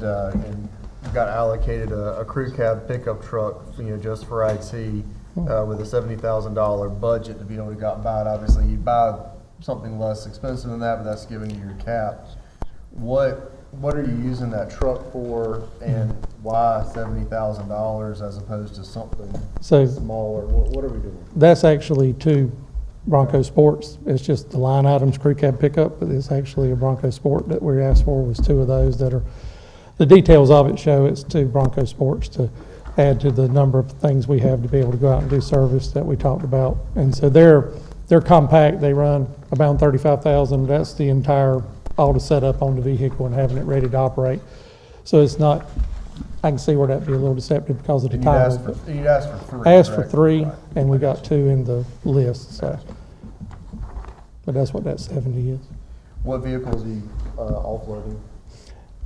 we've got allocated a crew cab pickup truck, just for IT, with a $70,000 budget to be able to go out and buy it. Obviously, you buy something less expensive than that, but that's giving you your cap. What are you using that truck for, and why $70,000 as opposed to something So- smaller? What are we doing? That's actually two Bronco Sports. It's just the line items crew cab pickup, but it's actually a Bronco Sport that we asked for, was two of those that are, the details of it show it's two Bronco Sports to add to the number of things we have to be able to go out and do service that we talked about. And so they're compact. They run about 35,000. That's the entire, all the setup on the vehicle and having it ready to operate. So it's not, I can see where that'd be a little deceptive because of the And title. you'd ask for three. I asked for correct? 3, Right. and we got 2 in the list, so. But that's what that 70 is. What vehicles are you offloading?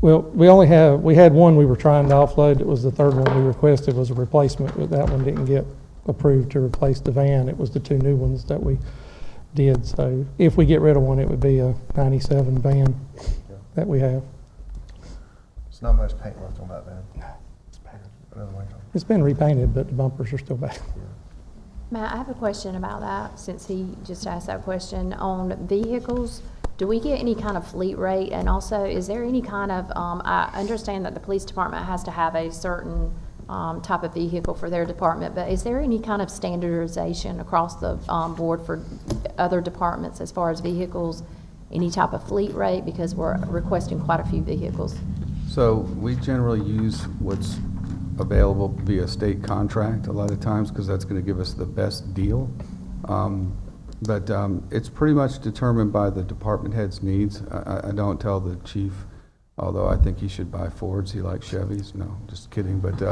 Well, we had one we were trying to offload. It was the third one we requested was a replacement, but that one didn't get approved to replace the van. It was the 2 new ones that we did. So if we get rid of one, it would be a 97 van that we have. There's not much paint left on that van. No, it's bad. Another one. It's been repainted, but the bumpers are still back. Matt, I have a question about that, since he just asked that question. On vehicles, do we get any kind of fleet rate? And also, is there any kind of, I understand that the police department has to have a certain type of vehicle for their department, but is there any kind of standardization across the board for other departments as far as vehicles? Any type of fleet rate? Because we're requesting quite a few vehicles. So we generally use what's available via state contract a lot of times, because that's going to give us the best deal. But it's pretty much determined by the department head's needs. I don't tell the chief, although I think he should buy Fords. He likes Chevys. No, just kidding. But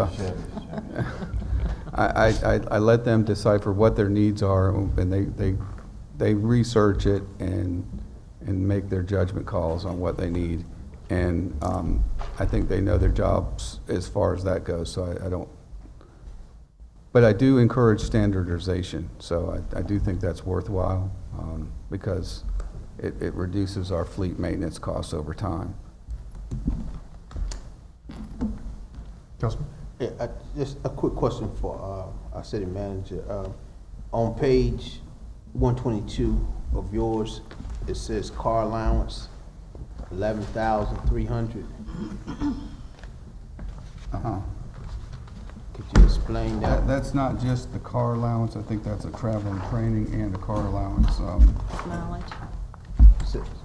I let them decipher what their needs are, and they research it and make their judgment calls on what they need. And I think they know their jobs as far as that goes, so I don't. But I do encourage standardization, so I do think that's worthwhile because it reduces our fleet maintenance costs over time. Councilman? Yeah, just a quick question for our city manager. On page 122 of yours, it says car allowance, 11,300. Uh-huh. Could you explain that? That's not just the car allowance. I think that's a travel and training and a car allowance. Mileage.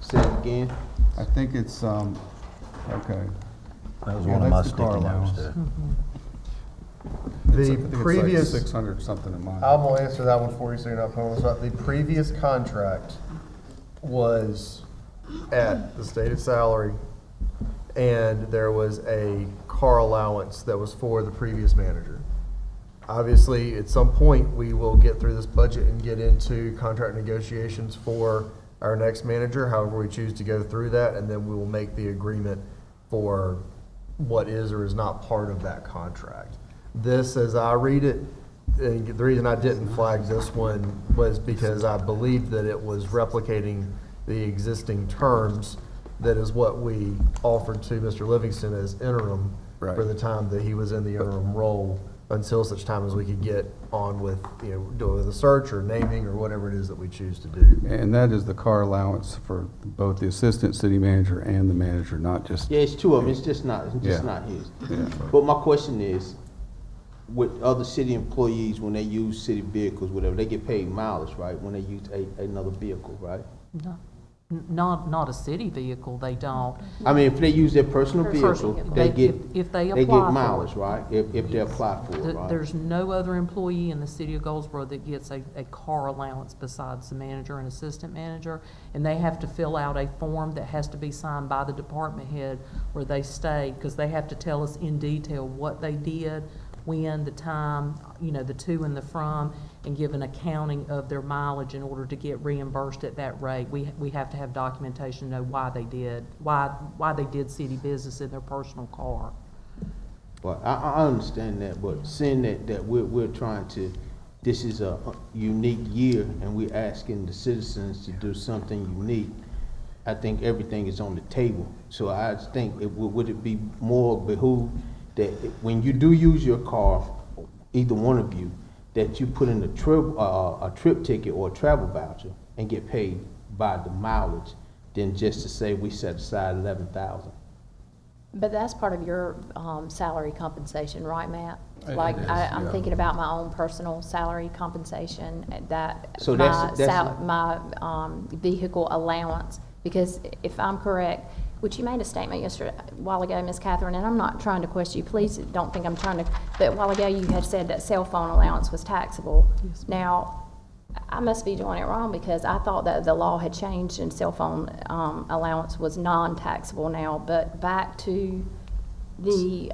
Say it again. I think it's, okay. That was Yeah, one of my that's the car sticky notes allowance. there. The I think it's like previous, 600 something a month. I'm gonna answer that one for you, so you're not putting on the spot. The previous contract was at the stated salary, and there was a car allowance that was for the previous manager. Obviously, at some point, we will get through this budget and get into contract negotiations for our next manager, however we choose to go through that, and then we will make the agreement for what is or is not part of that contract. This, as I read it, and the reason I didn't flag this one was because I believed that it was replicating the existing terms. That is what we offered to Mr. Livingston as interim Right. for the time that he was in the interim role, until such time as we could get on with, do it with a search or naming or whatever it is that we choose to do. And that is the car allowance for both the assistant city manager and the manager, not just. Yeah, it's two of them. It's just not Yeah. his. Yeah. But my question is, with other city employees, when they use city vehicles, whatever, they get paid mileage, right? When they use another vehicle, right? No. Not a city vehicle, they don't. I mean, if they use their personal Personal vehicle, vehicle. they They- get, if they they apply get for mileage, it. right? If they apply for it, right? There's no other employee in the city of Goldsboro that gets a car allowance besides the manager and assistant manager. And they have to fill out a form that has to be signed by the department head where they stay, because they have to tell us in detail what they did, when, the time, the to and the from, and give an accounting of their mileage in order to get reimbursed at that rate. We have to have documentation to know why they did city business in their personal car. Well, I understand that, but seeing that we're trying to, this is a unique year, and we're asking the citizens to do something unique, I think everything is on the table. So I think, would it be more behoove that when you do use your car, either one of you, that you put in a trip ticket or a travel voucher and get paid by the mileage, than just to say we set aside 11,000. But that's part of your salary compensation, right, Matt? It Like, is, I'm yeah. thinking about my own personal salary compensation, that So my vehicle allowance, because if I'm correct, which you made a statement yesterday, a while ago, Ms. Catherine, and I'm not trying to question you, please don't think I'm trying to, but a while ago you had said that cell phone allowance was taxable. Yes, ma'am. Now, I must be doing it wrong, because I thought that the law had changed and cell phone allowance was non-taxable now, but back to the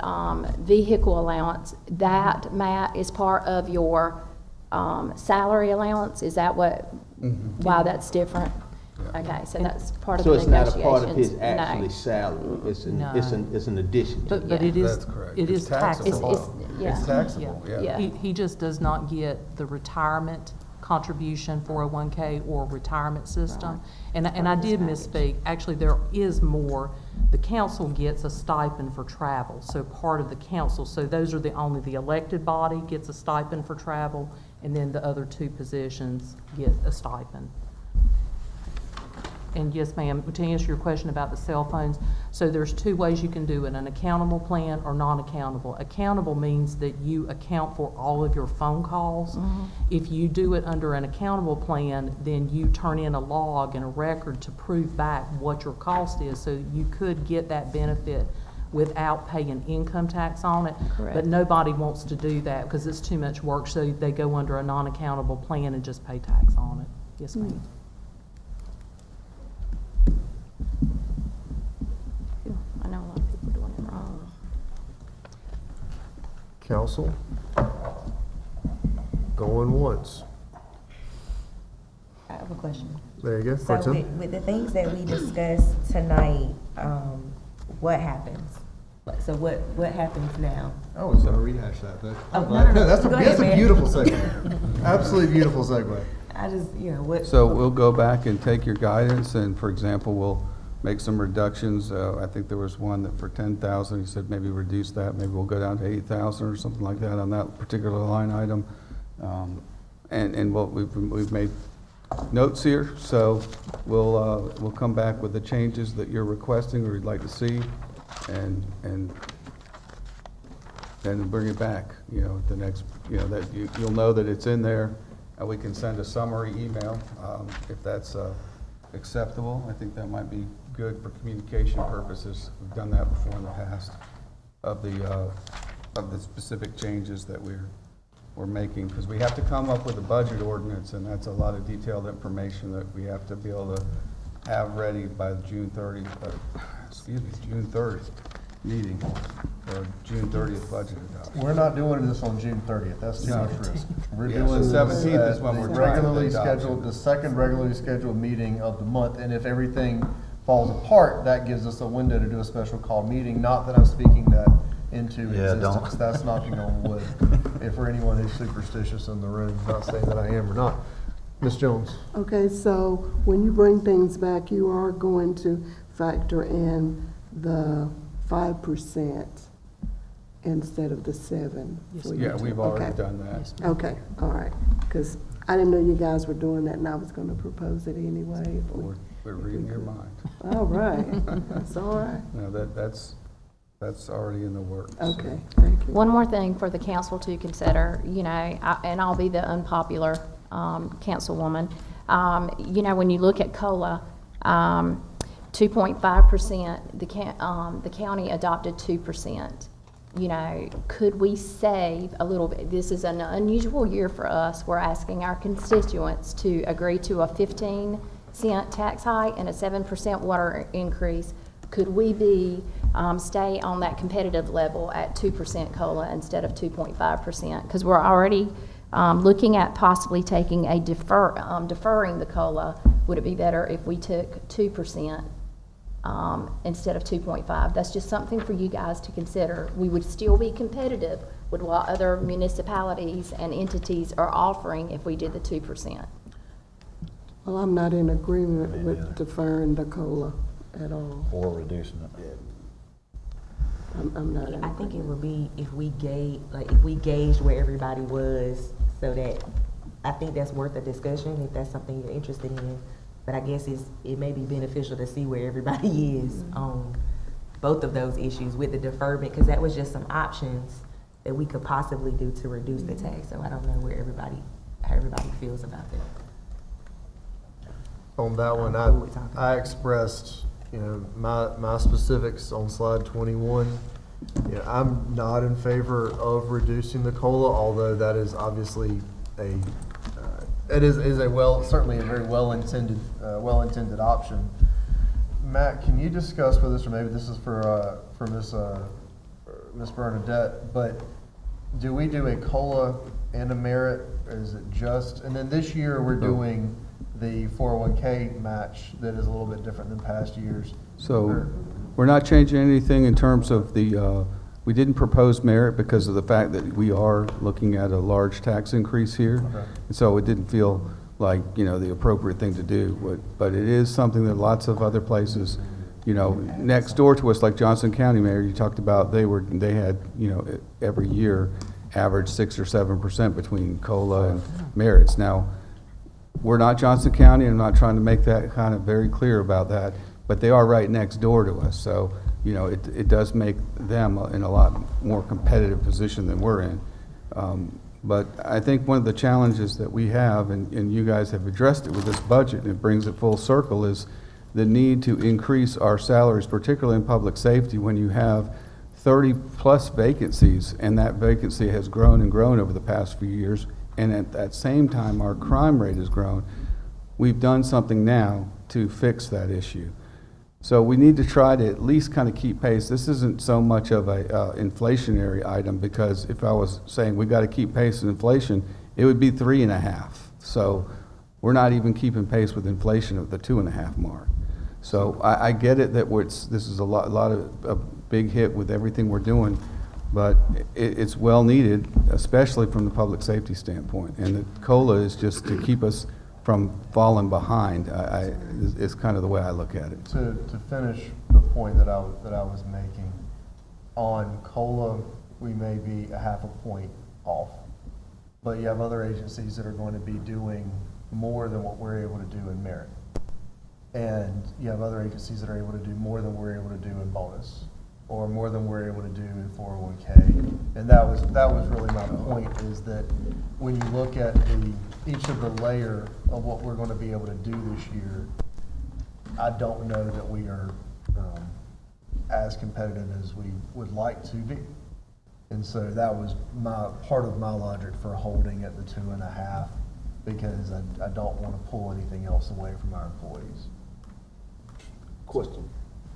vehicle allowance, that, Matt, is part of your salary allowance? Is that what, why that's different? Okay, so that's part of So the it's not negotiations? a part of his No. actually salary, it's No. it's an addition to it. But it is, That's correct. it It's is taxable. yeah. It's taxable, yeah. Yeah. He just does not get the retirement contribution, 401K or retirement system. And I did misspeak. Actually, there is more. The council gets a stipend for travel, so part of the council. So those are the elected body gets a stipend for travel, and then the other two positions get a stipend. And yes, ma'am, to answer your question about the cell phones, so there's two ways you can do it, an accountable plan or non-accountable. Accountable means that you account for all of your phone calls. If you do it under an accountable plan, then you turn in a log and a record to prove back what your cost is, so you could get that benefit without paying income tax on it. Correct. But nobody wants to do that because it's too much work, so they go under a non-accountable plan and just pay tax on it. Yes, ma'am. I know a lot of people doing it wrong. Council? Going once. I have a question. There you go. So Cartoon. with the things that we discussed tonight, what happens? So what happens now? I was gonna rehash that, but Oh, no, that's go ahead, a man. beautiful segue. Absolutely beautiful segue. I just, what? So we'll go back and take your guidance, and for example, we'll make some reductions. I think there was one that for 10,000, he said maybe reduce that, maybe we'll go down to 8,000 or something like that on that particular line item. And what we've made notes here, so we'll come back with the changes that you're requesting or you'd like to see, and then bring it back, the next, that you'll know that it's in there, and we can send a summary email, if that's acceptable. I think that might be good for communication purposes. We've done that before in the past, of the specific changes that we're making, because we have to come up with a budget ordinance, and that's a lot of detailed information that we have to be able to have ready by June 30th meeting, or June 30th budget adoption. We're not doing this on June 30th, that's too much risk. We're Yeah, doing so this 17th is at when the we're trying to regularly adopt scheduled, it. the second regularly scheduled meeting of the month, and if everything falls apart, that gives us a window to do a special call meeting, not that I'm speaking that into Yeah, existence. don't. That's knocking on wood. If for anyone who's superstitious in the room, not saying that I am or not. Ms. Jones? Okay, so when you bring things back, you are going to factor in the 5% instead of the 7%. Yes, for ma'am. you Yeah, to- we've already okay. done that. Yes, ma'am. Okay, all right, because I didn't know you guys were doing that, and I was going to propose it anyway. if we- We're reading your mind. All right, that's all right. No, that's already in the works. Okay, thank you. One more thing for the council to consider, and I'll be the unpopular councilwoman. When you look at COLA, 2.5%, the county adopted 2%. You know, could we save a little bit? This is an unusual year for us. We're asking our constituents to agree to a 15-cent tax hike and a 7% water increase. Could we stay on that competitive level at 2% COLA instead of 2.5%? Because we're already looking at possibly taking a deferring the COLA. Would it be better if we took 2%? Instead of 2.5. That's just something for you guys to consider. We would still be competitive with what other municipalities and entities are offering if we did the 2%. Well, I'm not in agreement with deferring the COLA at all. Or reducing it. I'm not in I think it agreement. would be if we gauged where everybody was, so that, I think that's worth a discussion if that's something you're interested in. But I guess it may be beneficial to see where everybody is on both of those issues with the deferment, because that was just some options that we could possibly do to reduce the tax. So I don't know how everybody feels about that. On that one, Cool with talking. I expressed, you know, my specifics on slide 21. You know, I'm not in favor of reducing the COLA, although that is obviously certainly a very well-intended option. Matt, can you discuss with us, or maybe this is for Ms. Bernadette, but do we do a COLA and a merit, or is it just, and then this year we're doing the 401k match that is a little bit different than past years? So we're not changing anything in terms of we didn't propose merit because of the fact that we are looking at a large tax increase here. Okay. And so it didn't feel like, you know, the appropriate thing to do. But it is something that lots of other places, you know, next door to us, like Johnson County, Mayor, you talked about, they had, you know, every year average 6 or 7% between COLA and merits. Now, we're not Johnson County, and I'm not trying to make that kind of very clear about that, but they are right next door to us. So, you know, it does make them in a lot more competitive position than we're in. But I think one of the challenges that we have, and you guys have addressed it with this budget, and it brings it full circle, is the need to increase our salaries, particularly in public safety, when you have 30-plus vacancies, and that vacancy has grown and grown over the past few years, and at that same time, our crime rate has grown. We've done something now to fix that issue. So we need to try to at least kind of keep pace. This isn't so much of a inflationary item, because if I was saying we got to keep pace with inflation, it would be 3.5. So we're not even keeping pace with inflation at the 2.5 mark. So I get it that this is a lot of a big hit with everything we're doing, but it's well needed, especially from the public safety standpoint. And the COLA is just to keep us from falling behind. It's kind of the way I look at it. To finish the point that I was making, on COLA, we may be a 0.5 point off, but you have other agencies that are going to be doing more than what we're able to do in merit. And you have other agencies that are able to do more than we're able to do in bonus, or more than we're able to do in 401k. And that was really my point, is that when you look at each of the layer of what we're going to be able to do this year, I don't know that we are as competitive as we would like to be. And so that was part of my logic for holding at the 2.5, because I don't want to pull anything else away from our employees. Question.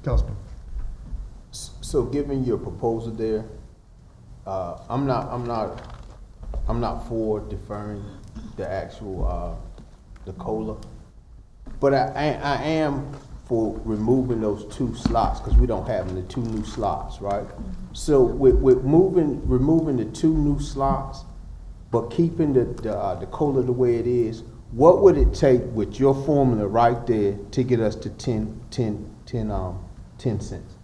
Councilman. So given your proposal there, I'm not for deferring the actual, the COLA, but I am for removing those 2 slots, because we don't have the 2 new slots, right? So with removing the 2 new slots, but keeping the COLA the way it is, what would it take with your formula right there to get us to 10 cents?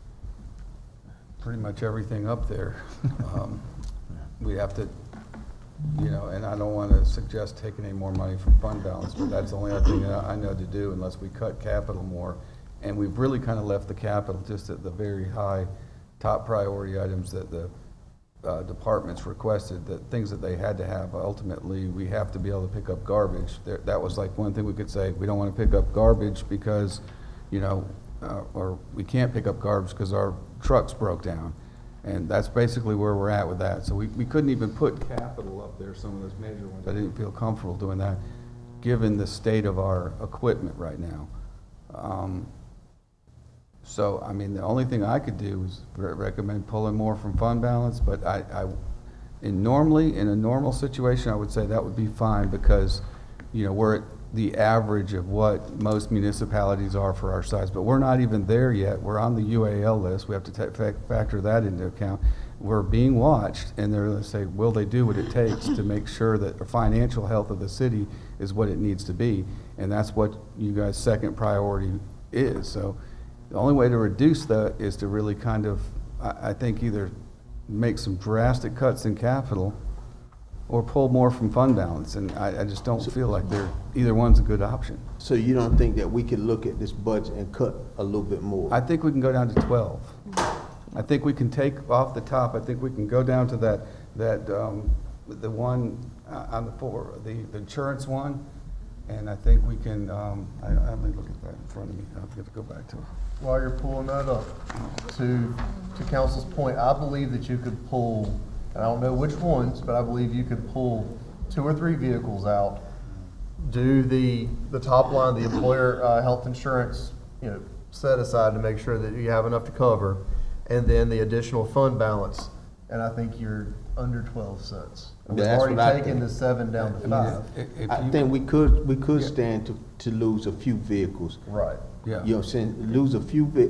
Pretty much everything up there. We have to, you know, and I don't want to suggest taking any more money from fund balance, but that's the only other thing that I know to do, unless we cut capital more. And we've really kind of left the capital just at the very high top priority items that the departments requested, that things that they had to have. Ultimately, we have to be able to pick up garbage. That was like one thing we could say. We don't want to pick up garbage because or we can't pick up garbage because our trucks broke down. And that's basically where we're at with that. So we couldn't even put capital up there, some of those major ones. I didn't feel comfortable doing that, given the state of our equipment right now. So, I mean, the only thing I could do is recommend pulling more from fund balance, but in a normal situation, I would say that would be fine because, we're at the average of what most municipalities are for our size, but we're not even there yet. We're on the UAL list. We have to factor that into account. We're being watched, and they're going to say, will they do what it takes to make sure that the financial health of the city is what it needs to be? And that's what you guys' second priority is. So the only way to reduce that is to really kind of, I think, either make some drastic cuts in capital or pull more from fund balance, and I just don't feel like either one's a good option. So you don't think that we could look at this budget and cut a little bit more? I think we can go down to 12. I think we can take off the top. I think we can go down to the one on the insurance one, and I think we can. Let me look at that in front of me. I'll have to go back to it. While you're pulling that up, to council's point, I believe that you could pull, and I don't know which ones, but I believe you could pull 2 or 3 vehicles out, do the top line, the employer health insurance, set aside to make sure that you have enough to cover, and then the additional fund balance, and I think you're under 12 cents. We've already taken the 7 down to 5. I think we could stand to lose a few vehicles. Right. Yeah. You know what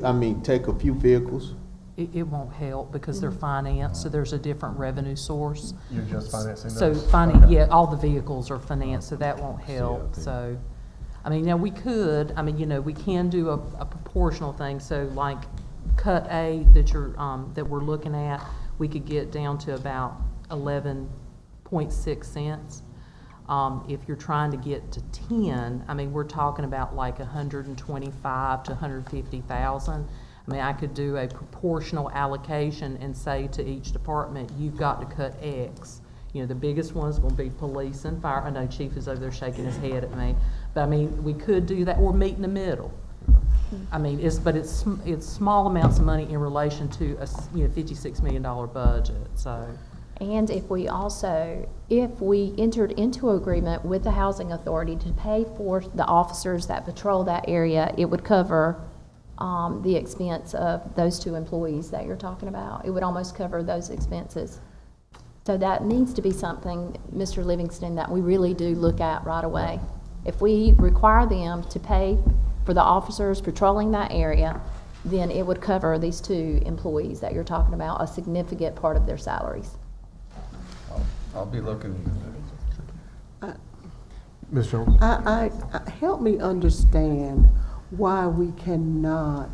I'm saying? Take a few vehicles. It won't help because they're financed, so there's a different revenue source. You're just financing So those? yeah, all the vehicles are financed, so that won't help. So, I mean, now we could, we can do a proportional thing. So like cut A that we're looking at, we could get down to about 11.6 cents. If you're trying to get to 10, we're talking about like 125 to 150,000. I could do a proportional allocation and say to each department, you've got to cut X. The biggest one is going to be police and fire. I know Chief is over there shaking his head at me, but we could do that or meet in the middle. It's small amounts of money in relation to a $56 million budget. So. And if we entered into agreement with the housing authority to pay for the officers that patrol that area, it would cover the expense of those 2 employees that you're talking about. It would almost cover those expenses. So that needs to be something, Mr. Livingston, that we really do look at right away. If we require them to pay for the officers patrolling that area, then it would cover these 2 employees that you're talking about, a significant part of their salaries. I'll be looking. Ms. Jones? I help me understand why we cannot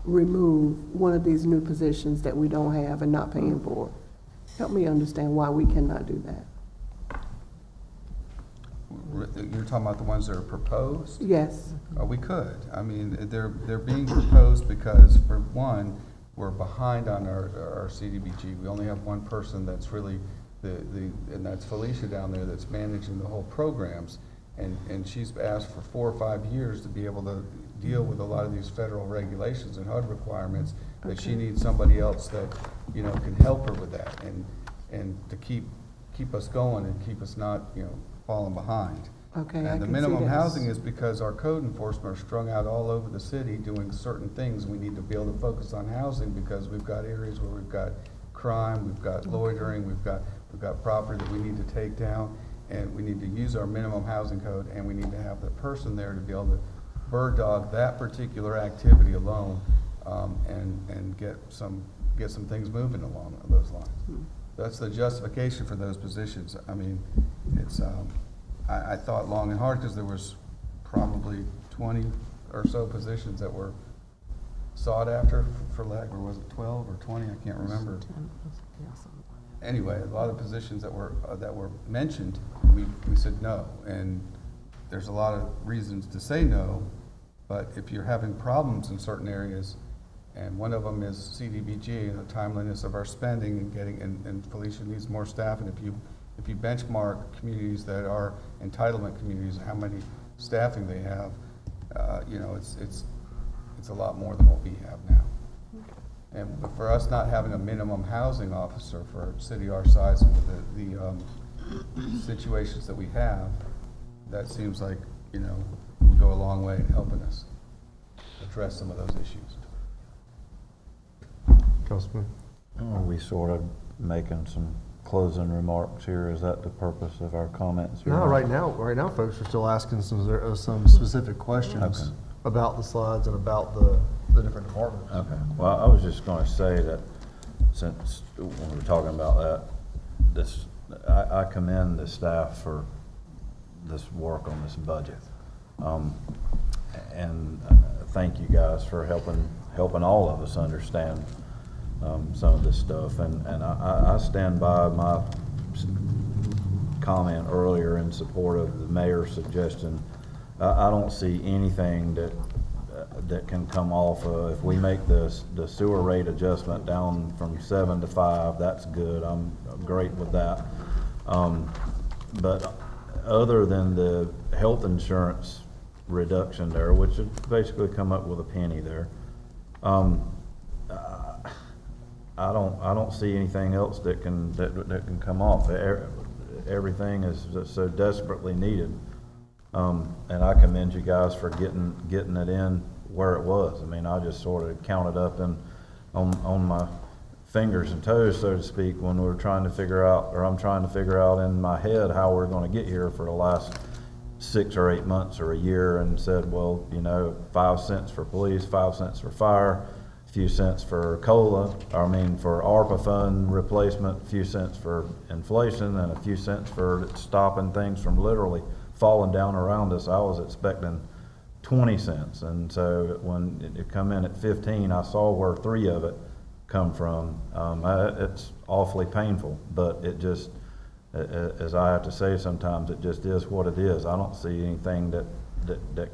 remove one of these new positions that we don't have and not paying for. Help me understand why we cannot do that. You're talking about the ones that are proposed? Yes. We could. They're being proposed because, for one, we're behind on our CDBG. We only have one person that's really and that's Felicia down there that's managing the whole programs. And she's asked for 4 or 5 years to be able to deal with a lot of these federal regulations and HUD requirements, that she needs somebody else that, can help her with that and to keep us going and keep us not, falling behind. Okay, And the minimum housing is because our code enforcement are strung out all over the city doing certain things. We need to be able to focus on housing because we've got areas where we've got crime, we've got loitering, we've got property that we need to take down, and we need to use our minimum housing code, and we need to have the person there to be able to bird dog that particular activity alone, and get some things moving along those lines. That's the justification for those positions. It's I thought long and hard because there was probably 20 or so positions that were sought after for lack, or was it 12 or 20? I can't remember. Anyway, a lot of positions that were mentioned, we said no, and there's a lot of reasons to say no, but if you're having problems in certain areas, and one of them is CDBG and the timeliness of our spending and Felicia needs more staff, and if you benchmark communities that are entitlement communities and how many staffing they have, It's a lot more than what we have now. And for us not having a minimum housing officer for a city our size and with the situations that we have, that seems like, you know, would go a long way in helping us address some of those issues. Councilman? Are we sort of making some closing remarks here? Is that the purpose of our comments? No, right now, folks are still asking some specific questions Okay. about the slides and about the different departments. Okay, well, I was just gonna say that since when we're talking about that, I commend the staff for this work on this budget. And thank you guys for helping all of us understand some of this stuff. And I stand by my comment earlier in support of the mayor's suggestion. I don't see anything that can come off if we make the sewer rate adjustment down from 7 to 5, that's good. I'm great with that. But other than the health insurance reduction there, which would basically come up with a penny there, I don't see anything else that can come off. Everything is so desperately needed. And I commend you guys for getting it in where it was. I mean, I just sort of counted up on my fingers and toes, so to speak, when we were trying to figure out, or I'm trying to figure out in my head how we're going to get here for the last 6 or 8 months or a year, and said, well, you know, 5 cents for police, 5 cents for fire, a few cents for COLA, for ARPA fund replacement, a few cents for inflation, and a few cents for stopping things from literally falling down around us. I was expecting 20 cents. And so when it come in at 15, I saw where 3 of it come from. It's awfully painful, but it just, as I have to say sometimes, it just is what it is. I don't see anything that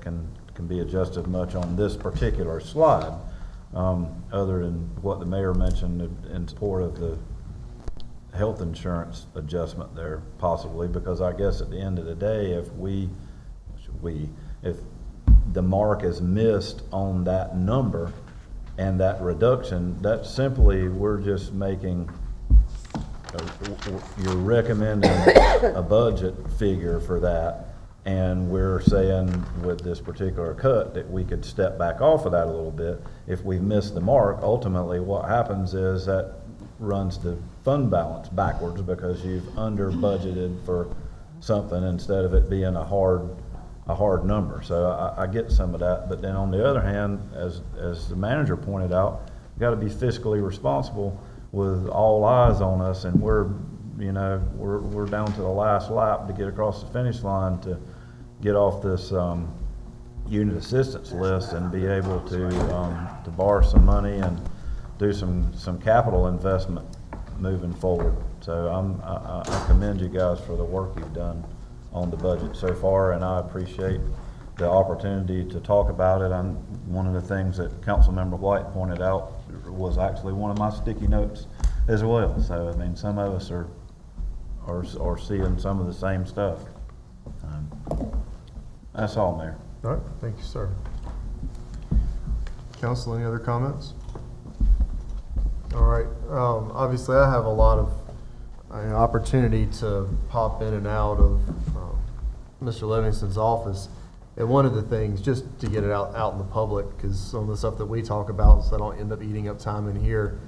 can be adjusted much on this particular slide, other than what the mayor mentioned in support of the health insurance adjustment there, possibly, because I guess at the end of the day, if the mark is missed on that number and that reduction, that's simply, we're just making, you're recommending a budget figure for that, and we're saying with this particular cut that we could step back off of that a little bit. If we miss the mark, ultimately what happens is that runs the fund balance backwards because you've under budgeted for something instead of it being a hard number. So I get some of that, but then on the other hand, as the manager pointed out, you got to be fiscally responsible with all eyes on us, and we're down to the last lap to get across the finish line to get off this unit assistance list and be able to borrow some money and do some capital investment moving forward. So I commend you guys for the work you've done on the budget so far, and I appreciate the opportunity to talk about it. One of the things that Councilmember White pointed out was actually one of my sticky notes as well. So I mean, some of us are seeing some of the same stuff. That's all, Mayor. All right, thank you, sir. Council, any other comments? All right, obviously I have a lot of opportunity to pop in and out of Mr. Livingston's office. And one of the things, just to get it out in the public, because some of the stuff that we talk about, so I don't end up eating up time in here,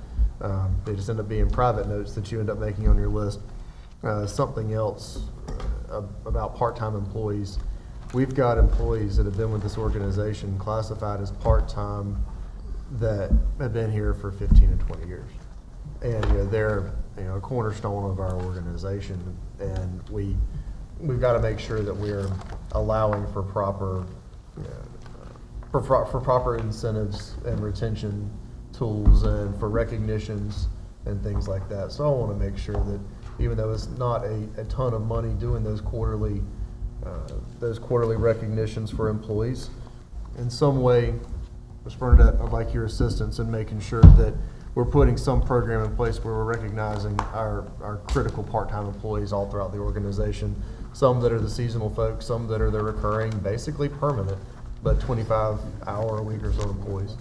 they just end up being private notes that you end up making on your list. Something else about part-time employees. We've got employees that have been with this organization classified as part-time that have been here for 15 and 20 years. And they're a cornerstone of our organization, and we've got to make sure that we're allowing for proper proper incentives and retention tools and for recognitions and things like that. So I want to make sure that even though it's not a ton of money doing those quarterly recognitions for employees, in some way, Ms. Bernadette, I'd like your assistance in making sure that we're putting some program in place where we're recognizing our critical part-time employees all throughout the organization. Some that are the seasonal folks, some that are the recurring, basically permanent, but 25-hour-a-week or so employees.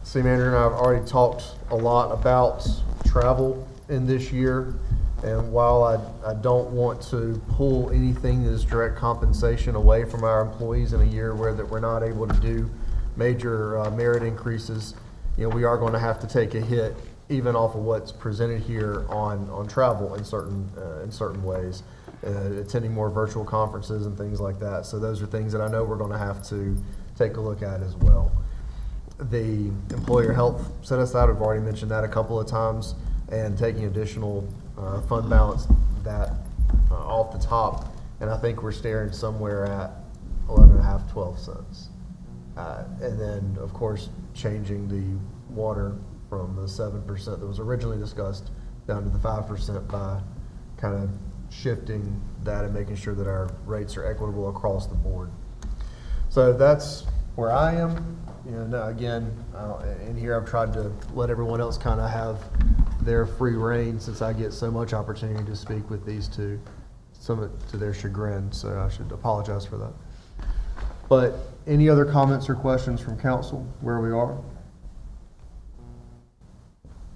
City manager and I have already talked a lot about travel in this year, and while I don't want to pull anything that is direct compensation away from our employees in a year where that we're not able to do major merit increases, you know, we are going to have to take a hit even off of what's presented here on travel in certain ways, attending more virtual conferences and things like that. So those are things that I know we're going to have to take a look at as well. The employer health set aside, I've already mentioned that a couple of times, and taking additional fund balance that off the top, and I think we're staring somewhere at 11.5, 12 cents. And then, of course, changing the water from the 7% that was originally discussed down to the 5% by kind of shifting that and making sure that our rates are equitable across the board. So that's where I am. You know, now again, in here I've tried to let everyone else kind of have their free reign, since I get so much opportunity to speak with these two, some of it to their chagrin, so I should apologize for that. But any other comments or questions from council where we are?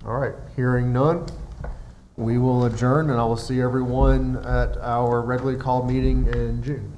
All right, hearing none, we will adjourn, and I will see everyone at our regularly called meeting in June.